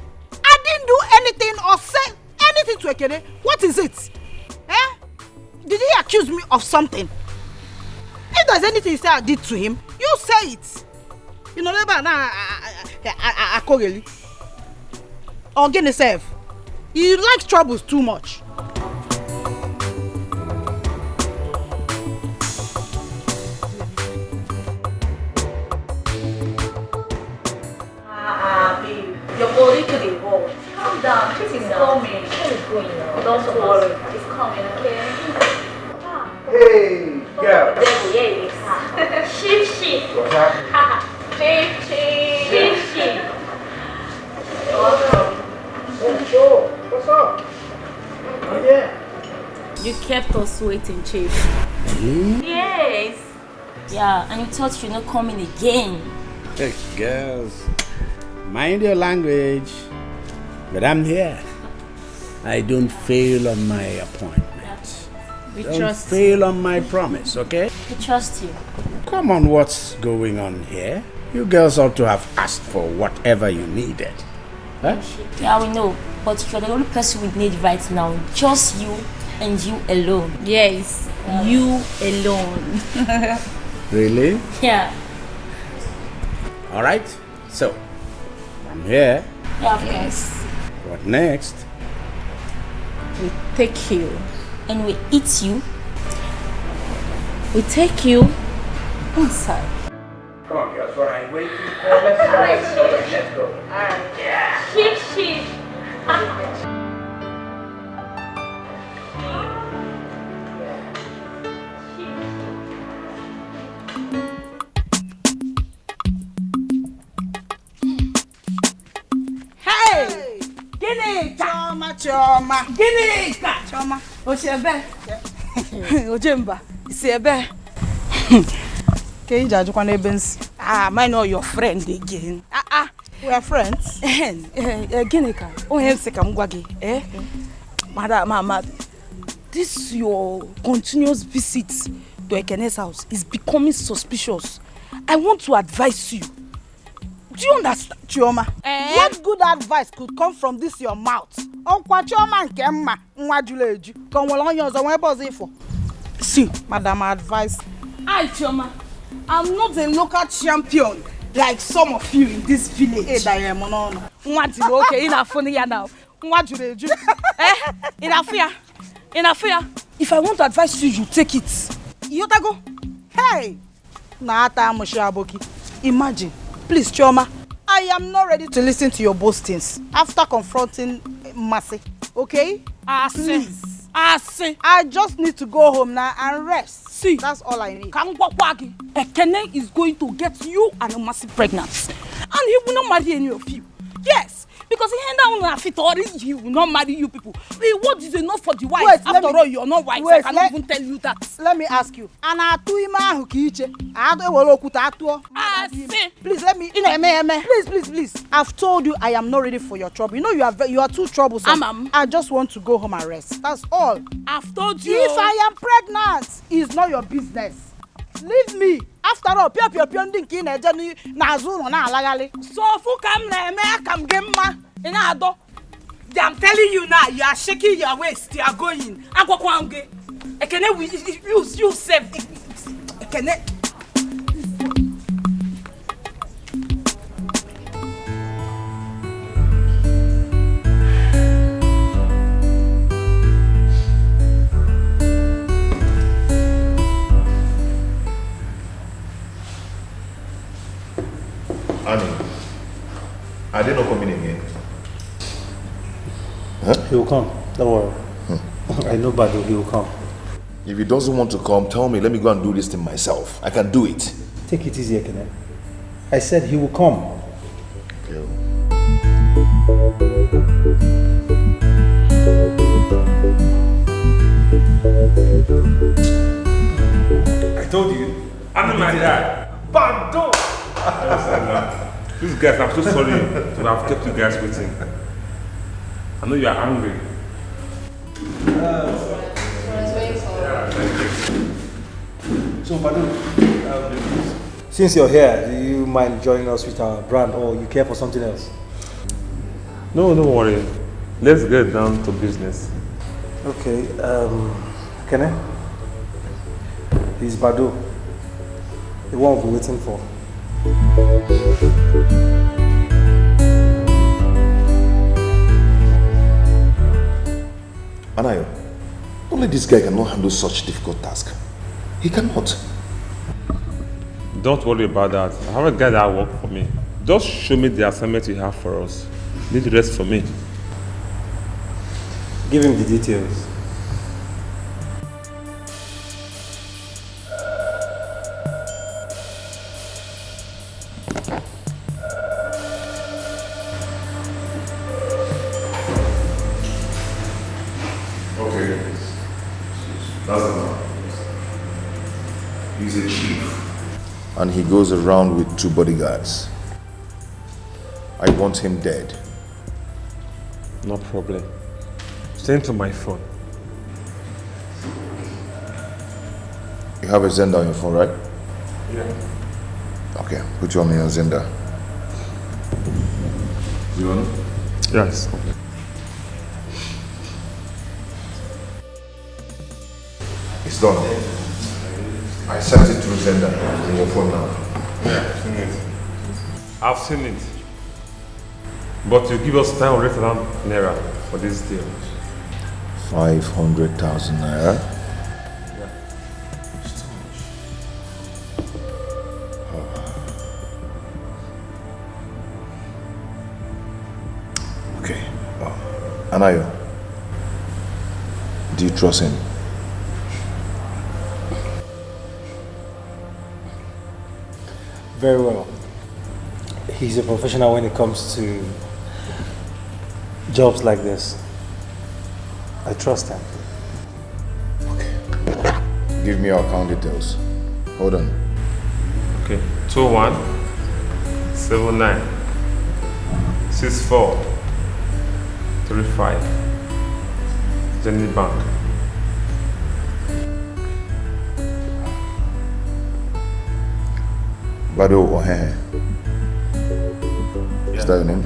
I didn't do anything or say anything to Ekene. What is it? Eh? Did he accuse me of something? If there's anything you say I did to him, you say it. You know, never now I call you. Or get yourself. You like troubles too much. Babe, you're going to the wall. Calm down. This is coming. What is going on? Don't worry. It's coming, okay? Hey, girl. Yes. Sheep. What's happening? Sheep. Welcome. What's up? Oh, yeah. You kept us waiting, Chief. Yes. Yeah, and you thought you're not coming again. Hey, girls. Mind your language. But I'm here. I don't fail on my appointment. We Don't trust fail on my promise, okay? We trust you. Come on, what's going on here? You girls ought to have asked for whatever you needed. Huh? Yeah, we know. But you're the only person we need right now. Just you and you alone. Yes, you alone. Really? Yeah. Alright, so I'm here. Yeah, of course. What next? We take you. And we eat you. We take you inside. Come on, girls, what are you waiting for? Let's go. Alright. Yeah. Sheep. Hey! Ginika! Choma. Ginika! Choma. Oshebe. Ojemba. Isiebe. Can you judge one events? I know your friend again. We are friends. Ginika. Oh, I'm sick. I'm gwagi. Mama, this your continuous visit to Ekene's house is becoming suspicious. I want to advise you. Do you understand, Chioma? What good advice could come from this your mouth? Chioma and Kemma, Nwajuleju. Come along yours and where for? See, Madam, advice. Hi, Chioma. I'm not a local champion like some of you in this village. Hey, Diamond, no. Okay, enough for you now. Nwajuleju. Enough. If I want to advise you, you take it. You go. Hey, Naata Mushaboki. Imagine. Please, Chioma, I am not ready to listen to your boastings after confronting Mercy. Okay? Please. I just need to go home now and rest. See, that's all I need. Ekene is going to get you and a massive pregnancy. And he will not marry any of you. Yes, because he he will not marry you people. What is enough for the wife? Wait, after all, you're not wife. I cannot even tell you that. Let me ask you. Please let me. Please. I've told you I am not ready for your trouble. You know you are too troublesome. I just want to go home and rest. That's all. I've told you. If I am pregnant, it's not your business. Leave me. After all, so who come I'm telling you now, you are shaking your waist, you are going. You save. Onny, are they not coming again? Huh? He will come, don't worry. I know Badu, he will come. If he doesn't want to come, tell me, let me go and do this thing myself. I can do it. Take it easy, Ekene. I said he will come. Okay. I told you, I'm my dad. Bando! These guys, I'm so sorry to have kept you guys waiting. I know you are angry. So, Badu, since you're here, do you mind joining us with our brand, or you care for something else? No, don't worry. Let's get down to business. Okay, Kene? This is Badu, the one we've been waiting for. Anayo, only this guy cannot handle such difficult task. He cannot. Don't worry about that. I have a guy that works for me. Just show me the assignment you have for us. Leave the rest for me. Give him the details. And he goes around with 2 bodyguards. I want him dead. No problem. Send to my phone. You have a Zenda on your phone, right? Yeah. Okay, put you on your Zenda. You want it? Yes. It's done. I sent it to Zenda in your phone now. Yeah, I've seen it. I've seen it. But you give us 900,000 naira for this deal. 500,000 naira? Yeah. It's too much. Okay. Anayo, do you trust him? Very well. He's a professional when it comes to jobs like this. I trust him. Okay. Give me your account details. Hold on. Okay. 21 79 64 35 Jenny Bank. Bado Ohehe. Is that your name?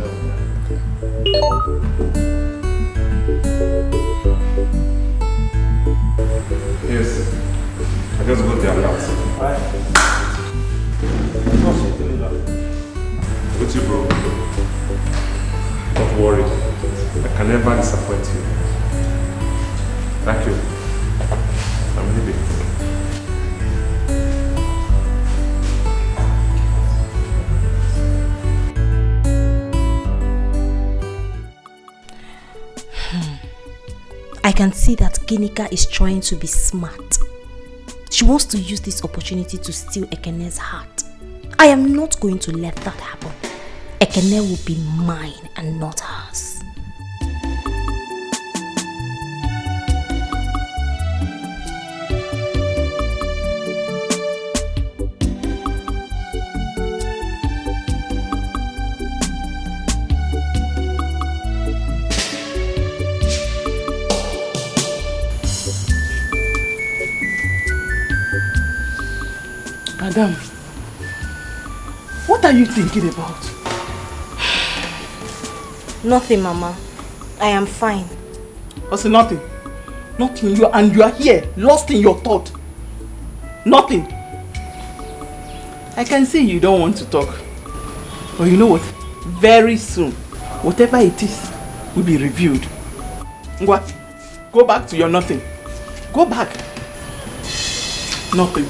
Yes. I just got the alert. With you, bro. Don't worry. I can never disappoint you. Thank you. I'm leaving. I can see that Ginika is trying to be smart. She wants to use this opportunity to steal Ekene's heart. I am not going to let that happen. Ekene will be mine and not hers. Madam, what are you thinking about? Nothing, Mama. I am fine. What's nothing? Nothing. You are here, lost in your thought. Nothing. I can see you don't want to talk. But you know what? Very soon, whatever it is will be reviewed. Ngwa, go back to your nothing. Go back. Nothing.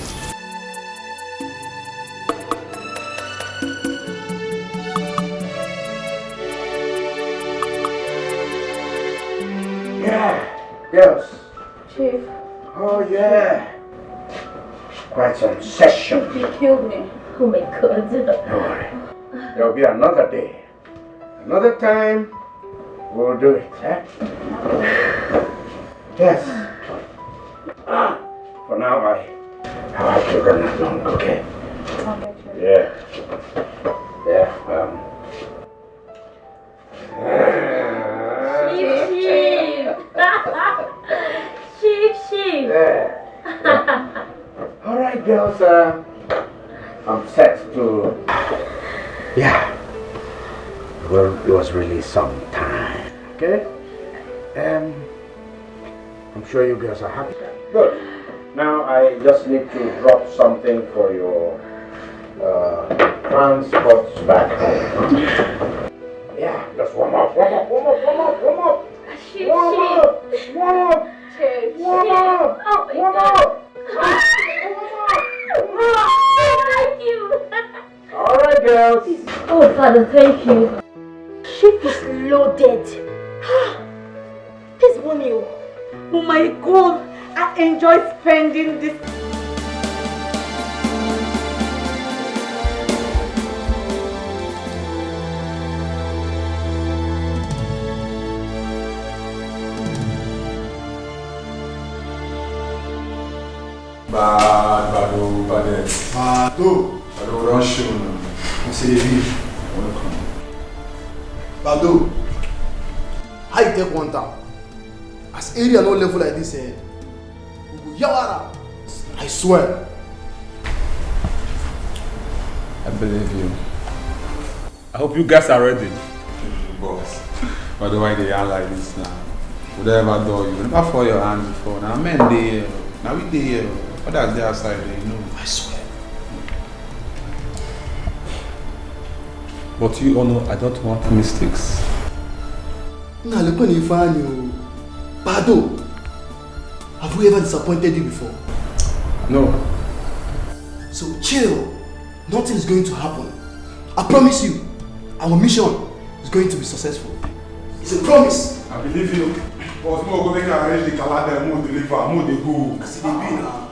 Girls. Chief. Oh yeah. Quite some session. He killed me. Oh my God. Don't worry. There'll be another day. Another time, we'll do it, eh? Yes. For now, I have to run along, okay? Yeah. Chief. Yeah. All right, girls. I'm set to. Yeah. Well, it was really some time. Okay. I'm sure you girls are happy. Good. Now I just need to drop something for your transport back home. Yeah. Just warm up. Chief. Oh my God. Thank you. All right, girls. Oh, Father, thank you. Ship is loaded. This money. Oh my God. I enjoy spending this. Bado, don't show now. I say leave. Welcome. Bado, how you take one town? As area no level like this, we go yawara. I swear. I believe you. I hope you guys are ready. Boss, by the way they are like this now. Whatever door you never fall your hands before. Now men they now we they others they outside they know. I swear. But you all know I don't want mistakes. Nah, look when you find you. Bado, have we ever disappointed you before? No. So chill. Nothing is going to happen. I promise you, our mission is going to be successful. It's a promise. I believe you. But more go make arrange the calendar, move deliver, move the go. As it be now.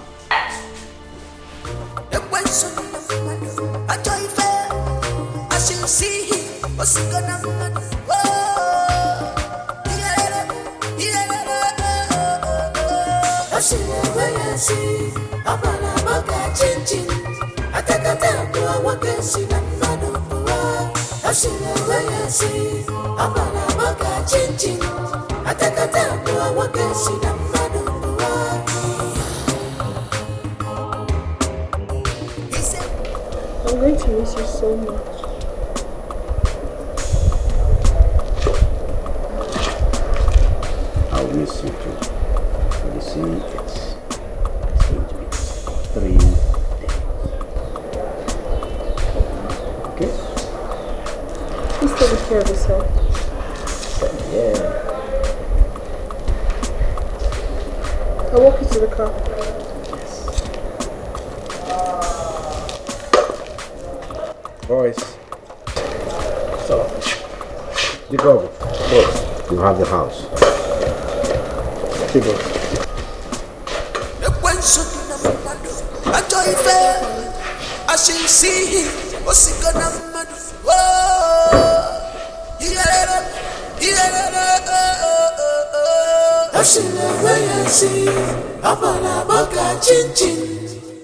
I'm going to miss you so much. I'll miss you too. But you see, it's going to be 3 days. Okay? Please take care of yourself. Yeah. I'll walk you to the car. Boys. So, you go. Boys, you have the house. Okay, boss.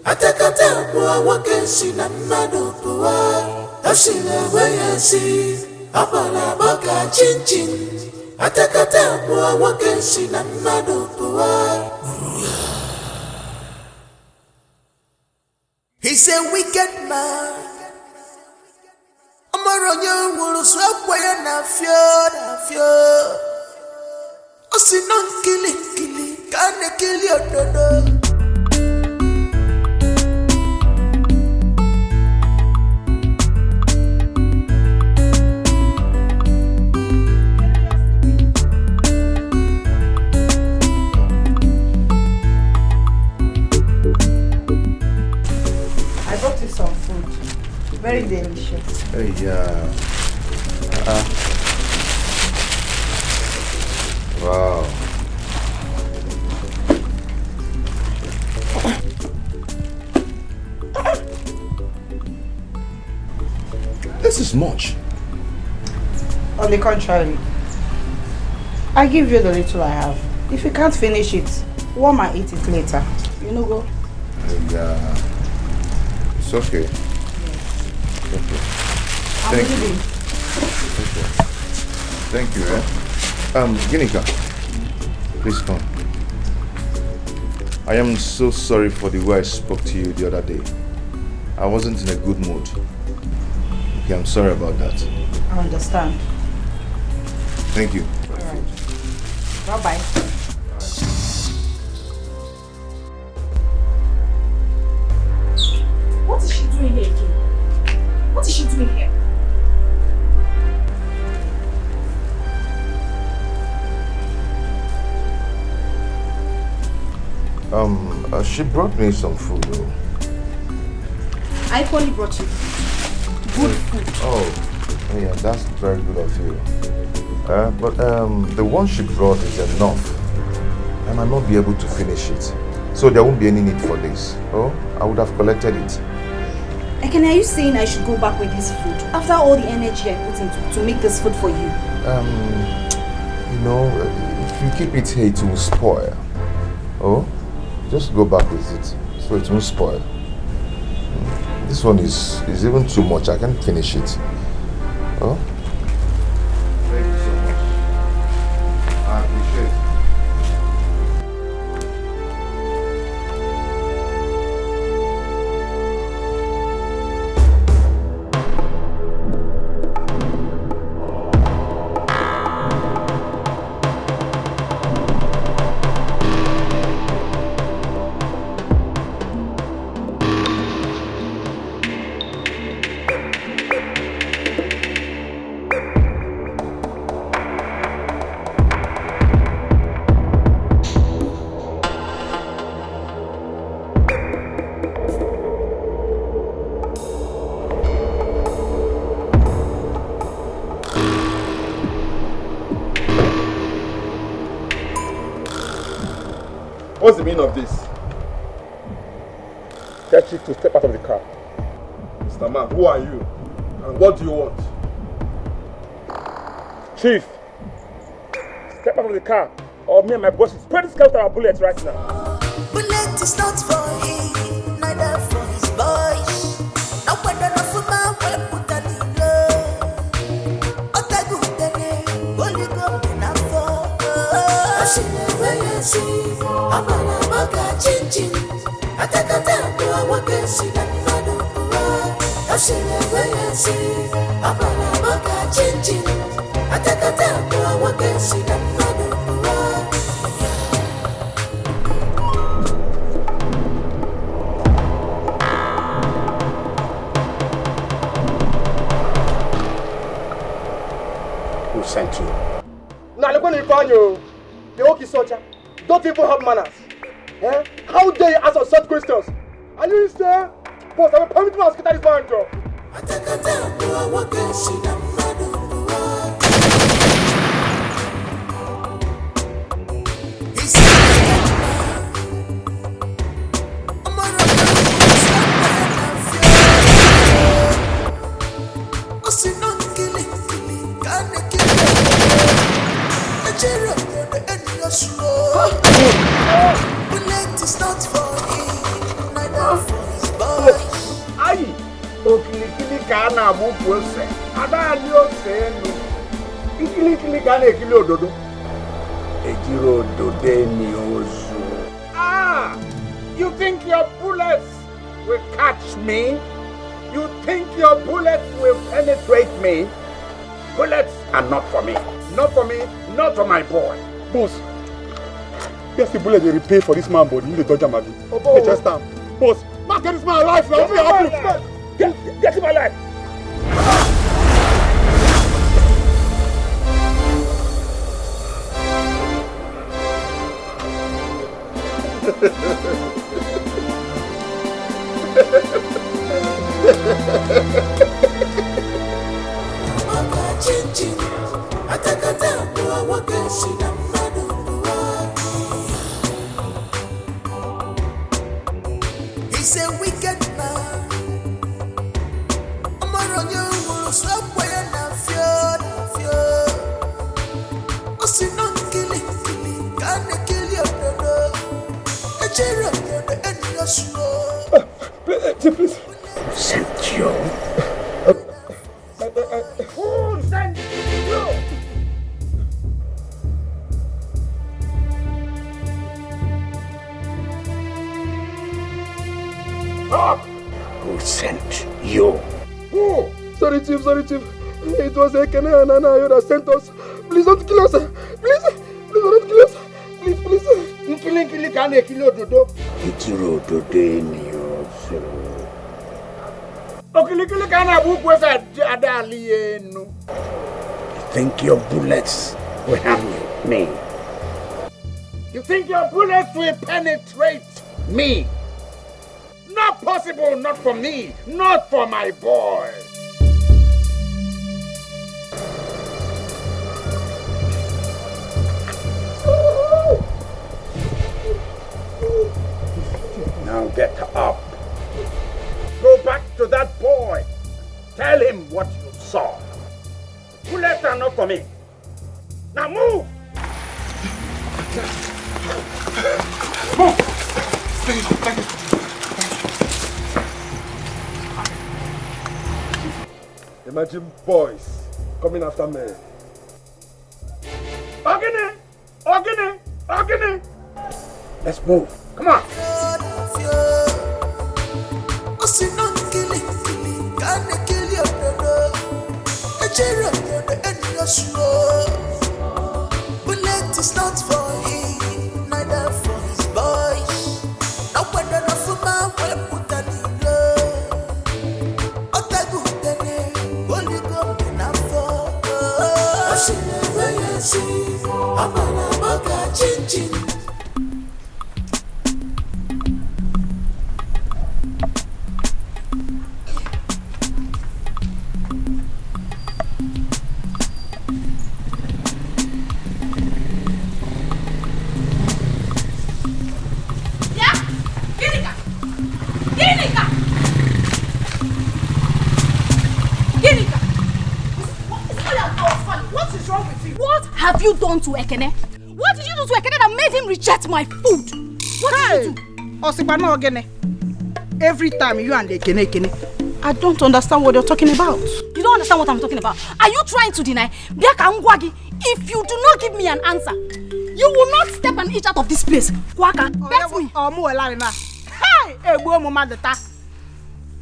Atakata bua wakensi na mmadu bua Ashile weyesi Apala baka chinchin Atakata bua wakensi na mmadu bua He's a wicked man Amaronyo wulu swapwa ya na fio Osinon kili Kane kili ododo Very delicious. Hey, wow. This is much. On the contrary, I give you the little I have. If you can't finish it, warm and eat it later. You know, go. Hey, it's okay. Okay. Thank you. Thank you, Ginika, please come. I am so sorry for the way I spoke to you the other day. I wasn't in a good mood. Okay, I'm sorry about that. I understand. Thank you. Alright. Bye-bye. What is she doing here again? What is she doing here? She brought me some food though. I only brought you good food. Oh, yeah, that's very good of you. But the one she brought is enough. I might not be able to finish it. So there won't be any need for this. Oh, I would have collected it. Ekene, are you saying I should go back with this food after all the energy I put into to make this food for you? You know, if you keep it here, it will spoil. Oh, just go back with it, so it won't spoil. This one is even too much. I can't finish it. Oh. Thank you so much. I appreciate it. What's the meaning of this? Tell Chief to step out of the car. Mr. Man, who are you? And what do you want? Chief, step out of the car or me and my boss will spread this car with our bullets right now. Bullet is not for him, neither for his boys. Now when the Nafuma will put a little Otagu Dene, Holy God in a fall. Ashine Wayasi. Amala maka chinchin Atakata bua wakensi na mmadu bua Ashile weyesi Amala maka chinchin Atakata bua wakensi na mmadu bua Who sent you? Nollywood Movies, the Oki soldier. Don't even have manners. Eh? How dare you ask us such questions? Are you sir? Boss, I will permit me to scatter this man job. He said kana buku ose. Ada alio se no. Ikili kana ekili ododo. Ejiro odode ni ozu. Ah! You think your bullets will catch me? You think your bullets will penetrate me? Bullets are not for me. Not for me, not for my boy. Boss, guess the bullet they repay for this man body in the Dodger Maggie. Oh. They just boss, now get this man alive now. Get him alive. He's a wicked man. I'm on you, stop where I'm fear. Oh, see, no killing, can't kill your brother. A cherry on the end of your slow. Please. Sent you. Who sent you? Who sent you? Oh, sorry, Chief. It was Ekene and Anayo that sent us. Please don't kill us. Please don't kill us. Please. Killing can't kill your dodo. It's Rodode in your soul. You think your bullets will harm me? You think your bullets will penetrate me? Not possible, not for me, not for my boy. Now get up. Go back to that boy. Tell him what you saw. Bullets are not for me. Now move! Move! Thank you. Imagine boys coming after me. Ogene! Let's move. Come on. Can't kill your brother. A cherry on the end of your slow. Bullet is not for him, neither for his boys. No wonder no for my way put an ilo. Otagu tene, holy go enough for. I see the way I see. I'm a maga chin. Have you done to Ekene? What did you do to Ekene that made him reject my food? What did you do? Osipano Ogene. Every time you and Ekene, I don't understand what you're talking about. You don't understand what I'm talking about. Are you trying to deny? If you do not give me an answer, you will not step an inch out of this place. Kwaka, bet me. Hey,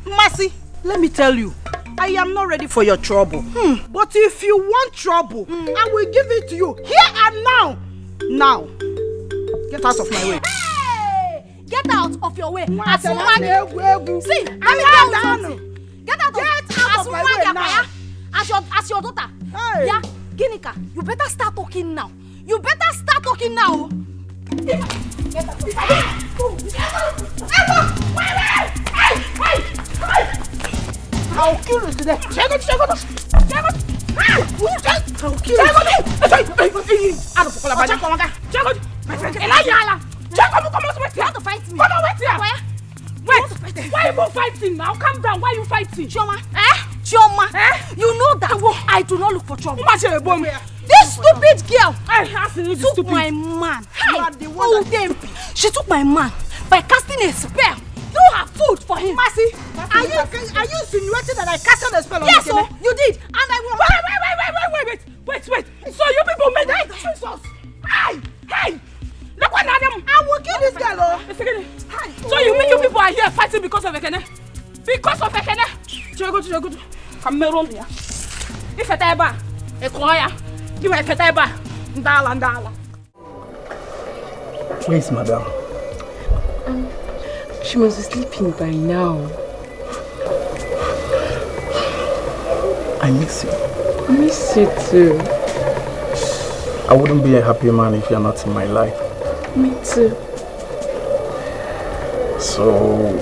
Mercy, let me tell you, I am not ready for your trouble. But if you want trouble, I will give it to you here and now. Now, get out of my way. Hey! Get out of your way. See, let me tell you something. Get out of my way now. As your daughter. Hey. Yeah, Ginika, you better start talking now. Get out. I'll kill you today. Check it. I'll kill you. You want to fight me? Why are you fighting now? Calm down. Why are you fighting? Chioma, you know that I do not look for trouble. This stupid girl took my man. She took my man by casting a spell through food for him. Mercy, are you insinuating that I casted a spell on Yes, Ekene? so you did. And I will. Wait. So you people made that. Jesus. Hey. Look what Adam. I will kill this girl. So you mean you people are here fighting because of Ekene? Because of Ekene? Go. Come here. If a table, a choir, give me a table. Ndala. Where is madam? She must be sleeping by now. I miss you. I miss you too. I wouldn't be a happy man if you're not in my life. Me too. So,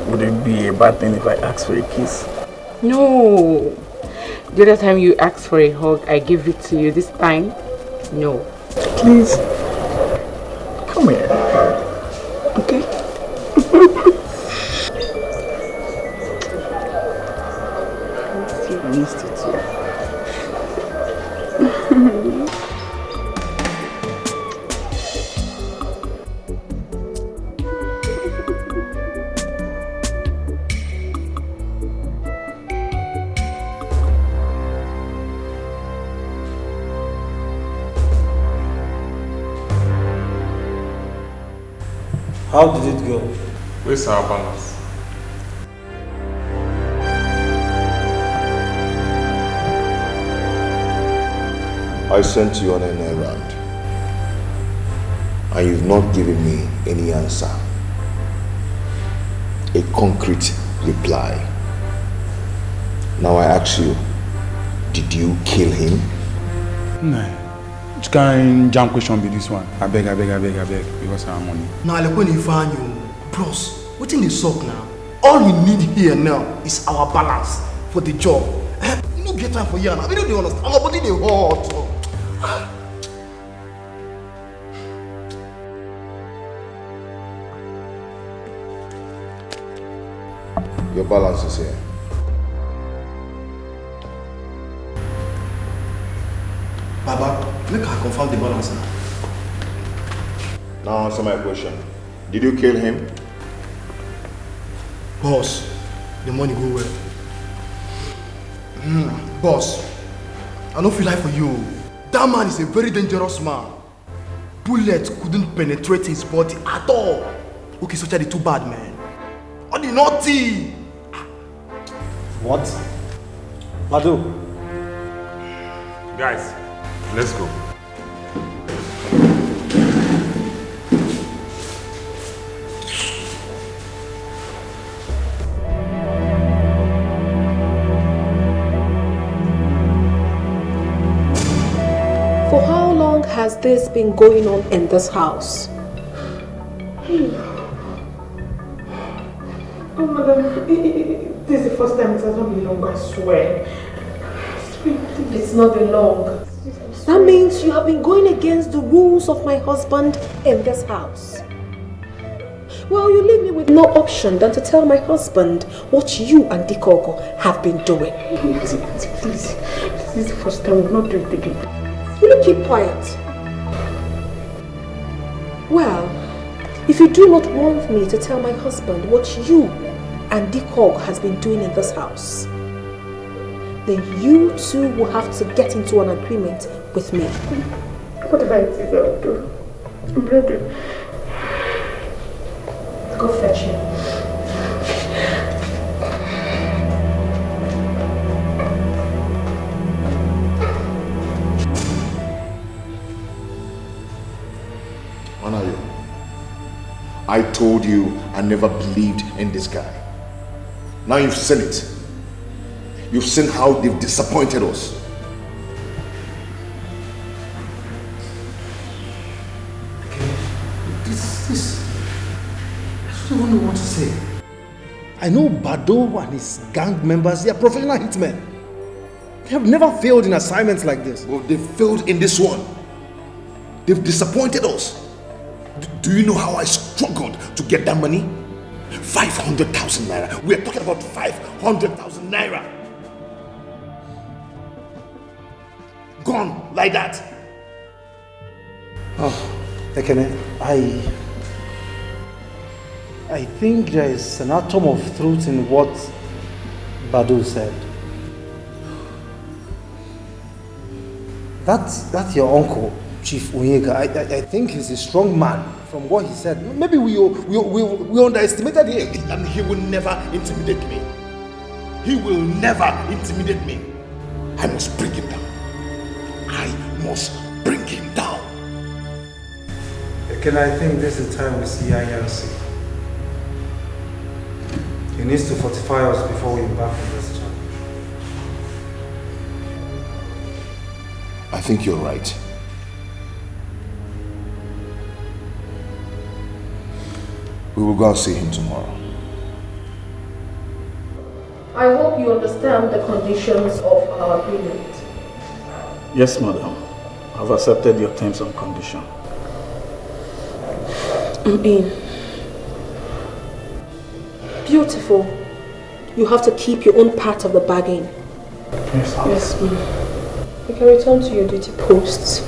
would it be a bad thing if I ask for a kiss? No. The other time you asked for a hug, I gave it to you. This time, no. Please, come here. Okay? I missed you too. How did it go? Where's our balance? I sent you on an errand, and you've not given me any answer. A concrete reply. Now I ask you, did you kill him? No. Which kind jam question be this one? I beg, because I have money. Now, like when you find you, bros, what in the sock now? All we need here now is our balance for the job. You don't get time for you now. We don't understand. Our body they hot. Your balance is here. Baba, make her confirm the balance now. Now answer my question. Did you kill him? Boss, the money go well. Boss, I don't feel like for you. That man is a very dangerous man. Bullet couldn't penetrate his body at all. Okay, so the too bad, man. Or the naughty. What? Badu. Guys, let's go. For how long has this been going on in this house? Oh, madam, this is the first time it has not been long, I swear. It's not been long. That means you have been going against the rules of my husband in this house. Well, you leave me with no option than to tell my husband what you and Etiko have been doing. Please, this is the first time we'll not do it again. Will you keep quiet? Well, if you do not want me to tell my husband what you and Etiko has been doing in this house, then you two will have to get into an agreement with me. Whatever it is, I'll do. I'm ready. Go fetch him. Honor you. I told you I never believed in this guy. Now you've seen it. You've seen how they've disappointed us. This. I don't even know what to say. I know Bado and his gang members, they are professional hitmen. They have never failed in assignments like this. Well, they failed in this one. They've disappointed us. Do you know how I struggled to get that money? 500,000 naira. We are talking about 500,000 naira. Gone like that. Oh, Ekene, I think there is an atom of truth in what Badu said. That's your uncle, Chief Onyeka. I think he's a strong man from what he said. Maybe we underestimated him. And he will never intimidate me. He will never intimidate me. I must bring him down. I must bring him down. Again, I think this is the time we see INC. He needs to fortify us before we embark on this job. I think you're right. We will go and see him tomorrow. I hope you understand the conditions of our agreement. Yes, madam. I've accepted your terms and conditions. I'm in. Beautiful. You have to keep your own part of the bargain. Yes, ma'am. Yes, ma'am. You can return to your duty posts.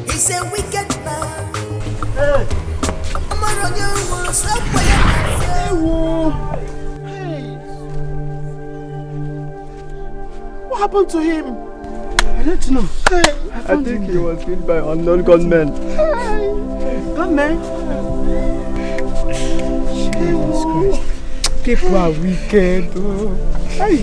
He's a wicked man. What happened to him? I don't know. I think he was killed by unknown gunmen. Gunmen? Jesus Christ. People are wicked. Hey.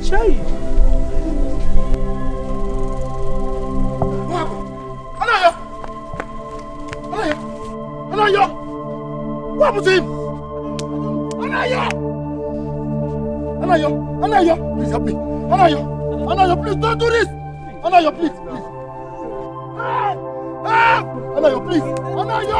Shay. What happened? Anayo! What happened to him? Anayo! Please help me. Anayo, please don't do this. Anayo, please. Anayo, please. Anayo!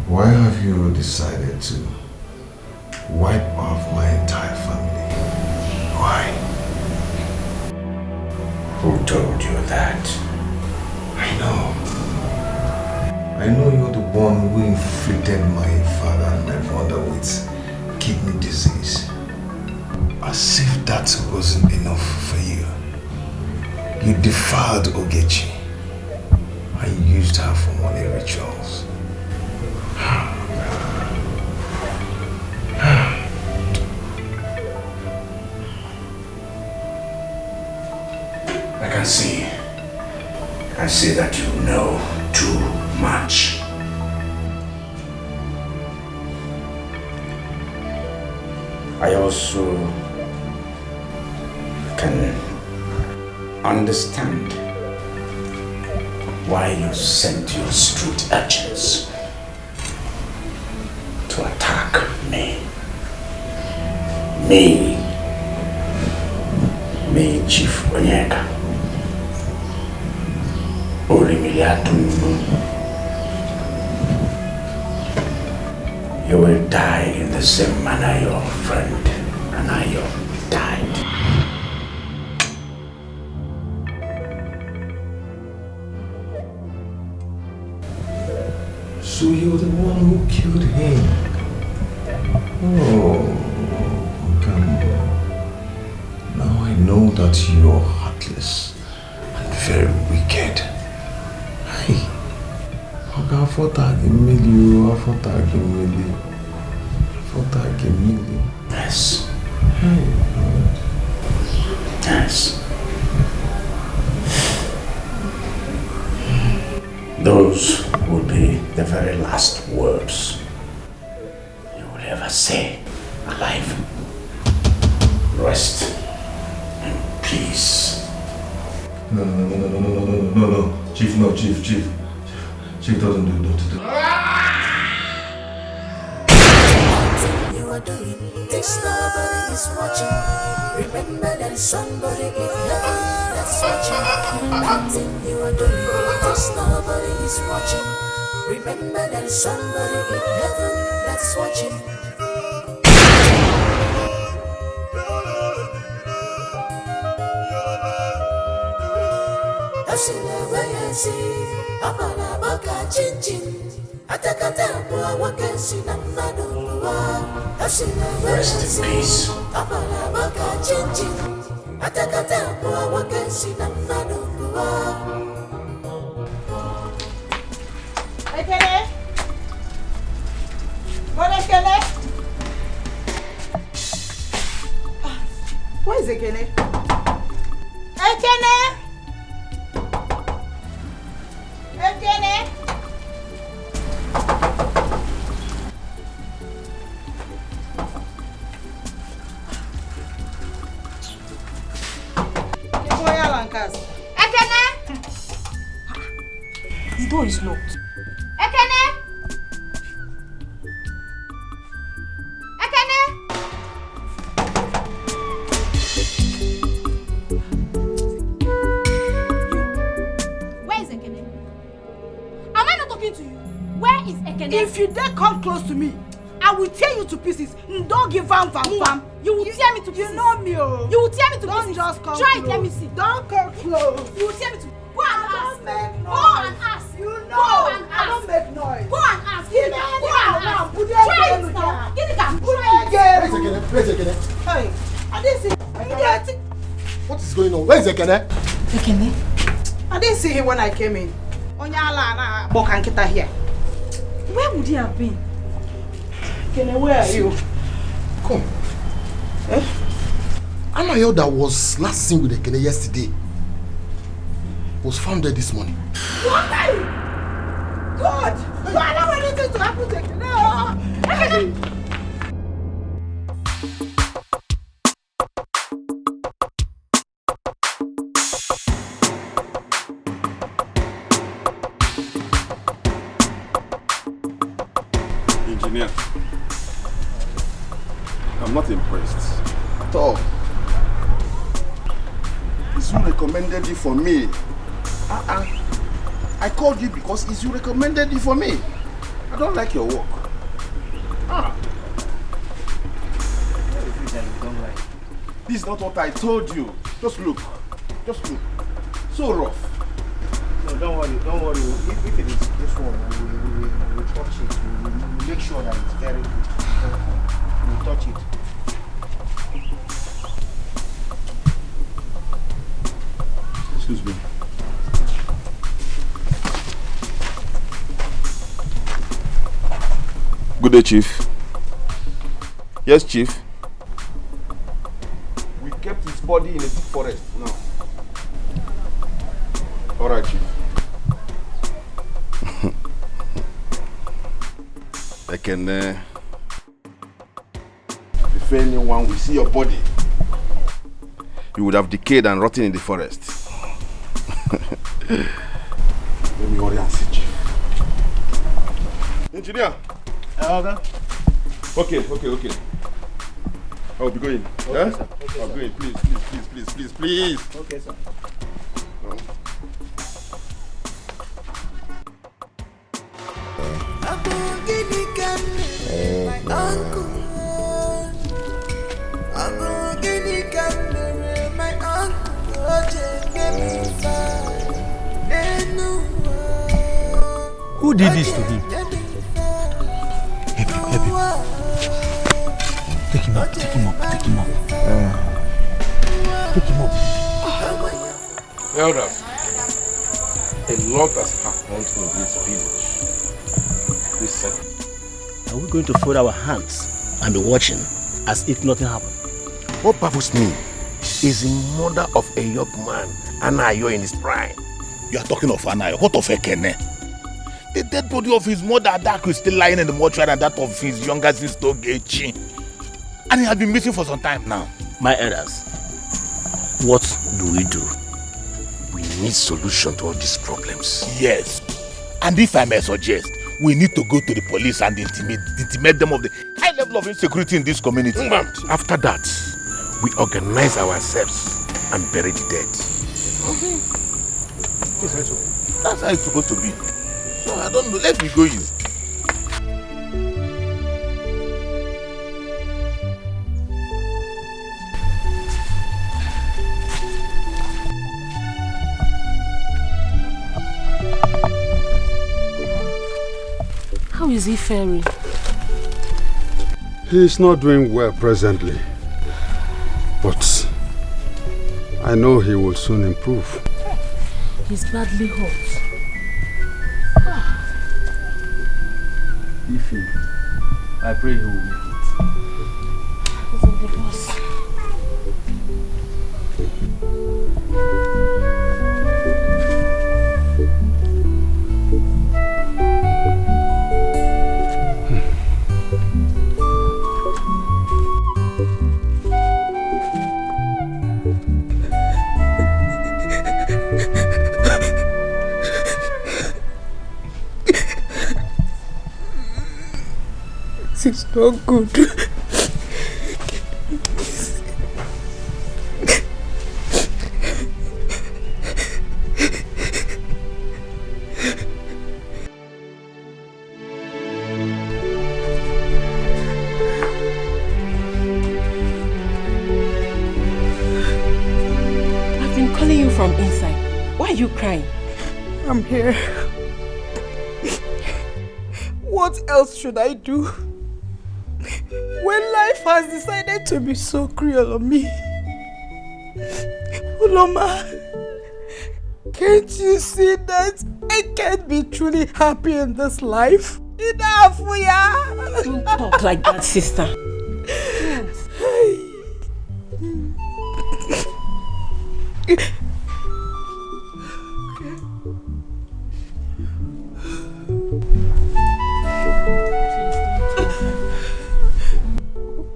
Why have you decided to wipe off my entire family? Why? Who told you that? I know you're the one who inflicted my father and my mother with kidney disease. As if that wasn't enough for you. You defiled Ogechi and used her for money rituals. I can see that you know too much. I also can understand why you sent your street urchins to attack me. Me, Chief Onyeka. You will die in the same manner your friend Anayo died. So you're the one who killed him? Oh, come on. Now I know that you're heartless and very wicked. Hey, I fought Yes. Hey. Yes. Those will be the very last words you will ever say alive. Rest in peace. No. Chief, no, Chief. Chief doesn't do it. You are doing this, nobody is watching. Remember that somebody in heaven that's watching. Nothing you are doing this, nobody is watching. Remember that somebody in heaven that's watching. Rest in peace. Ekene? What Ekene? Where is Ekene? Ekene? Ekene? Ekene? The door is locked. Ekene? Ekene? Where is Ekene? Am I not talking to you? Where is Ekene? If you dare come close to me, I will tear you to pieces. Don't give vam. You will tear me to pieces. You know me, oh. You will tear me to pieces. Don't just come Try close. it, let me see. Don't come close. You will tear me to. Go and ask. Don't make noise. Go and ask. You know. Go and ask. I don't make noise. Go and ask. Give me Go and now. ask. Put it Try again. it now. Get it down. Put Try it it. again. Where's Ekene? Hey, I didn't see. What is going on? Where is Ekene? Ekene? I didn't see him when I came in. Onyala na Bokankita here. Where would he have been? Ekene, where are you? Come. Anayo that was last seen with Ekene yesterday was found dead this morning. What? God! You allow anything to happen to Ekene. Ekene! Engineer, I'm not impressed at all. Izu recommended you for me. I called you because Izu recommended you for me. I don't like your work. This is not what I told you. Just look. So rough. No, don't worry. If it is this one, we touch it. We make sure that it's very good. We touch it. Excuse me. Good day, Chief. Yes, Chief. We kept his body in a deep forest now. All right, Chief. If anyone will see your body, you would have decayed and rotted in the forest. The Engineer. Okay. I'll be going. Okay, yeah? sir. Okay, I'll sir. be going. Please. Okay, sir. Who did this to him? Help him. Take him up. Elders, a lot has happened in this village recently. Are we going to fold our hands and be watching as if nothing happened? What baffles me is the murder of a young man, Anayo, in his prime. You are talking of Anayo. What of Ekene? The dead body of his mother Adaku is still lying in the mortuary, and that of his younger sister Gechi. And he has been missing for some time now. My elders, what do we do? We need solution to all these problems. Yes. And if I may suggest, we need to go to the police and intimate them of the high level of insecurity in this community. After that, we organize ourselves and bury the dead. That's how it's supposed to be. So I don't know. Let me go in. How is he faring? He is not doing well presently, but I know he will soon improve. He's badly hurt. Ify, I pray he will make it. He's on the bus. It's not good. I've been calling you from inside. Why are you crying? I'm here. What else should I do? When life has decided to be so cruel on me. Uloma, can't you see that I can't be truly happy in this life? Enough, Don't talk like that, sister.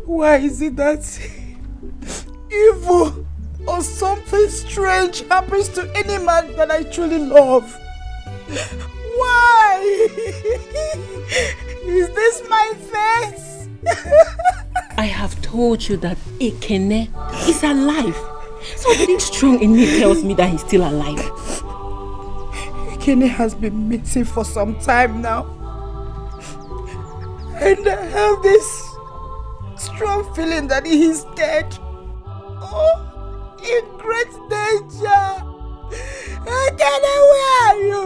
Why is it that evil or something strange happens to any man that I truly love? Why? Is this my face? I have told you that Ekene is alive. Something strong in me tells me that he's still alive. Ekene has been missing for some time now. And I have this strong feeling that he is dead. Oh, in great danger. Ekene, where are you?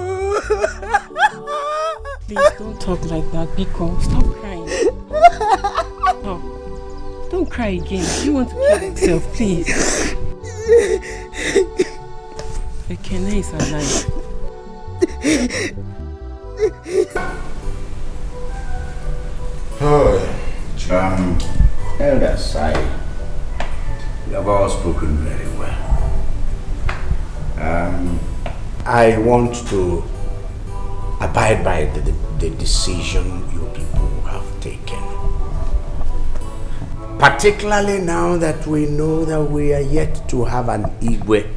Please don't talk like that, Biko. Stop crying. Stop. Don't cry again. You want to kill yourself, please. Ekene is alive. Elders, you have all spoken very well. I want to abide by the decision you people have taken. Particularly now that we know that we are yet to have an Igwe.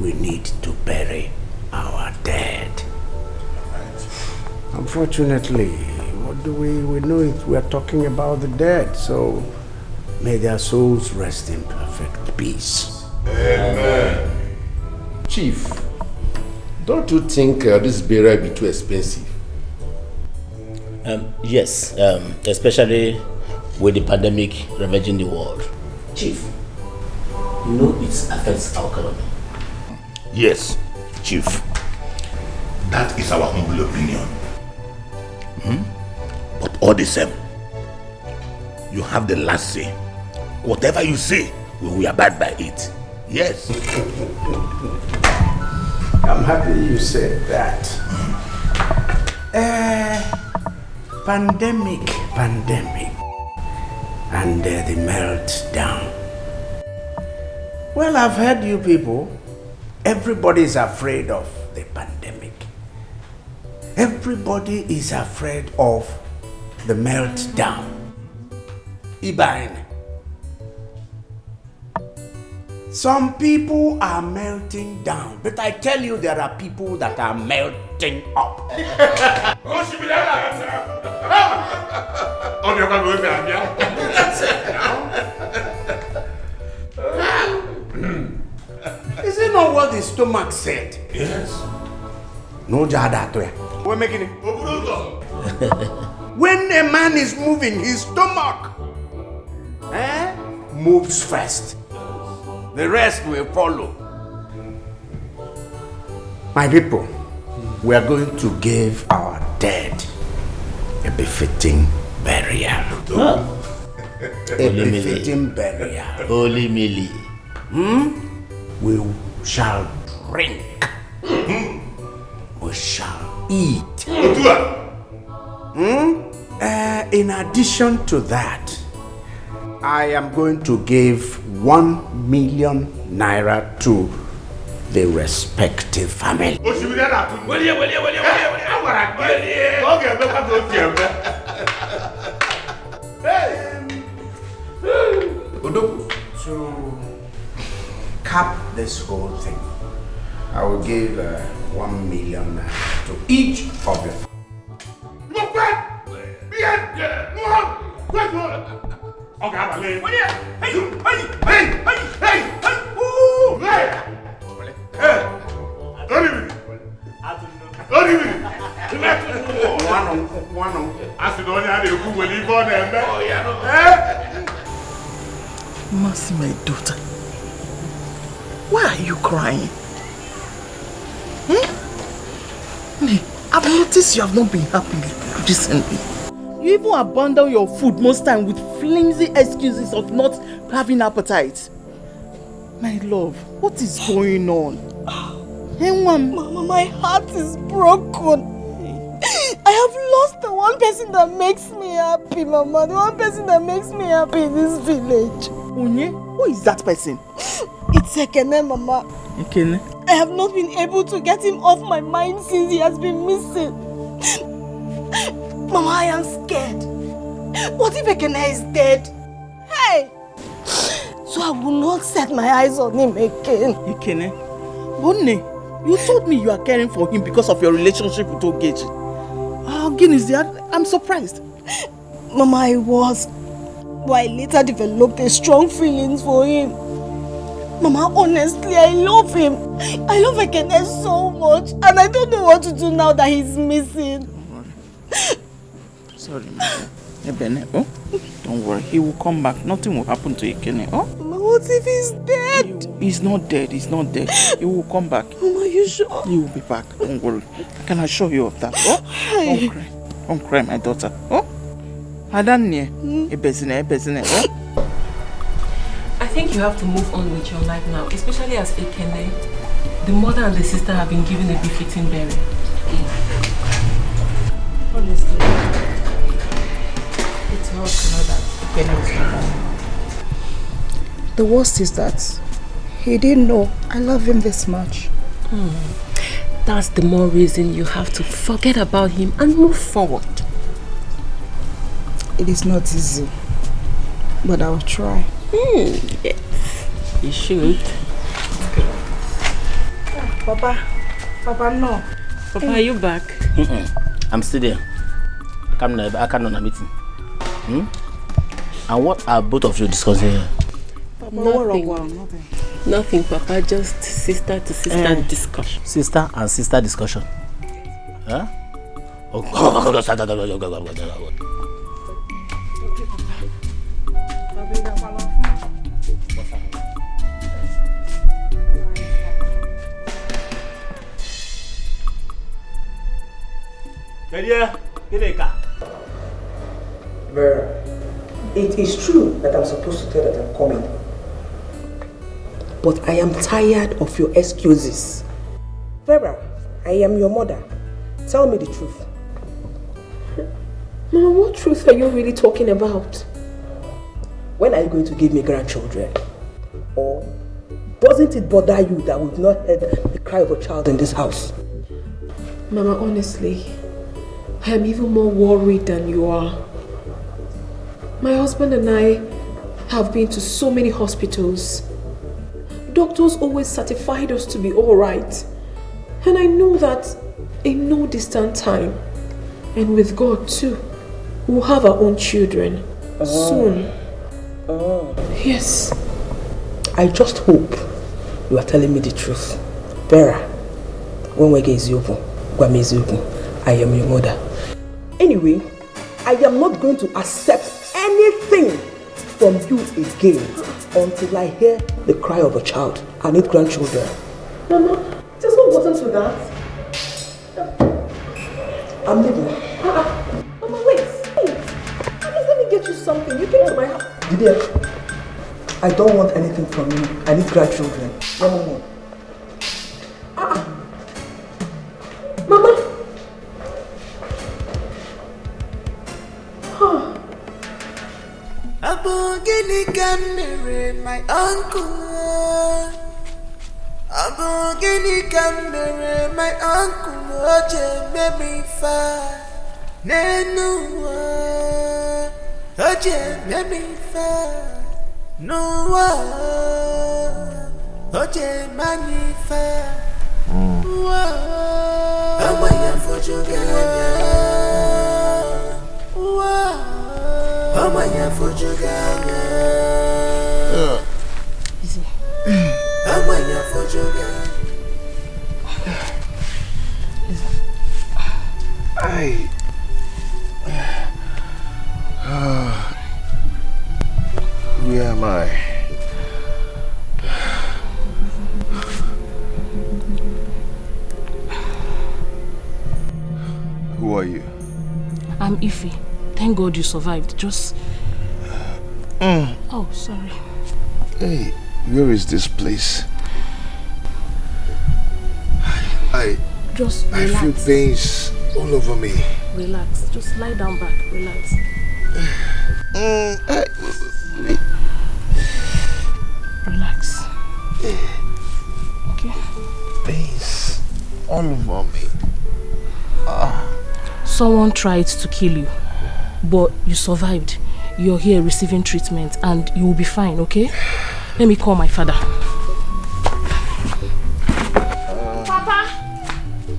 We need to bury our dead. Unfortunately, what do we know it? We are talking about the dead, so may their souls rest in perfect peace. Amen. Chief, don't you think this burial will be too expensive? Yes, especially with the pandemic ravaging the world. Chief, you know it affects our economy. Yes, Chief. That is our humble opinion. But all the same, you have the last say. Whatever you say, we will abide by it. Yes. I'm happy you said that. Pandemic, and the meltdown. Well, I've heard you people. Everybody is afraid of the pandemic. Everybody is afraid of the meltdown. Ibaine. Some people are melting down, but I tell you there are people that are melting up. That's it now. Is it not what the stomach said? Yes. No jada to it. We're making it. When a man is moving, his stomach moves first. The rest will follow. My people, we are going to give our dead a befitting burial. A befitting burial. Holy Millie. We shall drink. We shall eat. In addition to that, I am going to give 1 million naira to the respective family. To cap this whole thing, I will give 1 million naira to each of the family. Mercy, my daughter. Why are you crying? I've noticed you have not been happy recently. You even abandon your food most time with flimsy excuses of not having appetite. My love, what is going on? Mama, my heart is broken. I have lost the one person that makes me happy, Mama. The one person that makes me happy in this village. Onye? Who is that person? It's Ekene, Mama. Ekene? I have not been able to get him off my mind since he has been missing. Mama, I am scared. What if Ekene is dead? Hey! So I will not set my eyes on him again. Ekene? Onne, you told me you are caring for him because of your relationship with Ogechi. How again is that? I'm surprised. Mama, I was. But I later developed a strong feelings for him. Mama, honestly, I love him. I love Ekene so much. And I don't know what to do now that he's missing. Sorry, Ebene. Oh, don't worry. He will come back. Nothing will happen to Ekene. Oh? Mama, what if he's dead? He's not dead. He's not dead. He will come back. Mama, are you sure? He will be back. Don't worry. I can assure you of that. Oh? Don't cry. Don't cry, my daughter. Oh? Adanye. Ebezine. Oh? I think you have to move on with your life now, especially as Ekene. The mother and the sister have been given a befitting burial. Honestly, it's hard to know that Ekene is not alive. The worst is that he didn't know I love him this much. That's the more reason you have to forget about him and move forward. It is not easy, but I'll try. Yes, you should. Papa, no. Papa, are you back? I'm I'm still there. I can't on a meeting. And what are both of you discussing here? Nothing, Papa. Just sister to sister discussion. Sister and sister discussion. Huh? Vera, it is true that I'm supposed to tell that I'm coming. But I am tired of your excuses. Vera, I am your mother. Tell me the truth. Mama, what truth are you really talking about? When are you going to give me grandchildren? Or doesn't it bother you that we've not heard the cry of a child in this house? Mama, honestly, I am even more worried than you are. My husband and I have been to so many hospitals. Doctors always certified us to be alright. And I know that in no distant time, and with God too, we'll have our own children soon. Yes. I just hope you are telling me the truth. Vera, when we get Ziopo, I am your mother. Anyway, I am not going to accept anything from you again until I hear the cry of a child. I need grandchildren. Mama, there's no button to that. I'm leaving. Mama, wait. Let me get you something. You came to my house. Didier, I don't want anything from you. I need grandchildren. No more. Mama. Abogini Camere, my uncle. Abogini Camere, my uncle. Oje baby fa. Nenua. Oje baby fa. Noa. Oje magnifa. Amaya fojuganya. Amaya fojuganya. Amaya fojuganya. Where am I? Who are you? I'm Ify. Thank God you survived. Just... Oh, sorry. Hey, where is this place? Just relax. I feel pains all over me. Relax. Just lie down back. Relax. Relax. Okay. Pains all over me. Someone tried to kill you, but you survived. You're here receiving treatment and you will be fine, okay? Let me call my father. Papa!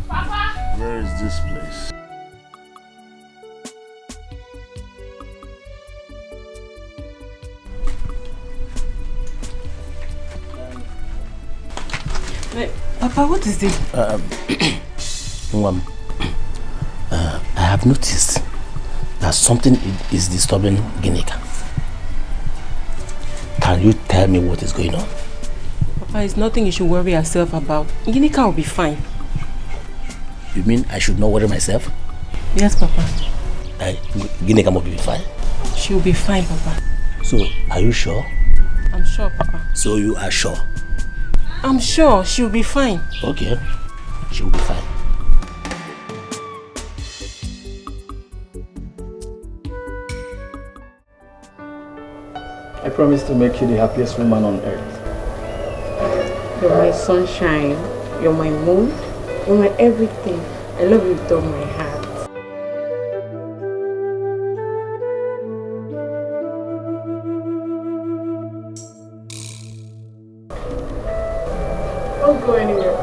Papa! Where is this place? Wait, Papa, what is this? I have noticed that something is disturbing Ginika. Can you tell me what is going on? Papa, it's nothing you should worry yourself about. Ginika will be fine. You mean I should not worry myself? Yes, Papa. Ginika will be fine? She will be fine, Papa. So, are you sure? I'm sure, Papa. So you are sure? I'm sure she will be fine. Okay, she will be fine. I promise to make you the happiest woman on earth. You're my sunshine, you're my moon, you're my everything. I love you with all my heart. Don't go anywhere.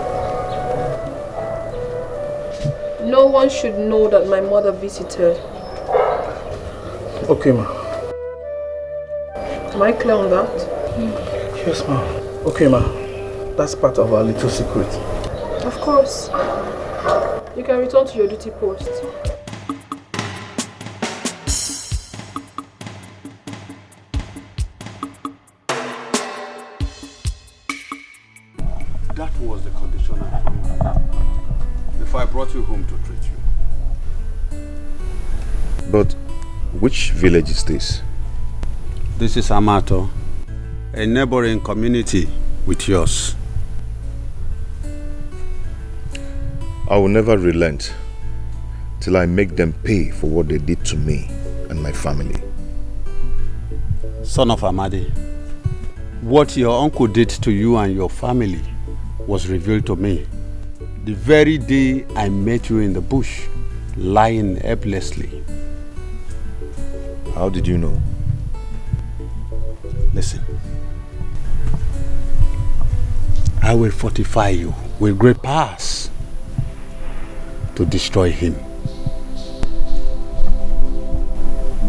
No one should know that my mother visited. Okay, ma. Am I clear on that? Yes, ma. Okay, ma. That's part of our little secret. Of course. You can return to your duty post. That was the condition I found before I brought you home to treat you. But which village is this? This is Amato, a neighboring community with yours. I will never relent till I make them pay for what they did to me and my family. Son of Amadi, what your uncle did to you and your family was revealed to me the very day I met you in the bush, lying helplessly. How did you know? Listen. I will fortify you with great powers to destroy him.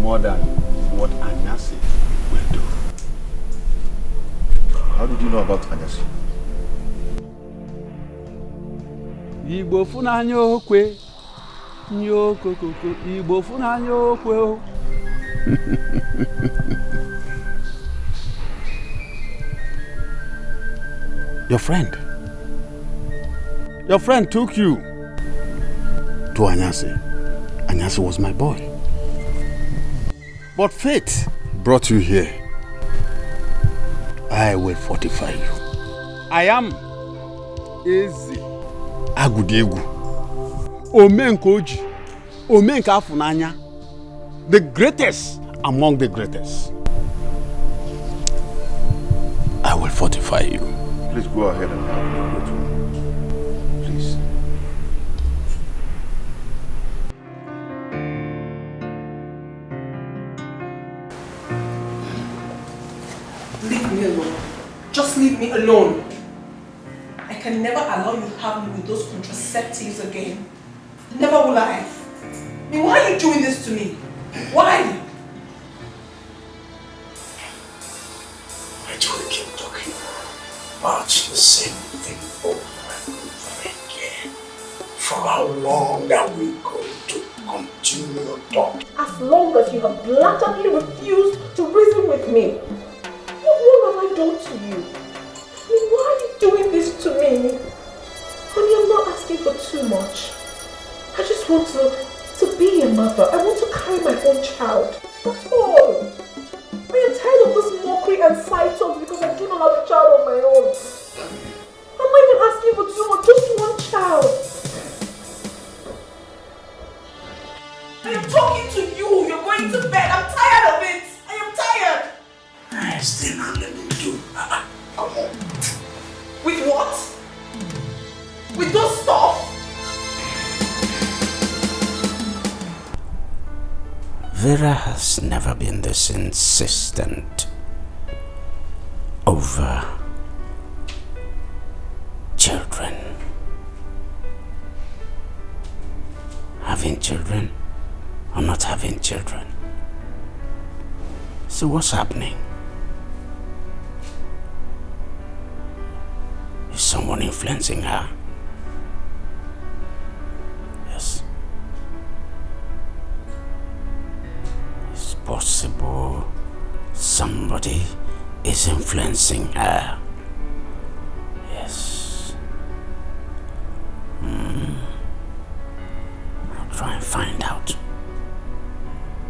More than what Anyasi will do. How did you know about Anyasi? Igbo funanya okwe, nyokokoko, Igbo funanya okwe. Your friend took you to Anyasi. Anyasi was my boy. But fate brought you here. I will fortify you. I am Ezi Agudegu, Omenkoji, Omenkafunanya, the greatest among the greatest. I will fortify you. Please go ahead and help me go to him. Please. Leave me alone. Just leave me alone. I can never allow you to have me with those contraceptives again. Never will I. I mean, why are you doing this to me? Why? Why do we keep talking about the same thing over and over again? For how long are we going to continue talking? As long as you have blatantly refused to reason with me. What have I done to you? I mean, why are you doing this to me? Honey, I'm not asking for too much. I just want to be a mother. I want to carry my own child. That's all. I am tired of this mockery and side talks because I do not have a child of my own. I'm not even asking for too much, just one child. I am talking to you. You're going to bed. I'm tired of it. I am tired. I still not let me do. Come on. With what? With those stuff? Vera has never been this insistent over children. Having children or not having children. So what's happening? Is someone influencing her? Yes. It's possible somebody is influencing her. Yes. I'll try and find out.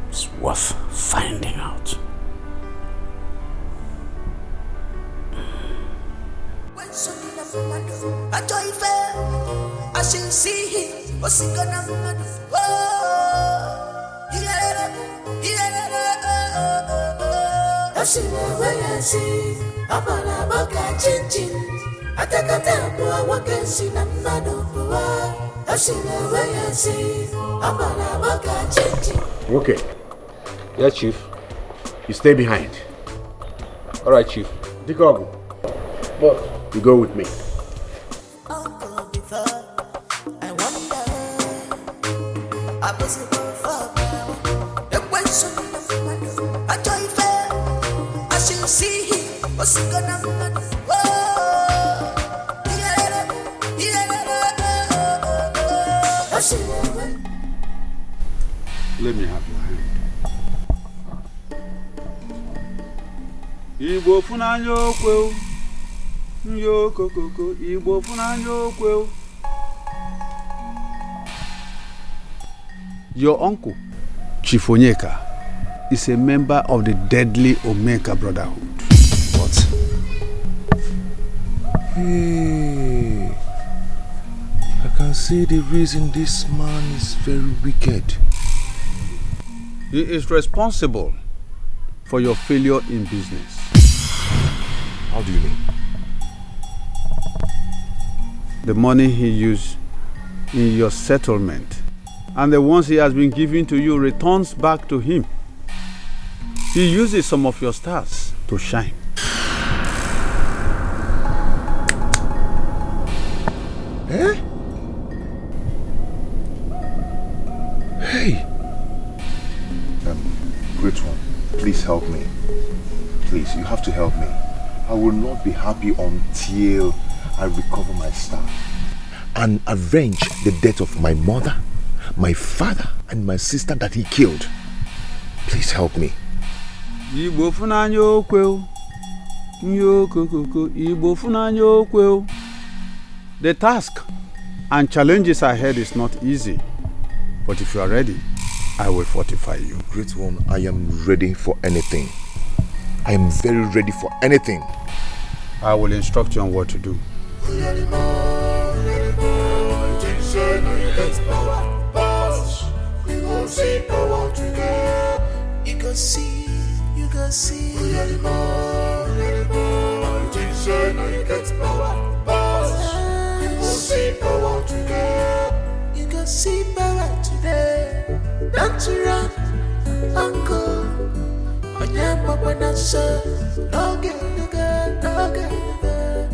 It's worth finding out. I joy fair, I shall see him. What's he gonna do? Oh, I see the way I see. I'm on a baka chin. I take a tempo, I walk and see the man of I see the way I see. I'm on a baka chin. Okay. Yes, Chief. You stay behind. All right, Chief. Etiko. But you go with me. Uncle before, I wonder Let me have your hand. Igbo funanya okwe, nyo kokoko. Igbo funanya okwe. Your uncle, Chief Onyeka, is a member of the deadly Omeka Brotherhood. What? Hey, I can see the reason this man is very wicked. He is responsible for your failure in business. How do you mean? The money he used in your settlement and the ones he has been giving to you returns back to him. He uses some of your stars to shine. Eh? Hey! Great one, please help me. Please, you have to help me. I will not be happy until I recover my star and avenge the death of my mother, my father, and my sister that he killed. Please help me. The task and challenges ahead is not easy, but if you are ready, I will fortify you. Great one, I am ready for anything. I am very ready for anything. I will instruct you on what to do. Don't run, uncle. I never when I say, no get, no get, no get, no get.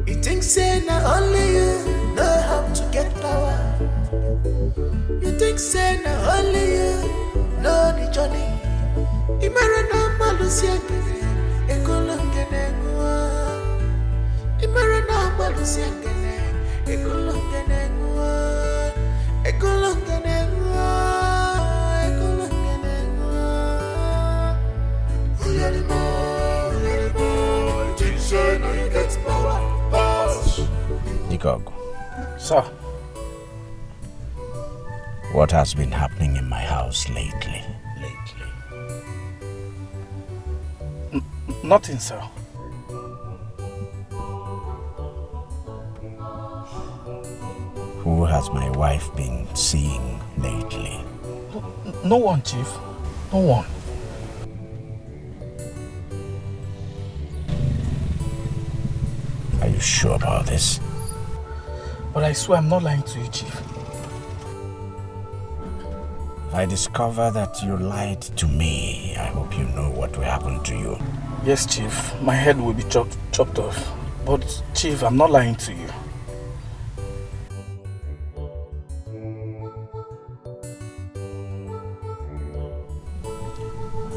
You think say not only you know how to get power. You think say not only you know the journey. Imarana malusia kene, ekolongene ngwa. Imarana malusia kene, ekolongene ngwa. Etiko. Sir. What has been happening in my house lately? Nothing, sir. Who has my wife been seeing lately? No one, Chief. No one. Are you sure about this? But I swear I'm not lying to you, Chief. If I discover that you lied to me, I hope you know what will happen to you. Yes, Chief. My head will be chopped off. But, Chief, I'm not lying to you.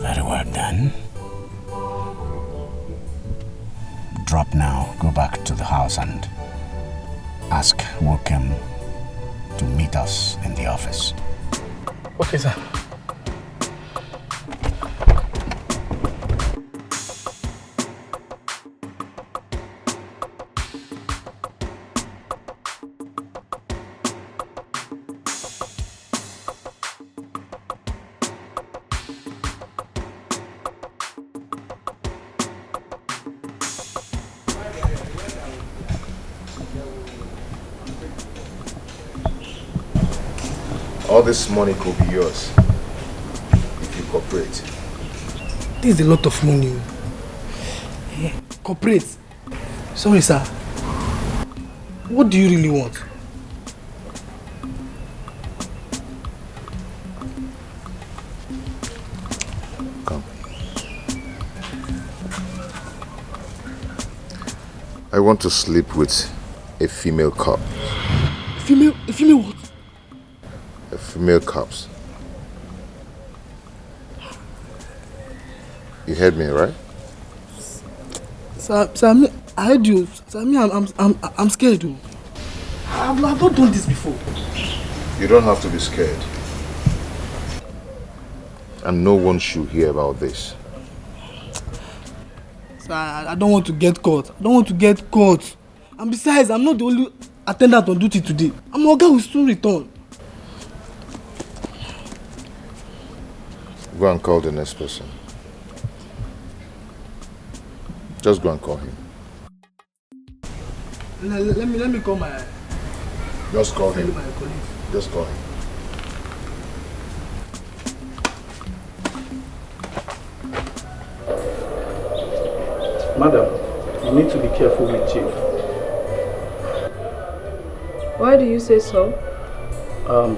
Very well done. Drop now, go back to the house and ask Wokem to meet us in the office. Okay, sir. All this money could be yours if you cooperate. This is a lot of money. Cooperate. Sorry, sir. What do you really want? Come. I want to sleep with a female cop. A female what? a female corpse. You heard me, right? Sir, I heard you. Sir, I'm scared. I've not done this before. You don't have to be scared. And no one should hear about this. Sir, I don't want to get caught. And besides, I'm not the only attendant on duty today. My guy will soon return. Go and call the next person. Just go and call him. Let me call my... Just call him. My colleague. Just call him. Madam, you need to be careful with Chief. Why do you say so?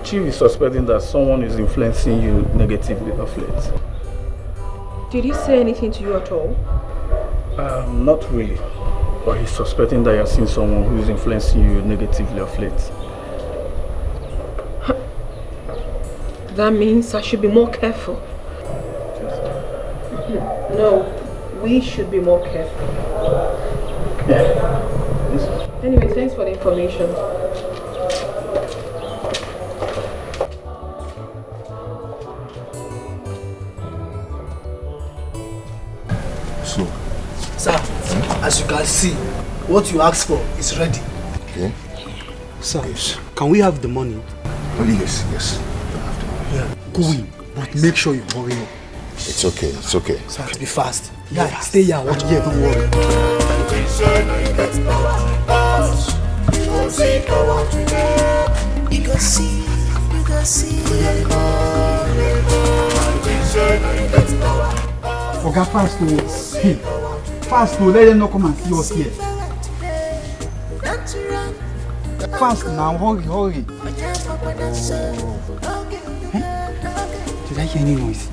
Chief is suspecting that someone is influencing you negatively of late. Did he say anything to you at all? Not really. But he's suspecting that you're seeing someone who is influencing you negatively of late. That means I should be more careful. No, we should be more careful. Yeah. Anyway, thanks for the information. So, sir, as you can see, what you asked for is ready. Okay. Sir, yes. Can we have the money? Oh, yes. Yeah, go in, but make sure you hurry up. It's okay. Sir, be fast. Yeah, stay here, watch here, don't worry. You can see. Oga, fast to let them not come and see us here. Fast now, hurry. Did I hear any noise?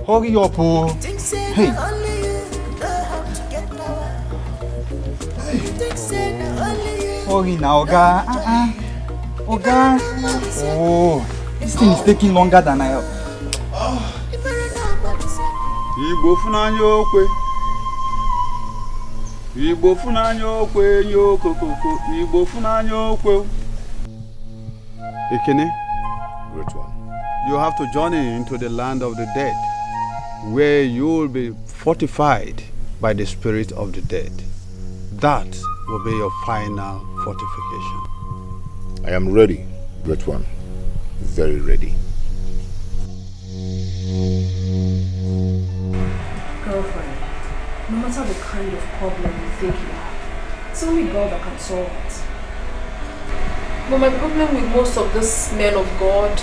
Hurry up, oh. Hey. Hurry now, Oga. Oga. Oh, this thing is taking longer than I... Igbo funanya okwe. Igbo funanya okwe nyokokoko. Igbo funanya okwe. Ekene, Great one. you have to journey into the land of the dead, where you will be fortified by the spirit of the dead. That will be your final fortification. I am ready, Great one. Very ready. Girlfriend, no matter the kind of problem you think you have, it's only God that can solve it. But my problem with most of these men of God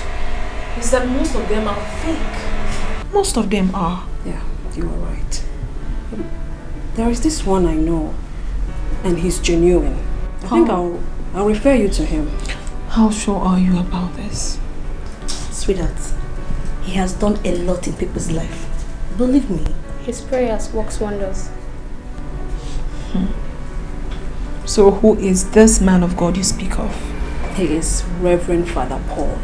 is that most of them are fake. Most of them are. Yeah, you are right. There is this one I know, and he's genuine. I think I'll refer you to him. How sure are you about this? Sweetheart, he has done a lot in people's life. Believe me. His prayers works wonders. So who is this man of God you speak of? He is Reverend Father Paul.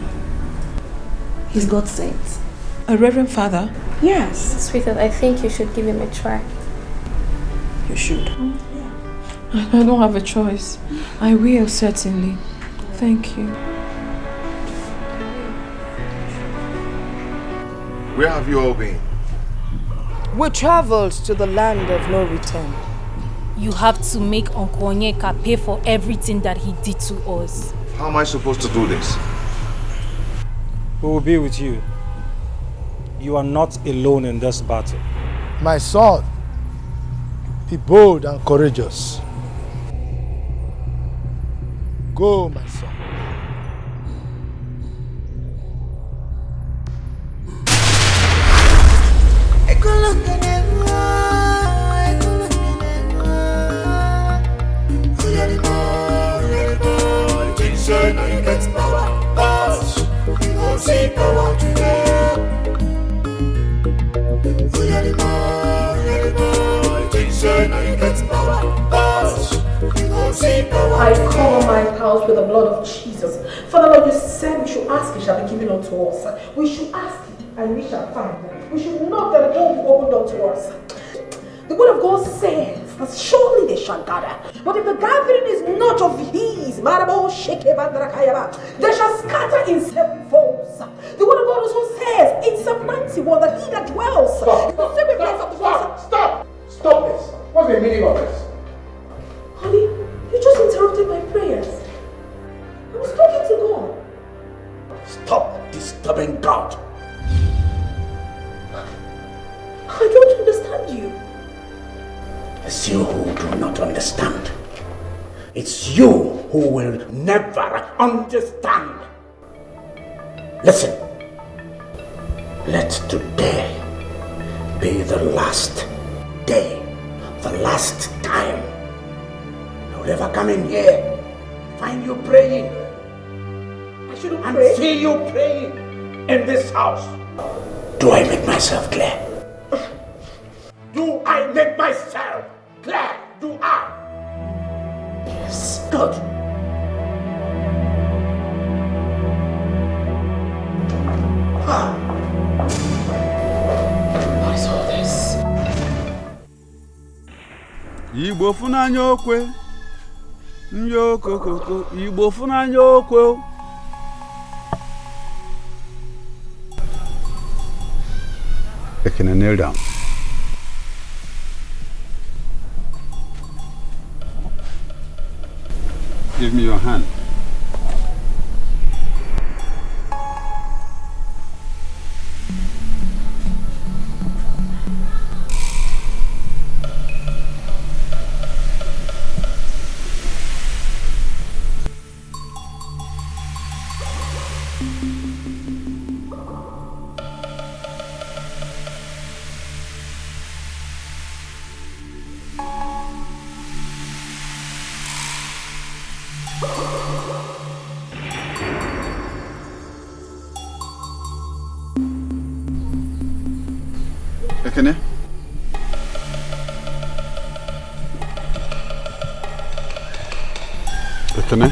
He's God's saint. A Reverend Father? Yes. Sweetheart, I think you should give him a try. You should. I don't have a choice. I will, certainly. Thank you. Where have you all been? We traveled to the land of no return. You have to make Uncle Onyeka pay for everything that he did to us. How am I supposed to do this? We will be with you. You are not alone in this battle. My son, be bold and courageous. Go, my son. I cover my house with the blood of Jesus. Father Lord, you said we should ask, it shall be given unto us. We should ask and we shall find. We should knock and the door will be opened unto us. The word of God says that surely they shall gather. But if the gathering is not of his, they shall scatter in seven folds. The word of God also says in Psalm 91 that he that dwells in the secret place of the Most. Stop this. What's the meaning of this? Honey, you just interrupted my prayers. I was talking to God. Stop disturbing God. I don't understand you. It's you who do not understand. It's you who will never understand. Listen. Let today be the last day, the last time I'll ever come in here, find you praying. I shouldn't and pray. see you praying in this house. Do I make myself clear? Do I make myself clear? Do I? Yes. Good. What is all this? Igbo funanya okwe. Nyoko koko. Igbo funanya okwe. Can I kneel down? Give me your hand. Ekene? Ekene,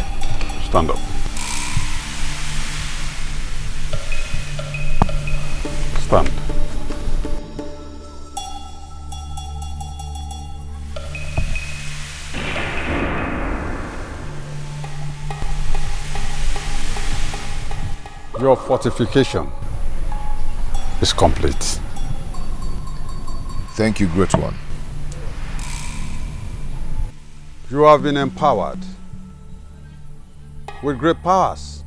stand up. Stand. Your fortification is complete. Thank you, Great One. You have been empowered with great powers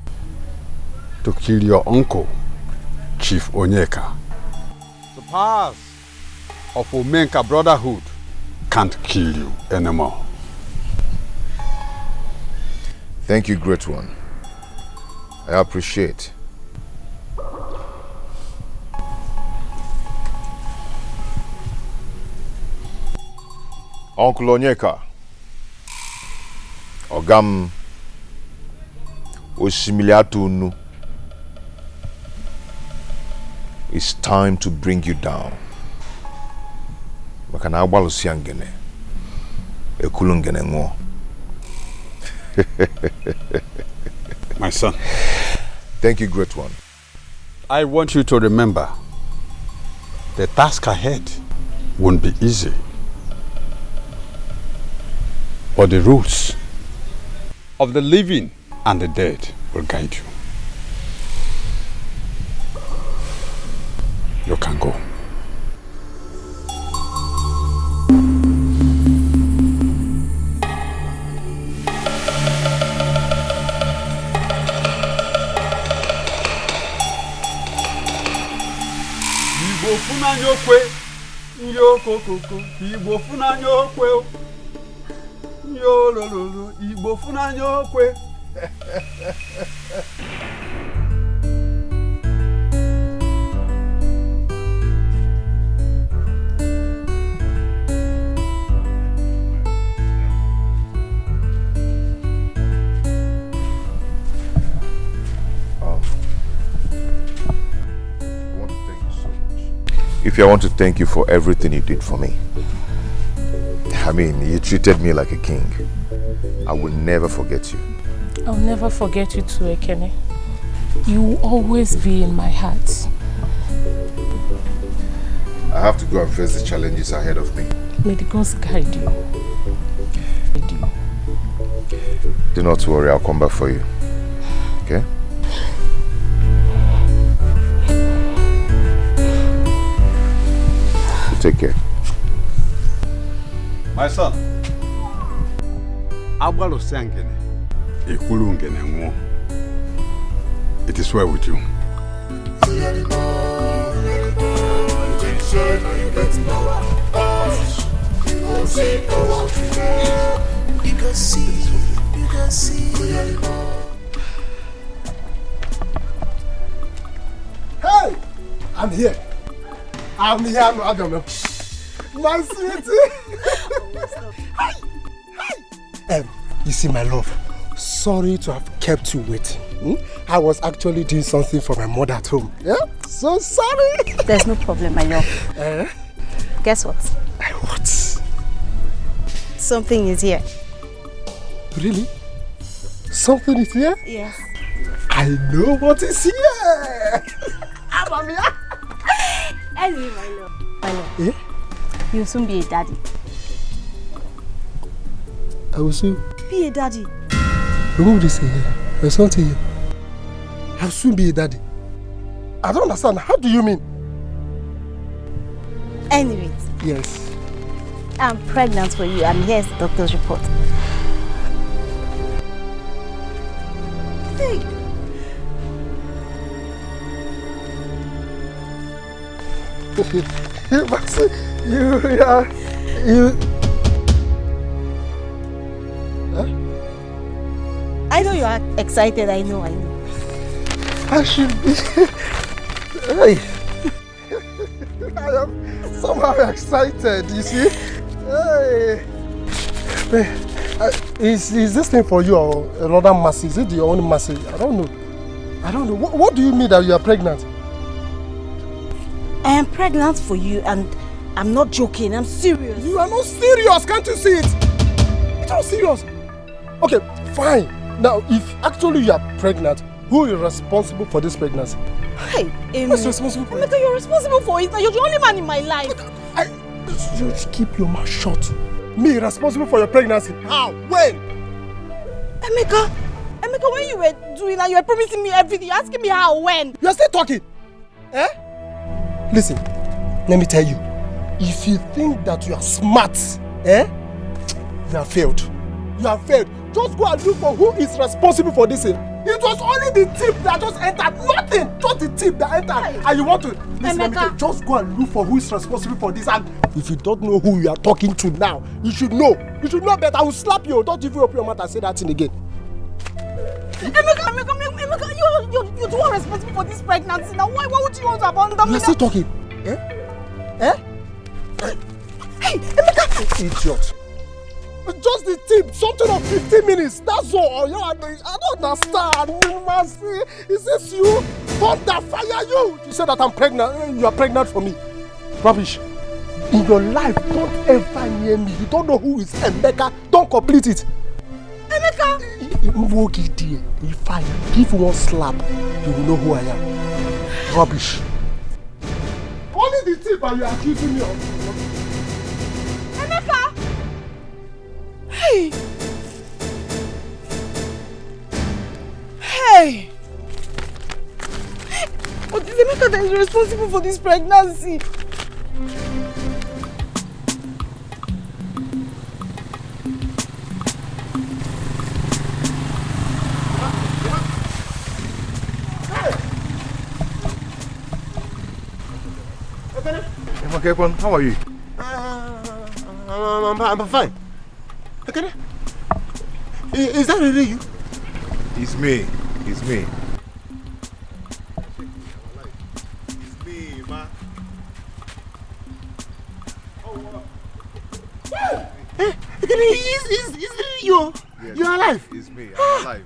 to kill your uncle, Chief Onyeka. The powers of Omenka Brotherhood can't kill you anymore. Thank you, Great One. I appreciate. Uncle Onyeka, Ogam Osimiliatunu, it's time to bring you down. Makana walusiangene, ekulungene ngo. My son. Thank you, Great One. I want you to remember the task ahead won't be easy. But the rules of the living and the dead will guide you. You can go. Igbo funanya okwe, nyoko koko, Igbo funanya okwe. Yo lo lo lo, Igbo funanya okwe. Ify, I want to thank you for everything you did for me. I mean, you treated me like a king. I will never forget you. I'll never forget you too, Ekene. You will always be in my heart. I have to go and face the challenges ahead of me. May the gods guide you. Do not worry, I'll come back for you. Okay? Take care. My son. Abwalo Sangene. Ekulungene. It is well with you. You can see. Hey! I'm here, Adam. My sweetie. Hi. You see, my love, sorry to have kept you waiting. I was actually doing something for my mother at home. Yeah? So sorry. There's no problem, my love. Guess what? What? Something is here. Really? Something is here? Yes. I know what is here. I'm here. Anyway, my love. My love. Yeah? You'll soon be a daddy. I will soon be a daddy. Remove this here. There's something here. I'll soon be a daddy. I don't understand. How do you mean? Anyways. Yes. I'm pregnant for you, and here's the doctor's report. Hey. You. Huh? I know you are excited. I know. I should be. Hey. I am somehow excited, you see? Hey. Is this thing for you or another massage? Is it your own massage? I don't know. What do you mean that you are pregnant? I am pregnant for you, and I'm not joking. I'm serious. You are not serious. Can't you see it? It's not serious. Okay, fine. Now, if actually you are pregnant, who is responsible for this pregnancy? Hey, who's responsible for it? Emeka, you're responsible for it. Now you're the only man in my life. Just keep your mouth shut. Me responsible for your pregnancy? How? When? Emeka, when you were doing that, you were promising me everything. You're asking me how? When? You're still talking. Eh? Listen, let me tell you. If you think that you are smart, you have failed. You have failed. Just go and look for who is responsible for this. It was only the tip that just entered. Nothing. Just the tip that entered. And you want to... Listen, Emeka, just go and look for who is responsible for this. And if you don't know who you are talking to now, you should know. You should know better. I will slap you. Don't even open your mouth and say that thing again. Emeka, you're the one responsible for this pregnancy. Now, why would you want to abandon me? You're still talking. Hey, Emeka! Idiot. Just the tip, something of 15 minutes. That's all. I don't understand. Is this you? Thunder fire you! You said that I'm pregnant. You are pregnant for me. Rubbish. In your life, don't ever near me. You don't know who is Emeka. Don't complete it. Emeka! If I give one slap, you will know who I am. Rubbish. Only the tip and you are accusing me of. Emeka! Hey! Hey! But it's Emeka that is responsible for this pregnancy. Okay, how are you? I'm fine. Okay. Is that really you? It's me. It's me. It's me, man. Is it you? Yes, You're alive? It's me. I'm alive.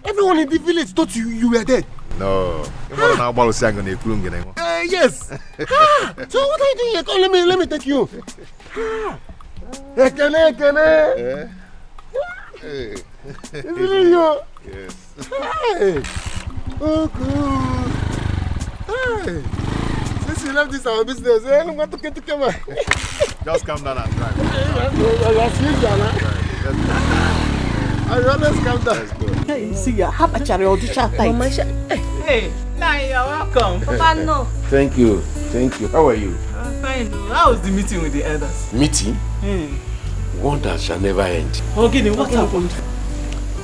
Everyone in the village thought you were dead. No. Yes. So what are you doing here? Come, let me take you. Ekene. Hey. Is it you? Yes. Hey. Oh, good. Hey. Since you left this our business, I'm going to get to come on. Just come down and drive. That's you, Jana. I always come down. Let's go. Hey, see ya. How much are you to chat? Hey, now you're welcome. Papa, no. Thank you. Thank you. How are you? Fine. How was the meeting with the elders? Meeting? Wonders shall never end. Okay, what happened?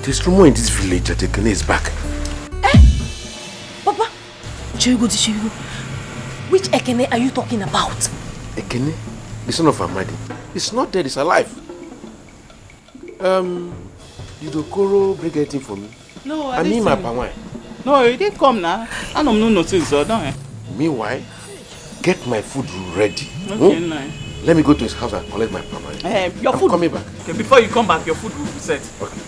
There's rumor in this village that Ekene is back. Papa, Chigo. Which Ekene are you talking about? Ekene? The son of Amadi. He's not dead, he's alive. Did Okoro bring anything for me? No, I mean my pawai. No, he didn't come now. I don't notice, so don't I? Meanwhile, get my food ready. Okay, nice. Let me go to his house and collect my pawai. Your food. I'm coming back. Okay, before you come back, your food will be set. Okay.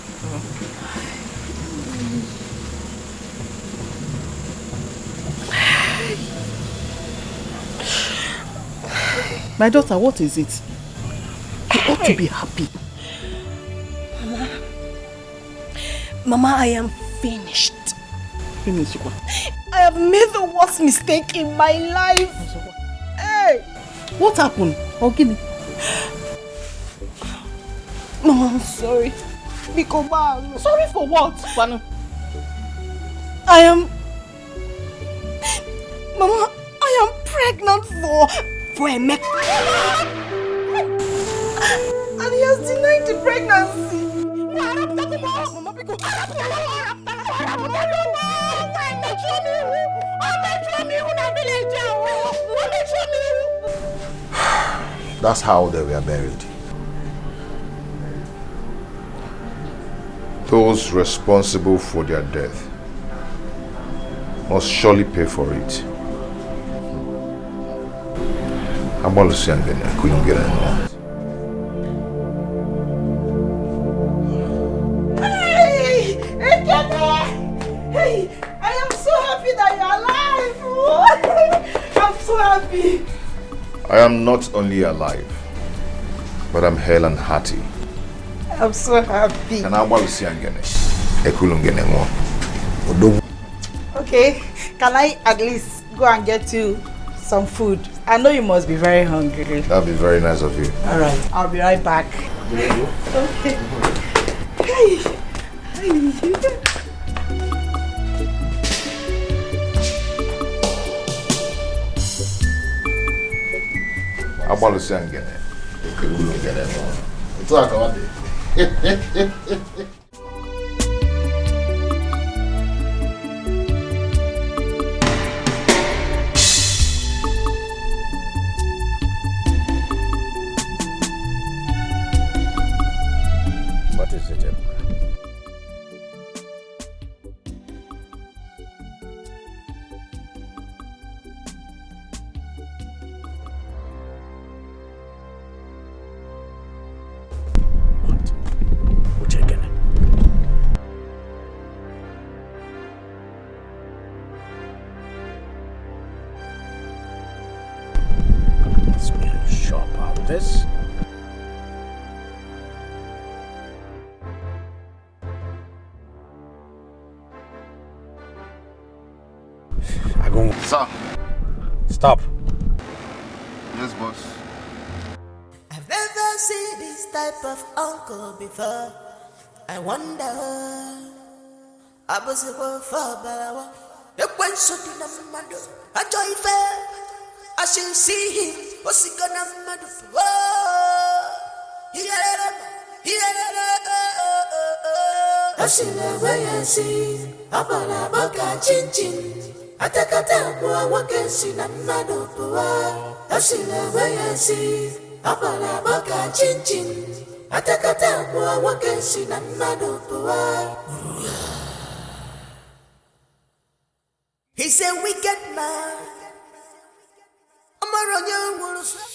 My daughter, what is it? You ought to be happy. Mama, I am finished. Finished what? I have made the worst mistake in my life. Hey! What happened? Ogini? Mama, I'm sorry. Bikoba. Sorry for what, Pano? Mama, I am pregnant for Emeka. And he has denied the pregnancy. That's how they were buried. Those responsible for their death must surely pay for it. I'm all saying I couldn't get anymore. Hey! Hey! I am so happy that you're alive! I'm so happy! I am not only alive, but I'm hale and hearty. I'm so happy. And I'm all saying I couldn't get anymore. Okay, can I at least go and get you some food? I know you must be very hungry. That'd be very nice of you. Alright, I'll be right back. Okay. Hey! I'm all saying I couldn't get anymore. It's like all day. What is it, Ebuka? Which again? Let's be sure about this. Sir. Stop. Yes, boss. I've never seen this type of uncle before. I wonder. I was a for Balawa. The one shot in a mother. I joy fair. I shall see him. What's he gonna mother? Oh, I shall away and see. Abala Baka Chin Chin. Atakata bua wakensi na mado bua. Ashila wayasi. Abala baka chin chin. Atakata bua wakensi na mado bua. He's a wicked man. Amaronya wolf.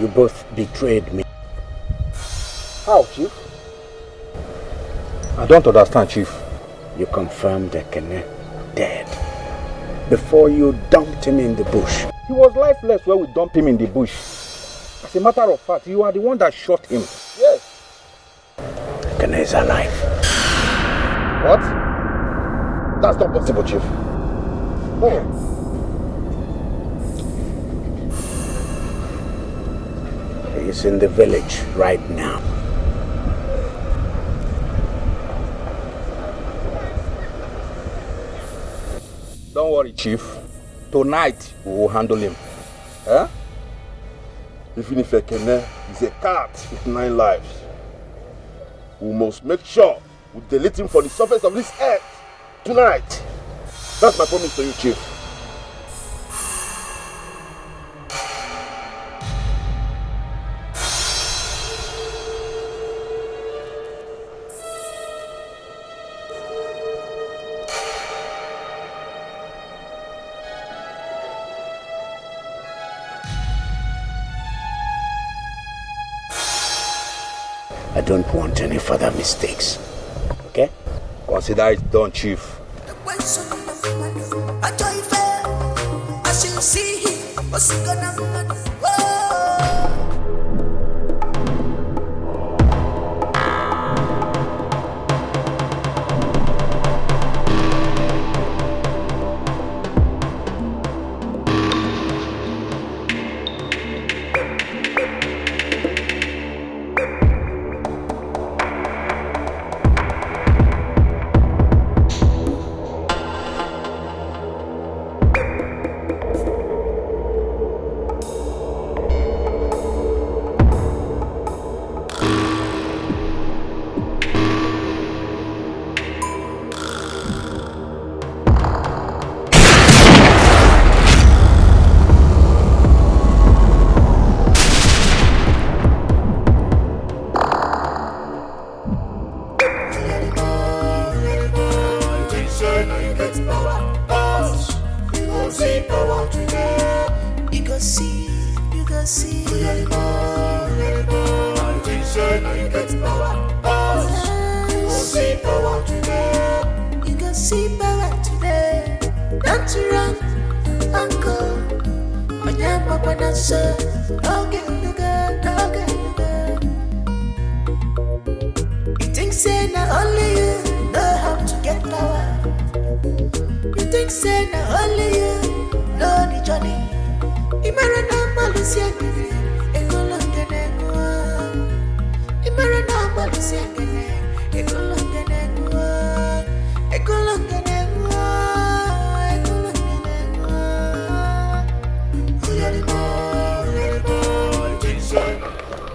You both betrayed me. How, Chief? I don't understand, Chief. You confirmed Ekene dead before you dumped him in the bush. He was lifeless when we dumped him in the bush. As a matter of fact, you are the one that shot him. Yes. Ekene is alive. What? That's not possible, Chief. Where? He's in the village right now. Don't worry, Chief. Tonight we will handle him. Eh? Even if Ekene is a cat with 9 lives, we must make sure we delete him from the surface of this earth tonight. That's my promise to you, Chief. I don't want any further mistakes. Okay? Consider it done, Chief.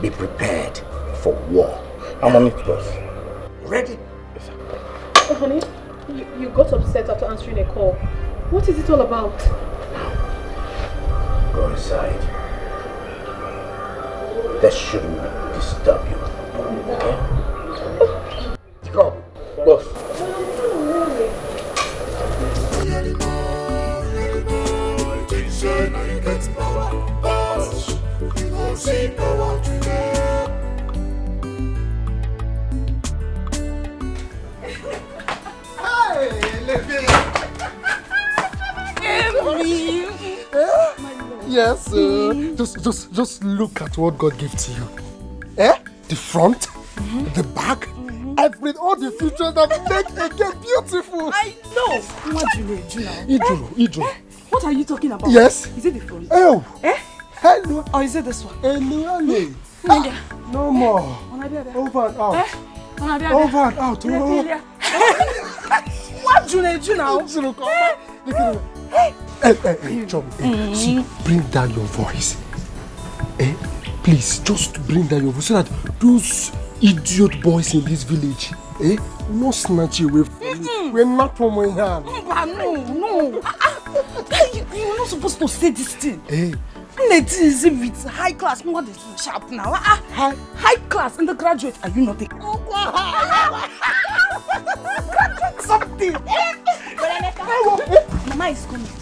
Be prepared for war. I'm on it, boss. Ready? Yes, sir. Oh, honey, you got upset after answering a call. What is it all about? Go inside. That shouldn't disturb you. Okay? Come, boss. Yes, just look at what God gave to you. Eh? The front, the back, all the features that make again beautiful. I know. What do you know? Ijuru. What are you talking about? Yes. Is it the front? Oh. Eh? Hello. Or is it this one? Hello. No more. Over and out. Over and out. What do you know? Hey, Chum. See, bring down your voice. Please, just bring down your voice so that those idiot boys in this village, will not snatch you away from me. We're not from my hand. No. You're not supposed to say this thing. It is with high class. What is sharp now? High class and the graduate. Are you not a graduate something? Mama is coming.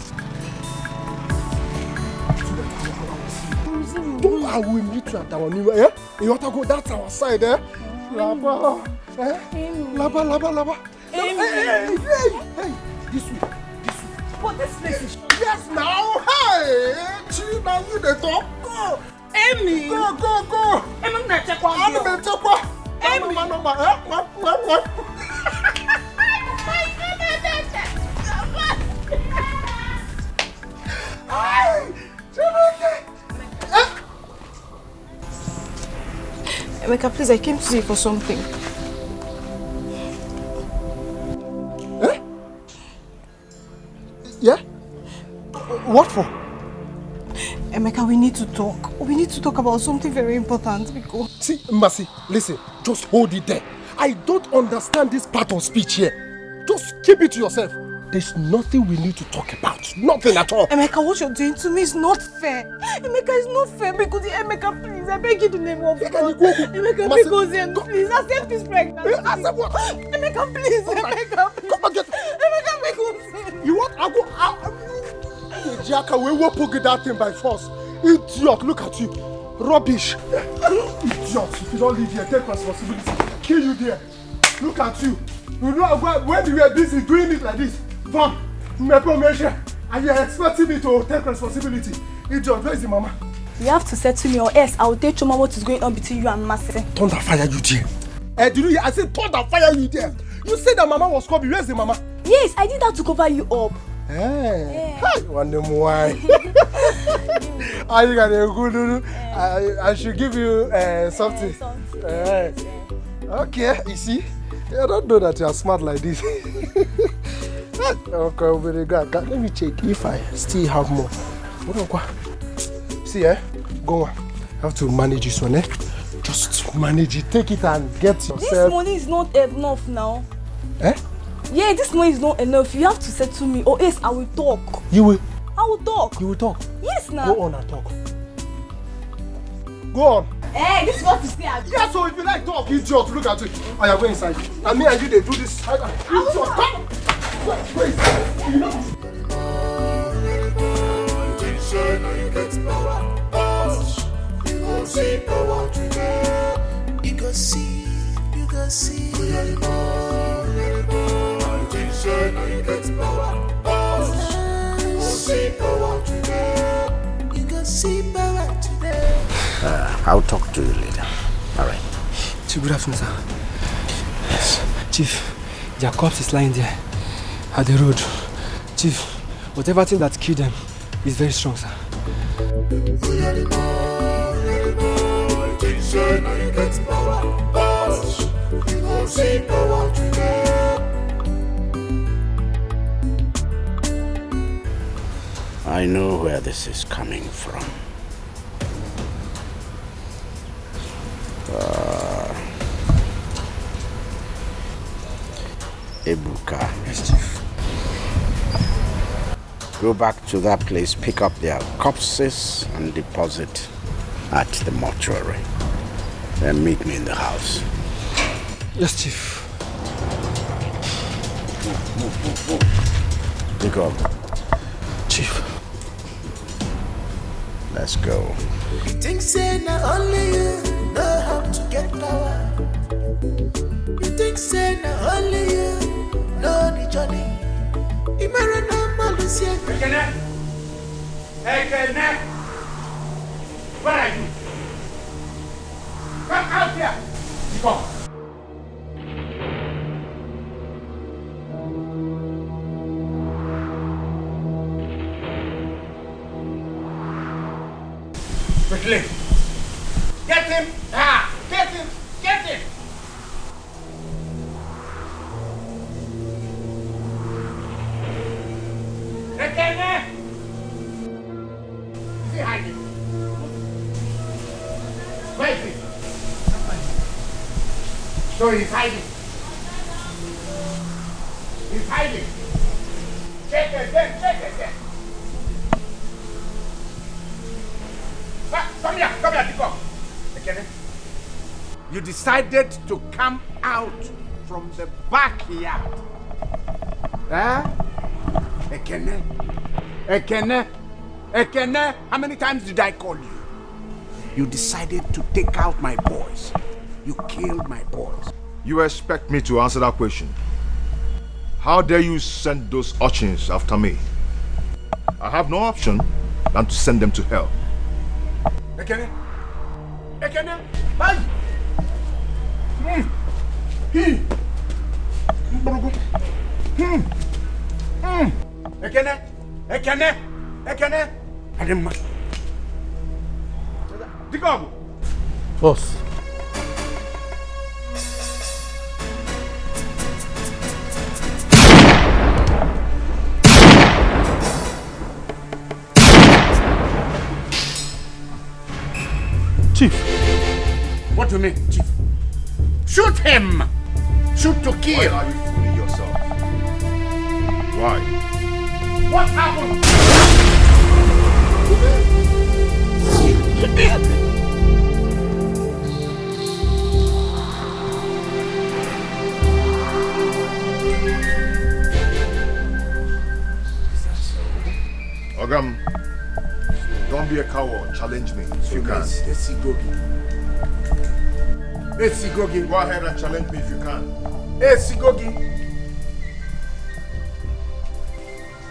I will meet you at our new, eh? You want to go, that's our side, eh? Laba, eh? Laba. Hey, this way. But this place is... Yes, now, hey! Now you the talk. Go! Amy! Go! Amy, I'm not check one. I'm not check one. Amy! What? Emeka, please, I came to see you for something. Eh? Yeah? What for? Emeka, we need to talk. We need to talk about something very important because... See, Mercy, listen, just hold it there. I don't understand this part of speech here. Just keep it to yourself. There's nothing we need to talk about. Nothing at all. Emeka, what you're doing to me is not fair. Emeka, it's not fair because Emeka, please, I beg you the name of God. Emeka, because please accept this pregnancy. Accept what? Emeka, please. Emeka, please. Come and get Emeka, because... You want? I go out. Jaka, we will poke that thing by force. Idiot, look at you. Rubbish. Idiot, if you don't leave here, take responsibility. Kill you there. Look at you. You know when you were busy doing it like this, Vom, and you're expecting me to take responsibility. Idiot, where is the mama? You have to settle me or else I will tell Choma what is going on between you and Mercy. Thunder fire you there. Did you hear? I said thunder fire you there. You said that mama was coming. Where's the mama? Yes, I did that to cover you up. Hey, I wonder why. Are you gonna go? I should give you something. Okay, you see, I don't know that you are smart like this. Okay, very good. Let me check if I still have more. See, go on. I have to manage this one, Just manage it. Take it and get yourself. This money is not enough now. Eh? Yeah, this money is not enough. You have to settle me or else I will talk. You will? I will talk. You will talk? Yes, now. Go on and talk. Go on. Hey, this is what you say. Yeah, so if you like talk, idiot, look at it. I am going inside. And me and you, they do this. Idiot, come. Wait. You can see. You can see power today. I'll talk to you later. All right. Chief, good afternoon, sir. Yes. Chief, their corpse is lying there at the road. Chief, whatever thing that killed them is very strong, sir. I know where this is coming from. Ebuka. Yes, Chief. Go back to that place, pick up their corpses and deposit at the mortuary. Then meet me in the house. Yes, Chief. Move. Pick up. Chief. Let's go. You think say not only you know how to get power. You think say not only you know the journey. Imagine Hey, where are you? Come out here. Come. Quickly. Get him. Get him. Rekene. Is he hiding? Where is he? So he's hiding. He's hiding. Check again. Come here, Etiko. Rekene. You decided to come out from the backyard. Ekene, how many times did I call you? you decided to take out my boys. You killed my boys. You expect me to answer that question? How dare you send those urchins after me? I have no option than to send them to hell. Ekene! Ekene! Bye! Ekene! Ekene! Ekene! Ademma! Dikobu! Boss. Chief. What do you mean, Chief? Shoot him! Shoot to kill! Why are you fooling yourself? Why? What happened? Ogam, don't be a coward. Challenge me if you can. Esigogi. Go ahead and challenge me if you can. Esigogi.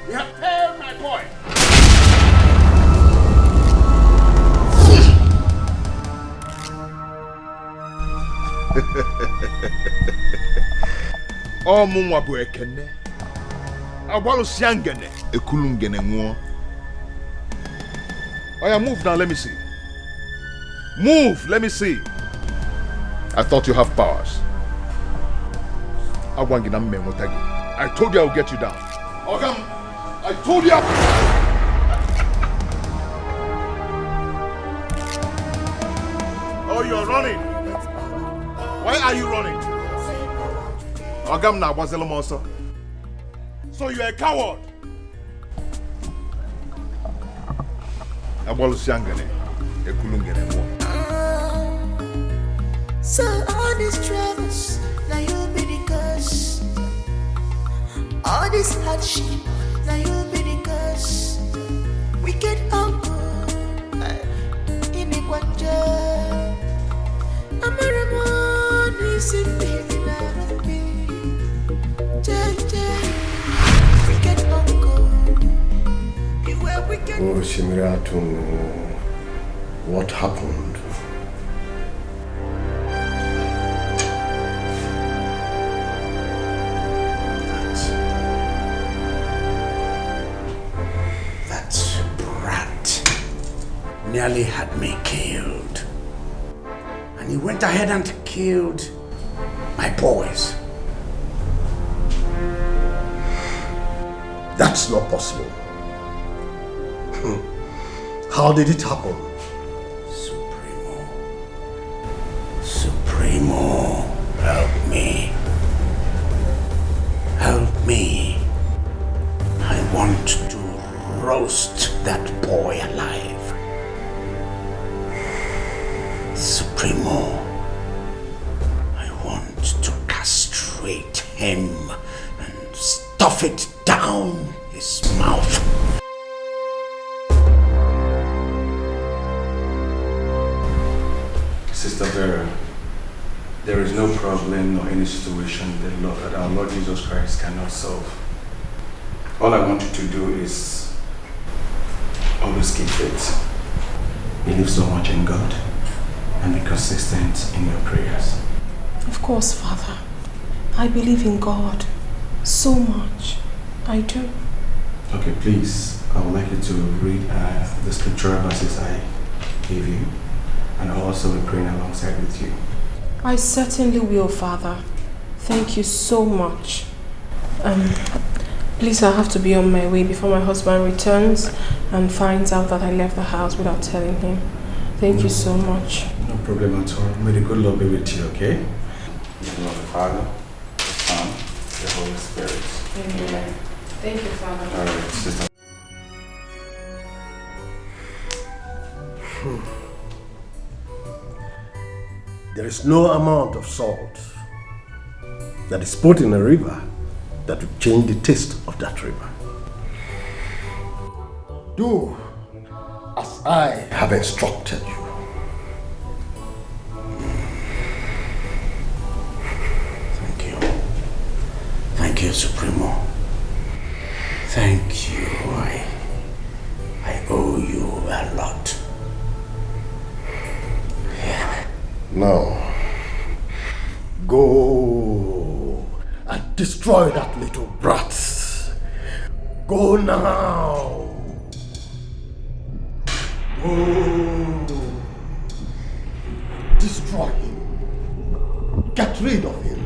You have killed my boy. Oh, mumwa bu ekene. Awalu siangene. Ekulungene nguo. Oh yeah, move now, let me see. Move, let me see. I thought you have powers. I told you I would get you down. Ogam, I told you. Oh, you're running. Why are you running? Ogam na wazelo monster. So you're a coward. Abolu siangene, ekulungene mo. So all these troubles, now you'll be the cause. All this hardship, now you'll be the cause. Wicked uncle, in a quanja. I'm a Ramon, is in baby, wicked uncle. Beware wicked. Oh, Shimiratu, what happened? Nearly had me killed. And he went ahead and killed my boys. That's not possible. How did it happen? Supremo, help me. Help me. I want to roast that boy alive. Supremo, I want to castrate him and stuff it down his mouth. Sister Vera, there is no problem or any situation that our Lord Jesus Christ cannot solve. All I want you to do is always keep faith. Believe so much in God. And be consistent in your prayers. Of course, Father. I believe in God so much. I do. Okay, please, I would like you to read the scriptural verses I gave you, and I'll also be praying alongside with you. I certainly will, Father. Thank you so much. Please, I have to be on my way before my husband returns and finds out that I left the house without telling him. Thank you so much. No problem at all. May the good Lord be with you, okay? In the name of the Father, the Son, the Holy Spirit. Amen. Thank you, Father. All right, sister. There is no amount of salt that is put in a river that will change the taste of that river. Do as I have instructed you. Now, go and destroy that little brat. Go now. Go. Destroy him. Get rid of him.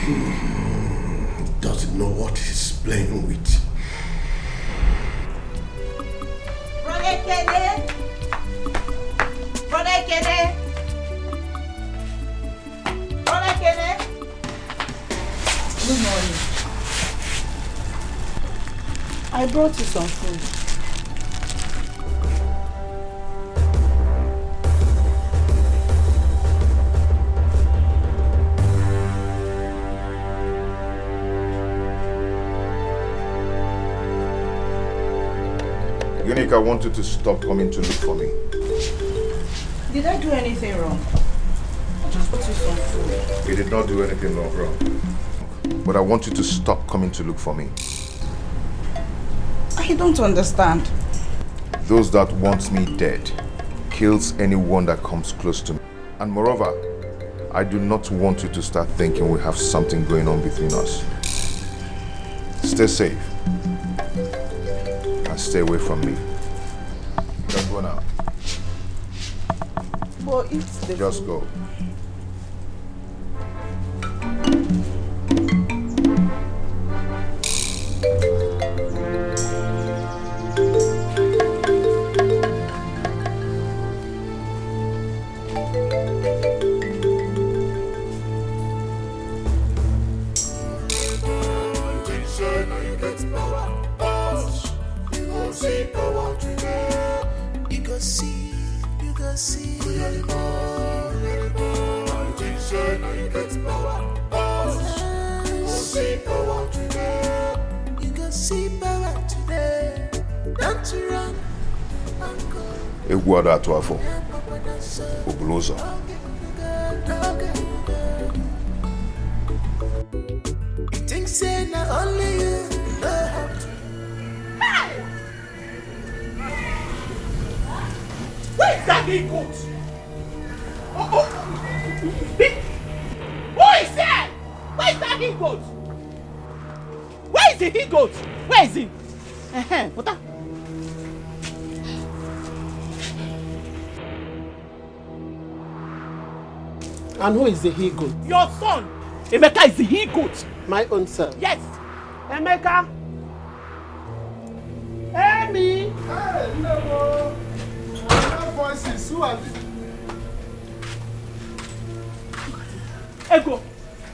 He doesn't know what he's playing with. Brother Kene. Brother Kene. Brother Kene. Good morning. I brought you some food. Unique, I want you to stop coming to look for me. Did I do anything wrong? I just brought you some food. You did not do anything wrong. But I want you to stop coming to look for me. I don't understand. Those that want me dead kills anyone that comes close to me. And moreover, I do not want you to start thinking we have something going on between us. Stay safe. And stay away from me. Just go now. But it's the Just food. go. Eguada atuafo. Obuloza. Only you know how to. Where's that big goat? Who is there? Where's that big goat? Where is the he goat? Where is he? What that? And who is the he goat? Your son. Emeka is the he goat. My own son? Yes. Emeka. Amy. Hey, no. Voices. Who are they? Ego,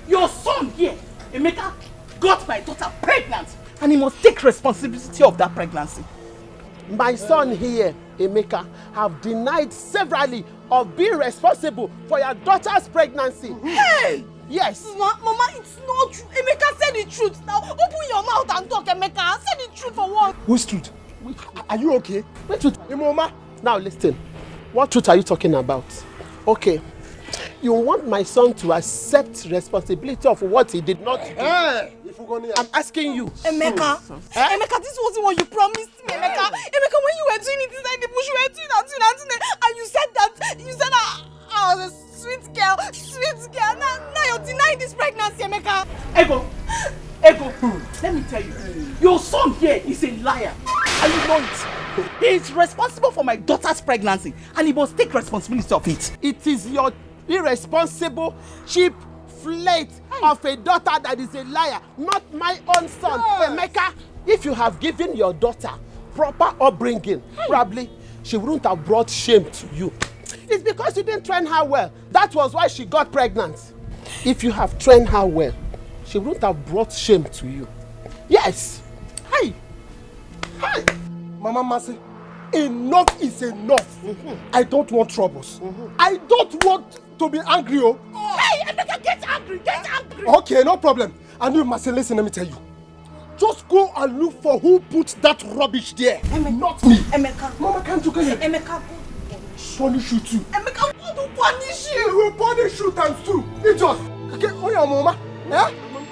your son here, Emeka, got my daughter pregnant, and he must take responsibility of that pregnancy. My son here, Emeka, have denied severally of being responsible for your daughter's pregnancy. Hey! Yes. Mama, it's not true. Emeka said the truth. Now, open your mouth and talk, Emeka. Say the truth for once. Whose truth? Are you okay? Which truth? Mama. Now listen. What truth are you talking about? Okay. You want my son to accept responsibility of what he did not do? Hey! I'm asking you. Emeka, Emeka, this wasn't what you promised me, Emeka. Emeka, when you were doing it inside the bush, you were doing that, and you said that I was a sweet girl. Now you're denying this pregnancy, Emeka. Ego, let me tell you, your son here is a liar, and you know it. He is responsible for my daughter's pregnancy, and he must take responsibility of it. It is your irresponsible, cheap flirt of a daughter that is a liar, not my own son. Yes. Emeka, if you have given your daughter proper upbringing, probably she wouldn't have brought shame to you. It's because you didn't train her well. That was why she got pregnant. If you have trained her well, she wouldn't have brought shame to you. Yes. Hi. Mama Mercy, enough is enough. I don't want troubles. I don't want to be angry. Hey, Emeka, get angry. Okay, no problem. And you, Mercy, listen, let me tell you. Just go and look for who put that rubbish there. Emeka. Not me. Emeka. Mama, can't you get it? Emeka. Punish you too. Emeka, God will punish you. He will punish you times two. It just. Okay, oh yeah, Mama. Eh?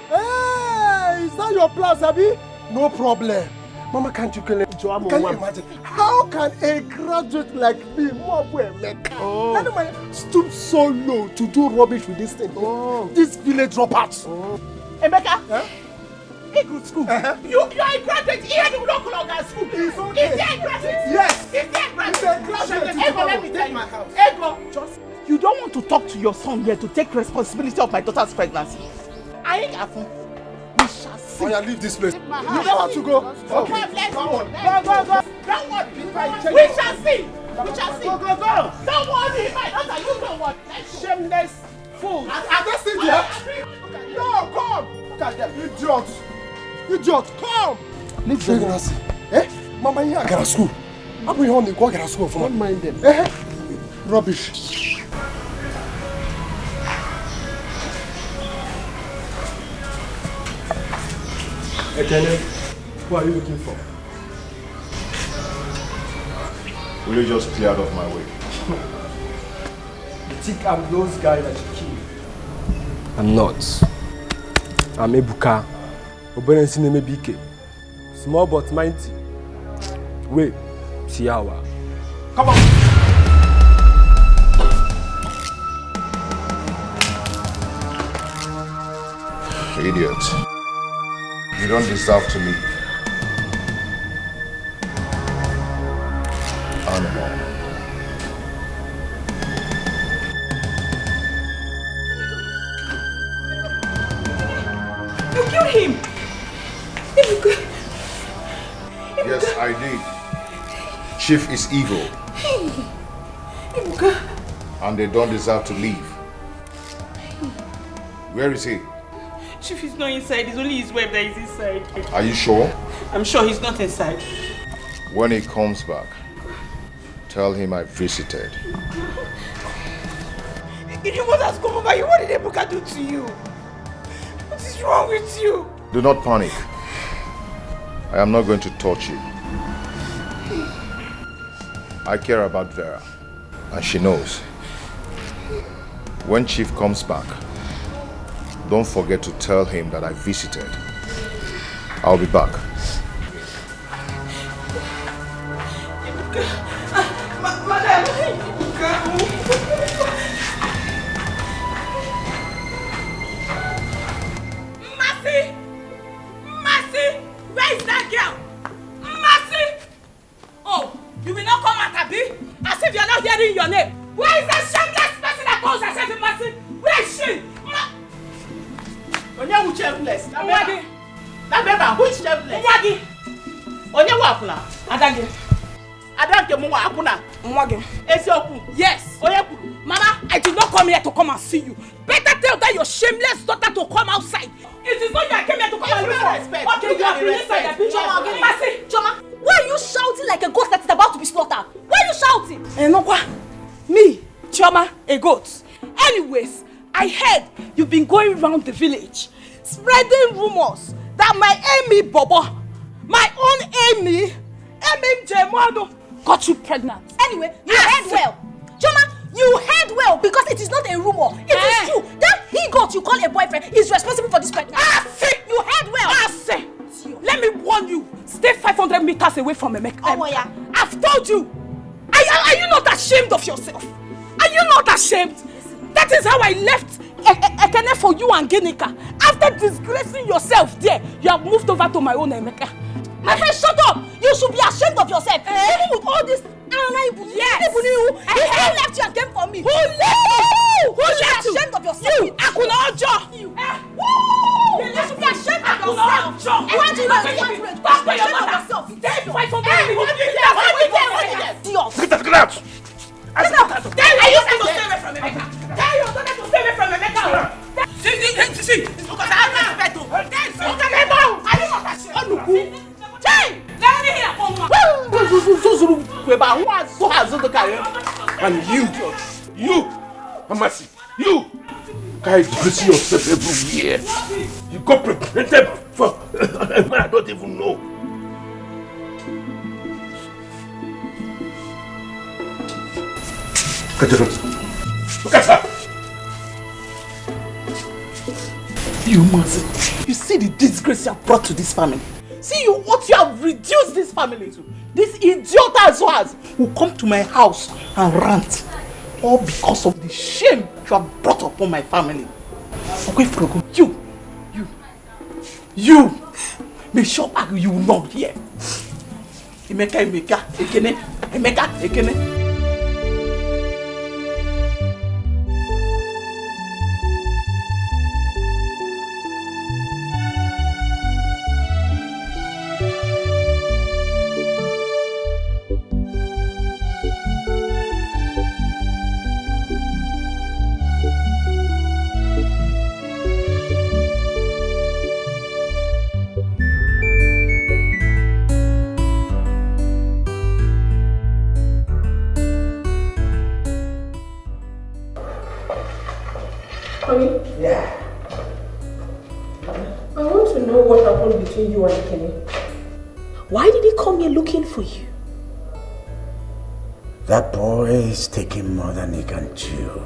Hey, is that your plan, Sabi? No problem. Mama, can't you can you imagine? How can a graduate like me, stoop so low to do rubbish with this thing? This village dropouts. Emeka, good school. You are a graduate here in the local school. Is there a graduate? Yes. Is there a graduate? Ego, let me tell you. Ego, you don't want to talk to your son here to take responsibility of my daughter's pregnancy. I ain't affun. We shall see. Oh, yeah, leave this place. You don't have to go. Okay, let's go. Go. Don't worry. We shall see. We shall see. Go. Don't worry, my daughter. You don't want. Shameless fool. Are they still there? No, come. Look at them. Idiot, come. Leave them. Mama, you are school. I'm going to go to school. Don't mind them. Rubbish. Etene, who are you looking for? Will you just clear out of my way? You think I'm those guys that you killed? I'm not. I'm Ebuka. Oberensi name BK. Small but mighty. Wait, see how. Come on. Idiot. You don't deserve to live. Animal. You killed him! Yes, I did. Chief is evil. And they don't deserve to live. Where is he? Chief is not inside. It's only his wife that is inside. Are you sure? I'm sure he's not inside. When he comes back, tell him I visited. Your mother's come over you. What did Ebuka do to you? What is wrong with you? Do not panic. I am not going to touch you. I care about Vera, and she knows. When Chief comes back, don't forget to tell him that I visited. I'll be back. Mercy! Where is that girl? Mercy! Oh, you will not come at Abi? As if you are not hearing your name. Where is that shameless person that calls herself Mercy? Where is she? Onye who shameless? Na beba, who is shameless? Mwagi. Onye wa akuna? Adage. Adage mu wa akuna? Mwagi. Esioku. Yes. Onye kuru. Mama, I did not come here to come and see you. Better tell that your shameless daughter to come outside. It is not you I came here to come and look for. Okay, you have been inside the picture. Choma, why are you shouting like a ghost that is about to be slaughtered? Why are you shouting? Me, Choma, a goat. Anyways, I heard you've been going around the village spreading rumors that my Amy Bobo, my own Amy Jemado, got you pregnant. Anyway, you heard well. Choma, you heard well because it is not a rumor. It is true. That he got you call a boyfriend is responsible for this pregnancy. You heard well. Let me warn you. Stay 500 meters away from Emeka. Oh, yeah. I've told you. Are you not ashamed of yourself? Are you not ashamed? That is how I left Ekene for you and Ginika. After disgracing yourself there, you have moved over to my own Emeka. My friend, shut up! You should be ashamed of yourself. Even with all this yes. Who left you and came for me? Who left you? Who left you? Ashamed of yourself. You, Akuna Ojo. You should be ashamed of yourself. Why do you not ashamed of yourself? Stay 500 Get out! Are you supposed to stay away from Emeka? Tell your daughter to stay away from Emeka. See, it's because I have respect to her. Are you not ashamed? Hey! Let me hear from And you, Amasi, you guys dressing yourself everywhere. You got prepared for a man I don't even know. Look at her. You must. You see the disgrace you have brought to this family. See you, what you have reduced this family to. This idiot as well will come to my house and rant. All because of the shame you have brought upon my family. Okay, Frogo, you. Make sure you will not hear. Emeka, Ekene. Honey? Yeah. I want to know what happened between you and Kenny. Why did he come here looking for you? That boy is taking more than he can chew.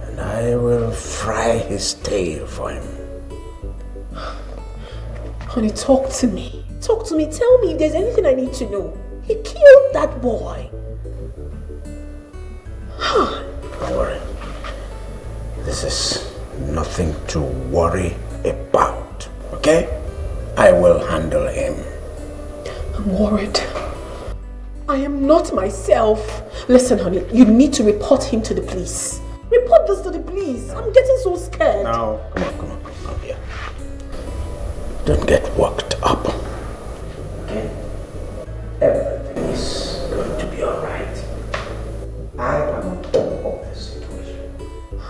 And I will fry his tail for him. Honey, talk to me. Talk to me. Tell me if there's anything I need to know. He killed that boy. Don't worry. This is nothing to worry about, okay? I will handle him. I'm worried. I am not myself. Listen, honey, you need to report him to the police. Report this to the police. I'm getting so scared. No, come on, here. Don't get worked up. Okay? Everything is going to be alright. I am on top of this situation.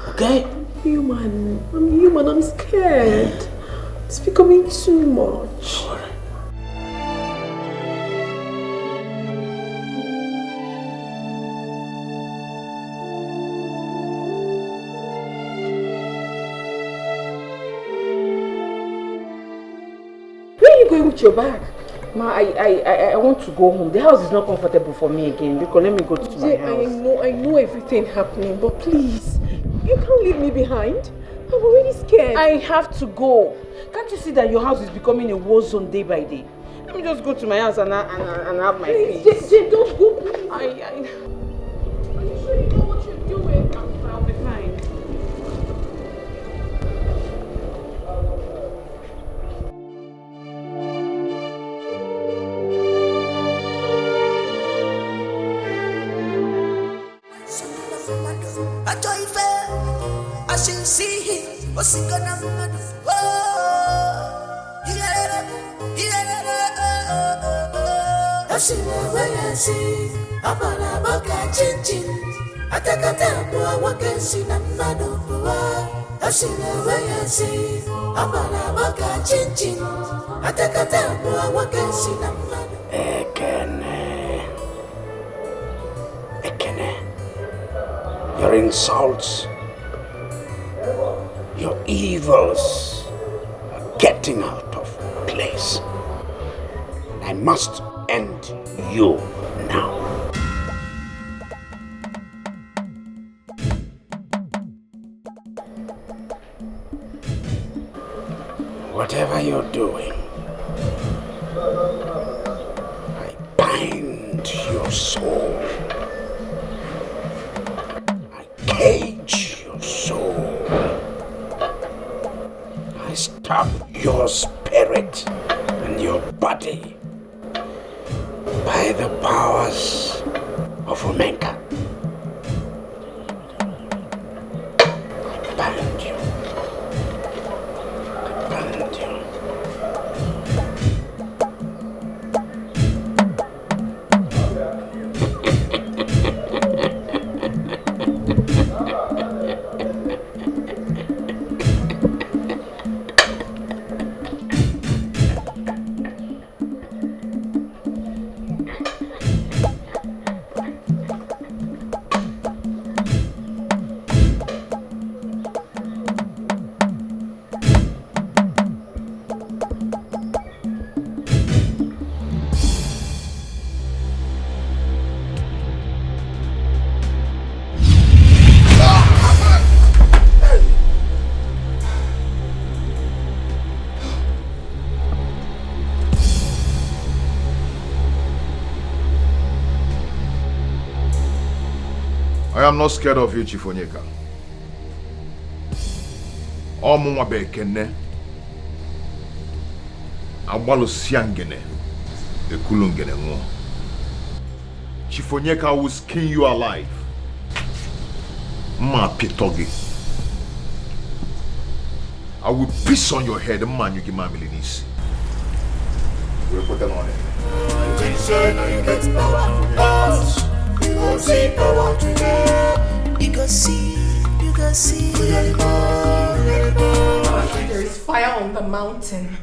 Okay? I'm human. I'm scared. It's becoming too much. Sorry. Where are you going with your bag? Ma, I want to go home. The house is not comfortable for me again. Because let me go to my house. I know everything happening, but please, you can't leave me behind. I'm already scared. I have to go. Can't you see that your house is becoming a war zone day by day? Let me just go to my house and have my peace. Jane, don't go, please. Are you sure you know what you're doing? I'll be fine. I should see him. What's he gonna do? I see the way I see. I'm a boca chin. I take a tap to walk and see the man of the world. I see the way I see. I'm a boca chin. I take a tap to walk and see the man. Ekene. Your insults, your evils are getting out of place. I must end you now. Whatever you're doing, I bind your soul. I cage your soul. I stop your spirit and your body by the powers of Omega. I bind you. I bind you. I am not scared of you, Chief Onyeka. Omunwa bekene. Agbalo siangene. Ekulungene ngo. Chief Onyeka will skin you alive. Ma pitogi. I will piss on your head, man. You give my millions. We'll put them on it. You get power, boss. You go see power today. You go see. There is fire on the mountain.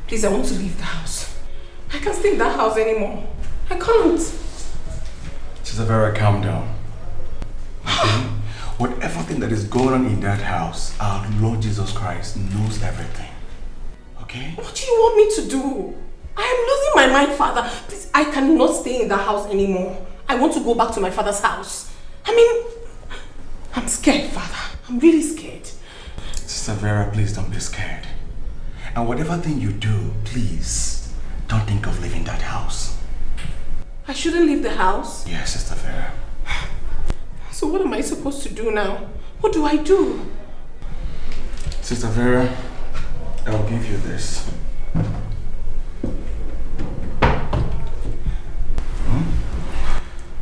Please, I want to leave the house. I can't stay in that house anymore. I can't. Sister Vera, calm down. Okay? Whatever thing that is going on in that house, our Lord Jesus Christ knows everything. Okay? What do you want me to do? I am losing my mind, Father. Please, I cannot stay in the house anymore. I want to go back to my father's house. I mean, I'm scared, Father. I'm really scared. Sister Vera, please don't be scared. And whatever thing you do, please don't think of leaving that house. I shouldn't leave the house? Yes, Sister Vera. So what am I supposed to do now? What do I do? Sister Vera, I'll give you this.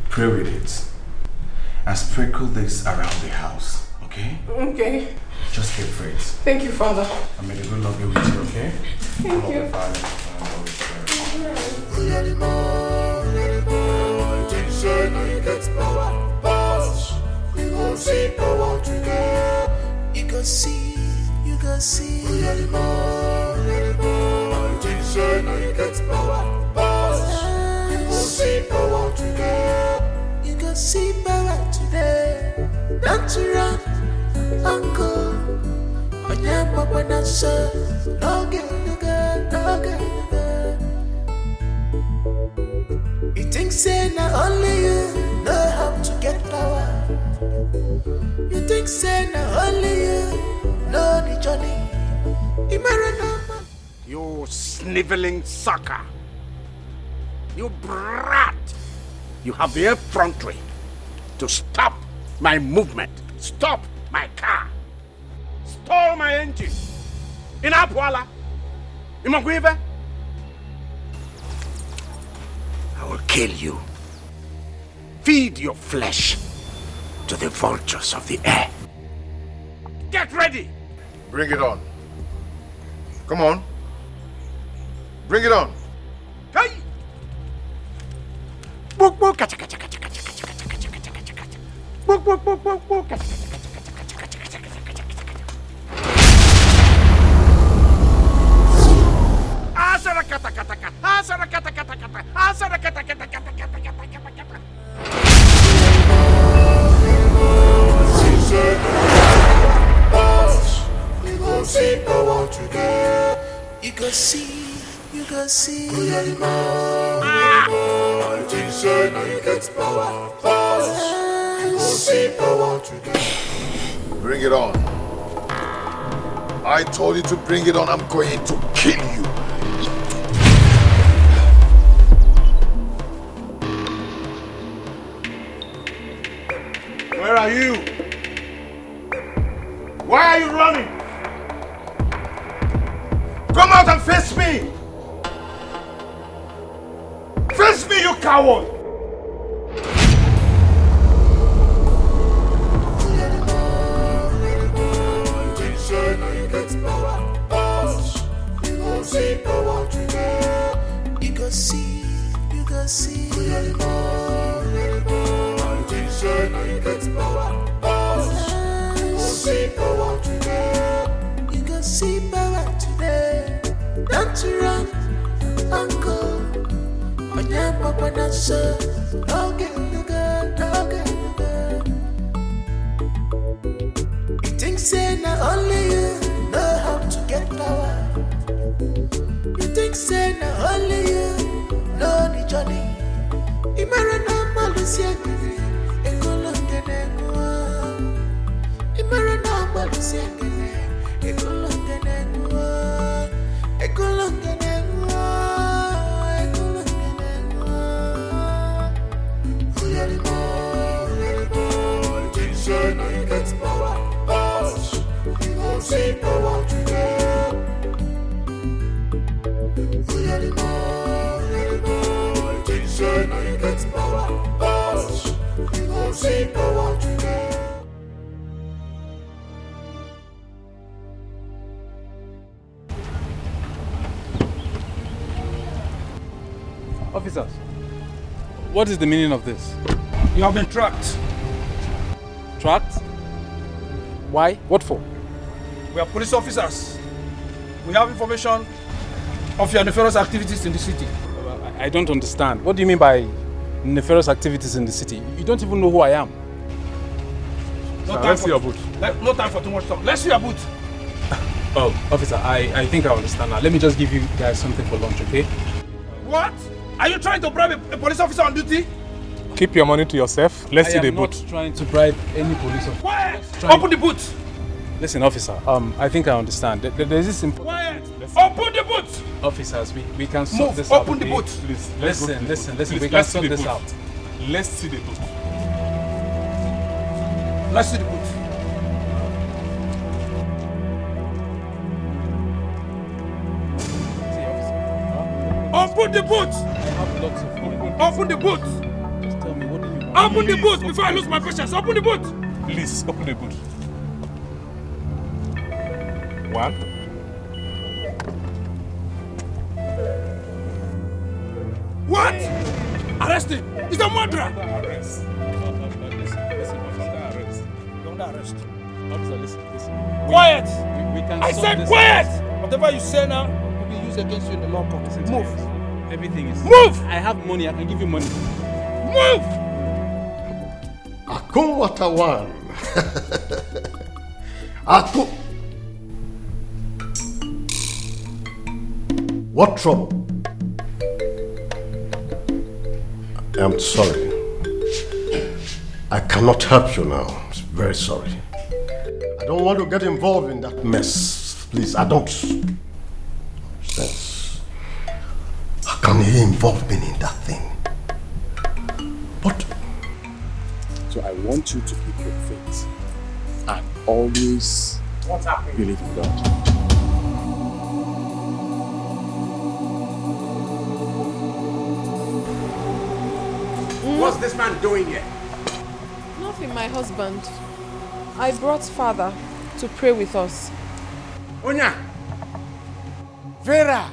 Pray with it. And sprinkle this around the house, okay? Okay. Just keep faith. Thank you, Father. And may the good Lord be with you, okay? Thank you. You get power, boss. We go see power today. You go see. You get power, boss. We go see power today. You go see power today. Don't you run, uncle. On your papa not sir. No get. You think say not only you know how to get power. You think say not only you know the journey. You sniveling sucker. You brat. You have the effrontery to stop my movement. Stop my car. Stole my engine. In Apwala. In Magwive. I will kill you. Feed your flesh to the vultures of the air. Get ready! Bring it on. Come on. Bring it on. Hey! Book, book, kacha, kacha, kacha, kacha, kacha, kacha, kacha, kacha, kacha, kacha. Book, book, book, book, book, kacha, kacha, kacha, kacha, kacha, kacha, kacha, kacha, kacha. Asara kata kata kata. Asara kata kata kata. Asara kata kata kata kata kata kata kata. You go see power today. You go see. You get power, boss. You go see power today. Bring it on. I told you to bring it on. I'm going to kill you. Where are you? Why are you running? Come out and face me! Face me, you coward! You get power, boss. You go see power today. You go see. You get power, boss. You go see power today. You go see power today. Don't you run, uncle. On your papa not sir. No get. You think say not only you know how to get power. You think say not only you know the journey. Imarana malusia gini, ekolongenengwa. Imarana malusia gini, ekolongenengwa. Ekolongenengwa. say now you get power, boss. You go see power today. We are the more. You say now you get power, boss. You go see power today. Officers, what is the meaning of this? You have been tracked. Tracked? Why? What for? We are police officers. We have information of your nefarious activities in the city. I don't understand. What do you mean by nefarious activities in the city? You don't even know who I am. Let's see your boot. No time for too much talk. Let's see your boot. Oh, officer, I think I understand now. Let me just give you guys something for lunch, okay? What? Are you trying to bribe a police officer on duty? Keep your money to yourself. Let's see the boot. I am not trying to bribe any police officer. Quiet! Open the boot! Listen, officer, I think I understand. There's this Quiet! Open the boot! Officers, we can sort this out. Open the boot! Please, listen. We can sort this out. Let's see the boot. Let's see the boot. Open the boot! I have lots of money. Open the boot! Just tell me, what do you want? Open the boot before I lose my patience. Open the boot! Please, open the boot. 1. What? Arrest him! He's a murderer! Arrest. Listen, arrest. Don't arrest. Officer, listen. Quiet! We can I solve said this quiet! out. Whatever you say now will be used against you in the law court. Move! Everything is... Move! I have money. I can give you money. Move! Akun Watawan. Akun. What trouble? I'm sorry. I cannot help you now. I'm very sorry. I don't want to get involved in that mess. Please, I don't. Sense. How can he involve me in that thing? But so I want you to keep your faith and always believe in God. What's this man doing here? Nothing, my husband. I brought father to pray with us. Onya! Vera!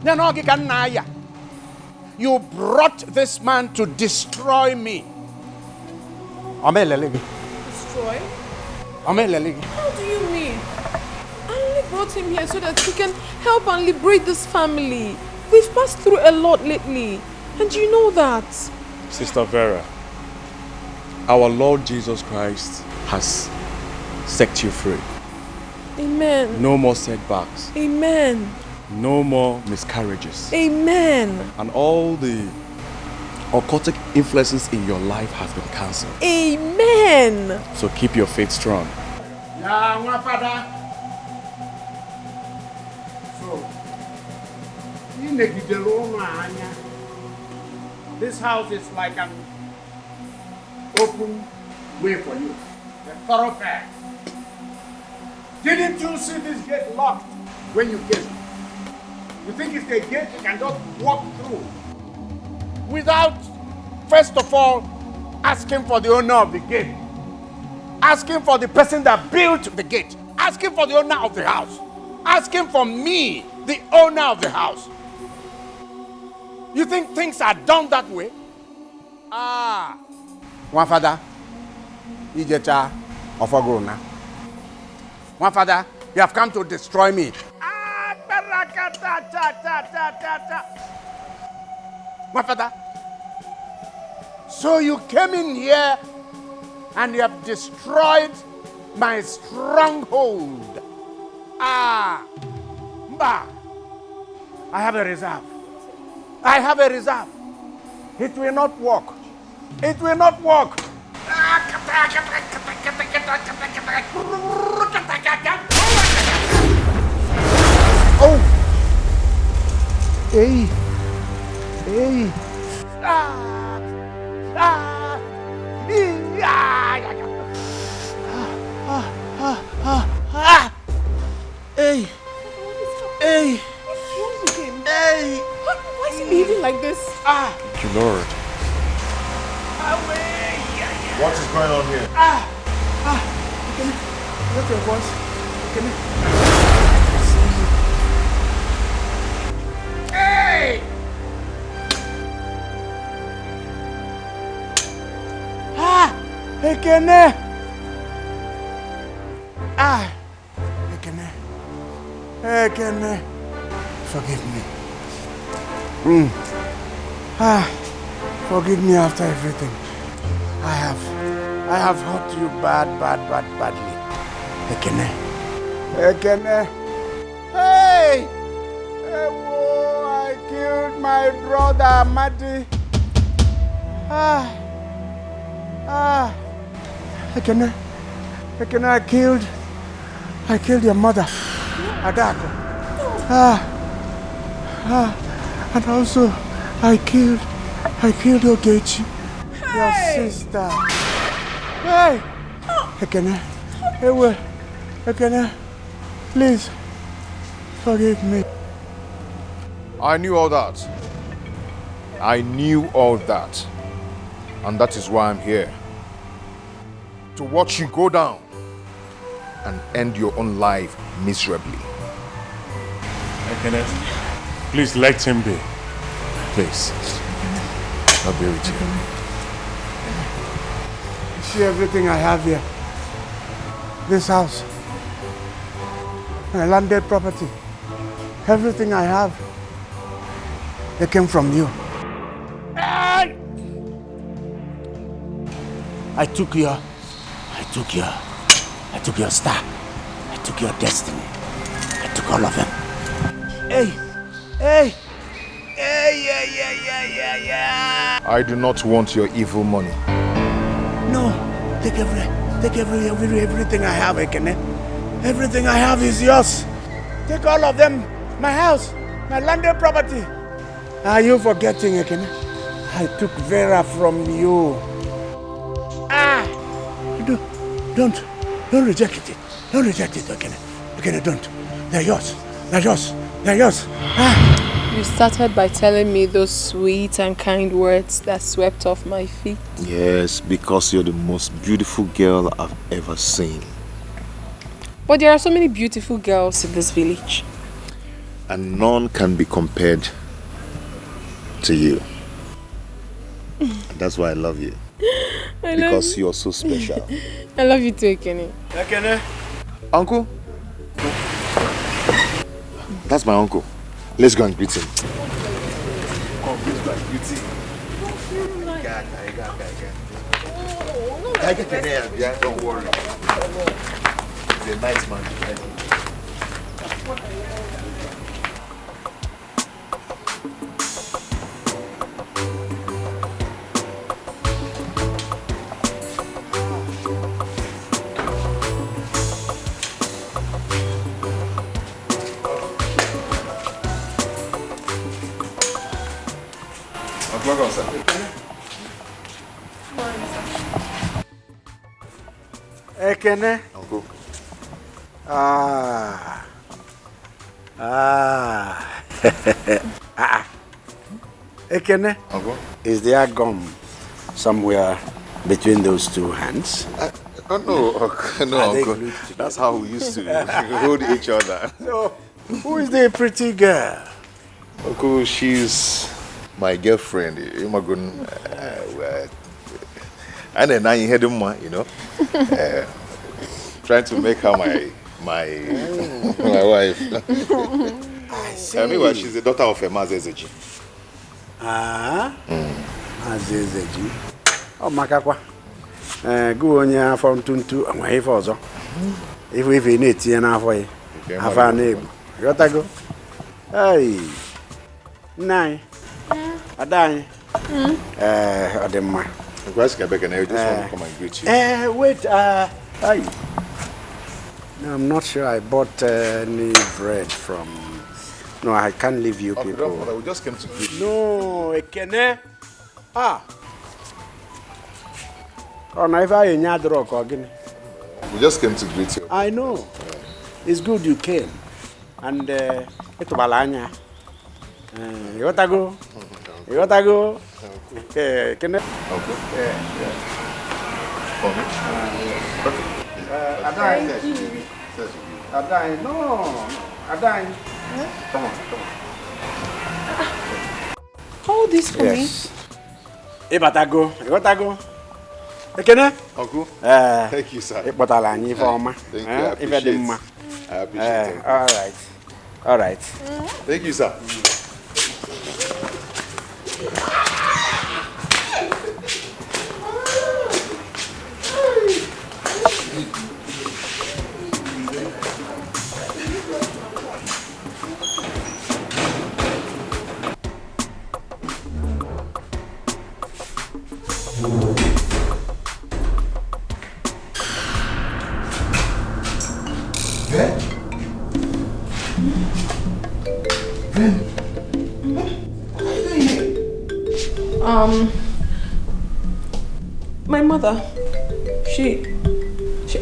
Naya! You brought this man to destroy me. Destroy? How do you mean? I only brought him here so that he can help and liberate this family. We've passed through a lot lately, and you know that. Sister Vera, our Lord Jesus Christ has set you free. Amen. No more setbacks. Amen. No more miscarriages. Amen. And all the occultic influences in your life has been cancelled. Amen. So keep your faith strong. Yeah, my father. So, this house is like an open way for you. The thoroughfare. Didn't you see this gate locked when you came? You think it's a gate you can just walk through without, first of all, asking for the owner of the gate, asking for the person that built the gate, asking for the owner of the house, asking for me, the owner of the house. You think things are done that way? One father, Ijeta of Agrona. One father, you have come to destroy me. One father, so you came in here and you have destroyed my stronghold. Mba, I have a reserve. I have a reserve. It will not work. It will not work. Oh! Hey! Hey! that your voice? Ekene. Hey! Ah! Ekene! Ah! Ekene. Ekene. Forgive me. Forgive me after everything. I have hurt you badly. Ekene. Ekene. Hey! Whoa, I killed my brother, Madi. Ekene. Ekene, I killed your mother, Adako. And also, I killed Ogechi, your sister. Hey! Ekene, Ekene, please, forgive me. I knew all that. And that is why I'm here. To watch you go down and end your own life miserably. Kenneth, please let him be. Please. I'll be with you. You see everything I have here? This house, my landed property, everything I have, they came from you. I took your star. I took your destiny. I took all of them. Hey. I do not want your evil money. No, take everything I have, Ekene. Everything I have is yours. Take all of them. My house, my landed property. Are you forgetting, Ekene? I took Vera from you. Don't reject it. Don't reject it, Ekene. Ekene, don't. They're yours. You started by telling me those sweet and kind words that swept off my feet. Yes, because you're the most beautiful girl I've ever seen. But there are so many beautiful girls in this village. And none can be compared to you. That's why I love you. Because you're so special. I love you too, Ekene. Ekene? Uncle? That's my uncle. Let's go and greet him. Oh, let's go and greet him. Don't worry. He's a nice man. Ekene. Uncle. Ekene. Uncle. Is there gum somewhere between those two hands? No, Uncle. That's how we used to hold each other. So, who is the pretty girl? Uncle, she's my girlfriend. And then I had him, trying to make her my wife. I see. Meanwhile, she's the daughter of a Mazezeji. Mazezeji. Oh, Makakwa. Go on your phone to a way for so. If we need tea and halfway, have our neighbor. You got to go. Hey, nine. A dime. Adema. I just want to come and greet you. Wait, no, I'm not sure I bought any bread from. No, I can't leave you people. We just came to greet you. No, Ekene. Oh, now if I in rock again. We just came to greet you. I know. It's good you came. And it's balanya. You gotta go. You gotta go. Can I? Okay. Yeah. For me? Okay. Thank you. Adai, no. Adai. Come on. Hold this for me. Ibatago. Ekene? Uncle? Thank you, sir. Thank you, I appreciate it. All right. Thank you, sir. My mother, she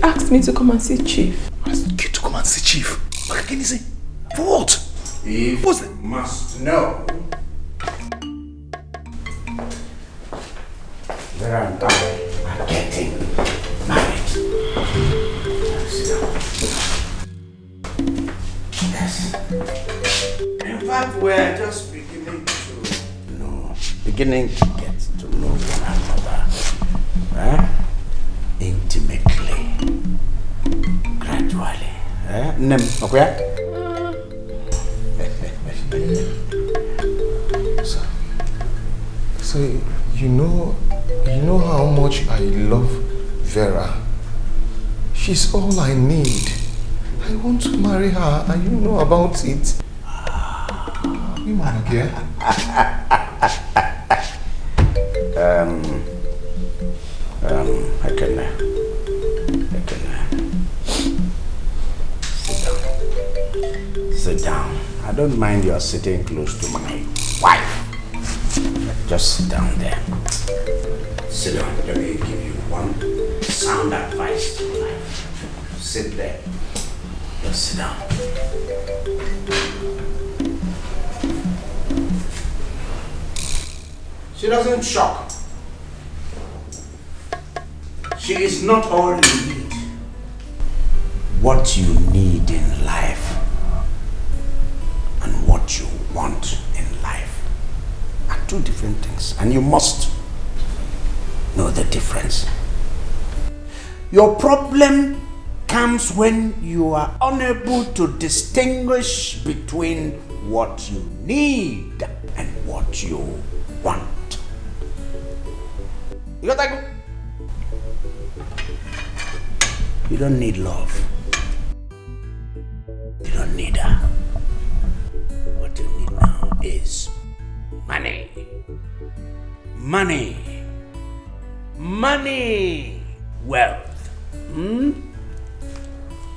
asked me to come and see Chief. Asked you to come and see Chief? What can you say? For what? If you must know, Vera and I are getting married. Yes. In fact, we're just beginning to get to know one another. Intimately. Gradually. Nem, okay? So you know how much I love Vera. She's all I need. I want to marry her, and you know about it. You man again? I can sit down. I don't mind your sitting close to my wife. Just sit down there. Sit down. Let me give you one sound advice to life. Sit there. Just sit down. She doesn't shock. She is not all you need. What you need in life and what you want in life are two different things, and you must know the difference. Your problem comes when you are unable to distinguish between what you need and what you want. You got that? You don't need love. You don't need her. What you need now is money. Money. Money. Wealth.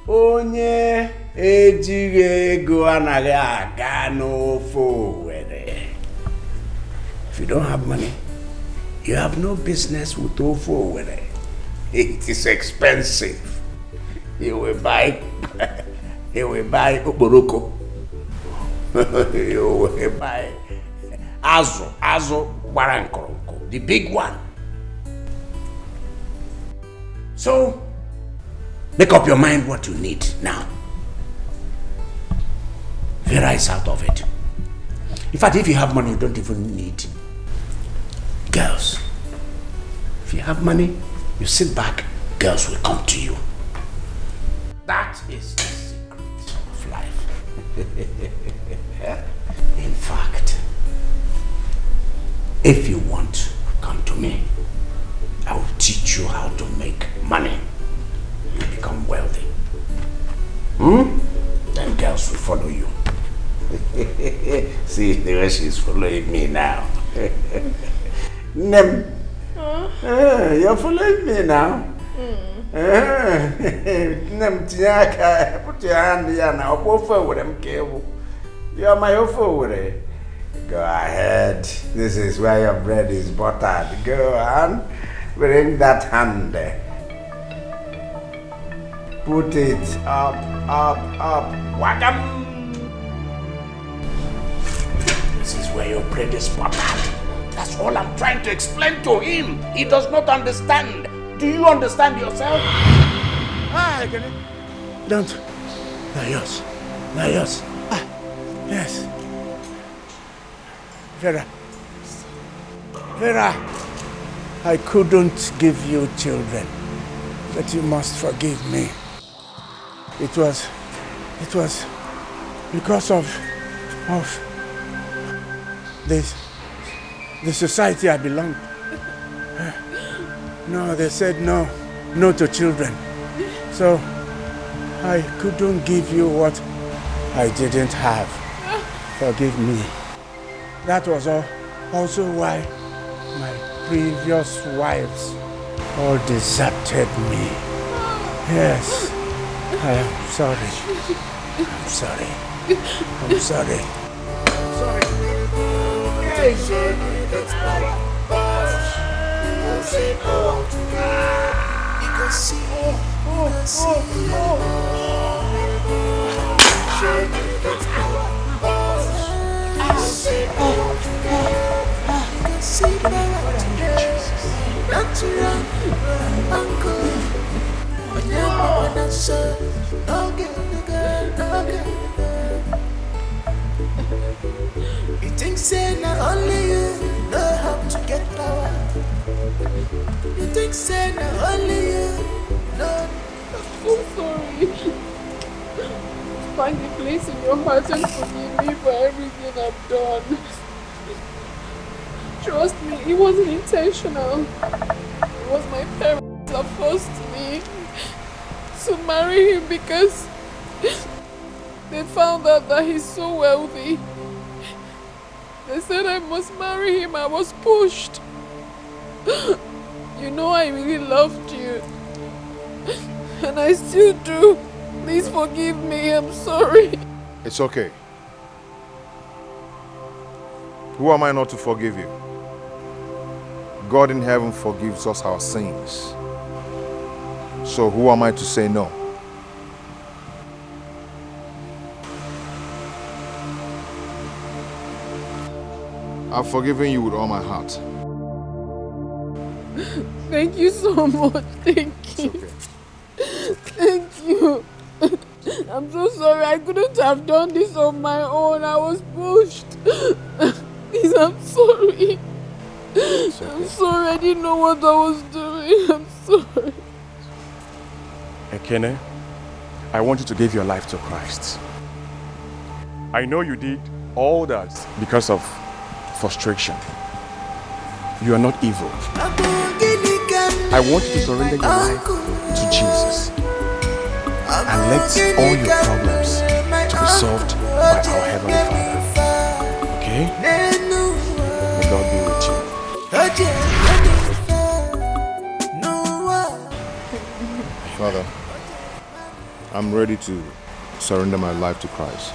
Onye ejighị ego anaghị aga n'ofe Owerri. If you don't have money, you have no business with ofe Owerri. It is expensive. You will buy okporoko. You will buy azu barankoronko, the big one. So make up your mind what you need now. Vera is out of it. In fact, if you have money, you don't even need girls. If you have money, you sit back, girls will come to you. That is the secret of life. In fact, if you want, come to me. I will teach you how to make money. You become wealthy. Then girls will follow you. See the way she's following me now. Nem. You're following me now. Nem tiaka. Put your hand here now. Go forward, them cable. You're my forward. Go ahead. This is where your bread is buttered. Go on. Bring that hand there. Put it up. Wagam. This is where your bread is buttered. That's all I'm trying to explain to him. He does not understand. Do you understand yourself? Don't. Not yours. Ah, yes. Vera, I couldn't give you children, but you must forgive me. It was because of the society I belonged. No, they said no to children. So I couldn't give you what I didn't have. Forgive me. That was also why my previous wives all deserted me. Yes, I am sorry. I'm sorry. You think say not only you know how to get power. You think say not only you know. I'm so sorry. Find a place in your heart and forgive me for everything I've done. Trust me, it wasn't intentional. It was my parents that forced me to marry him because they found out that he's so wealthy. They said I must marry him. I was pushed. You know I really loved you. And I still do. Please forgive me. I'm sorry. It's okay. Who am I not to forgive you? God in heaven forgives us our sins. So who am I to say no? I've forgiven you with all my heart. Thank you so much. Thank you. Thank you. I'm so sorry. I couldn't have done this on my own. I was pushed. Please, I'm sorry. I'm sorry. I didn't know what I was doing. I'm sorry. Ekene, I want you to give your life to Christ. I know you did all that because of frustration. You are not evil. I want you to surrender your life to Jesus and let all your problems to be solved by our Heavenly Father. Okay? May God be with you. Father, I'm ready to surrender my life to Christ.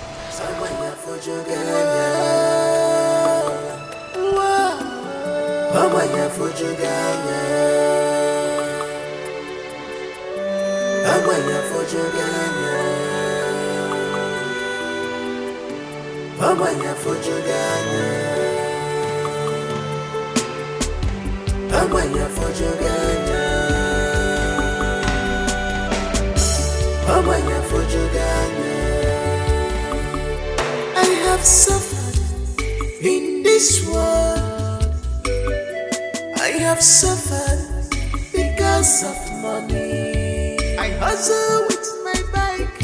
I have suffered in this world. I have suffered because of money. I hustle with my bike,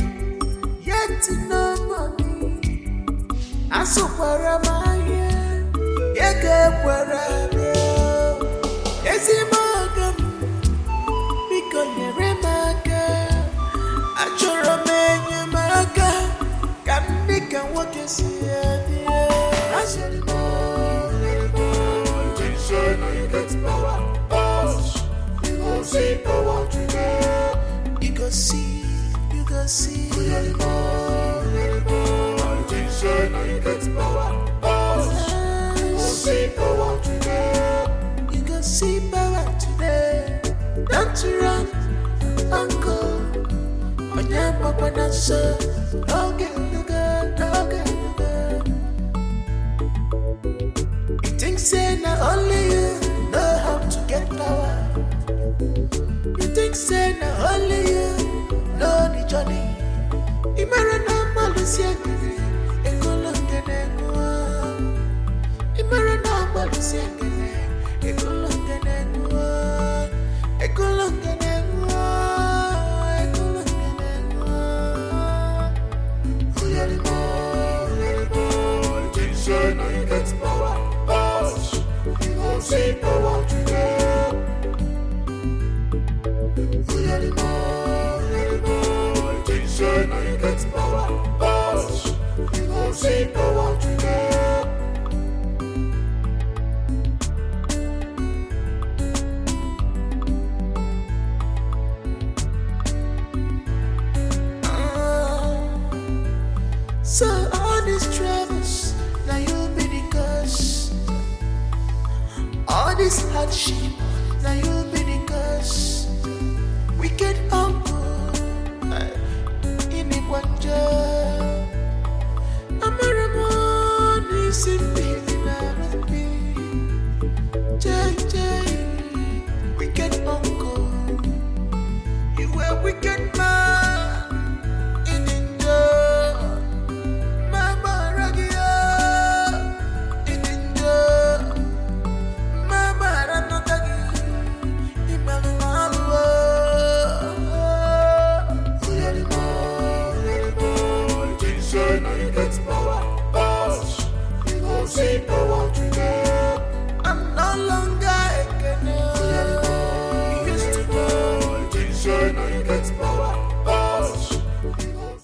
yet no money. I suffer my hair, yet where I go. Yes, I'm because you're a maker. I sure am a maker. Can what you see? I should know. Get power. You go see power today. You go see. You go see. Get power. You go see power today. You go see power today. Don't run, uncle. When you're papa, not so. Okay. You think say not only you know how to get power. You think say not only you this hardship. Now you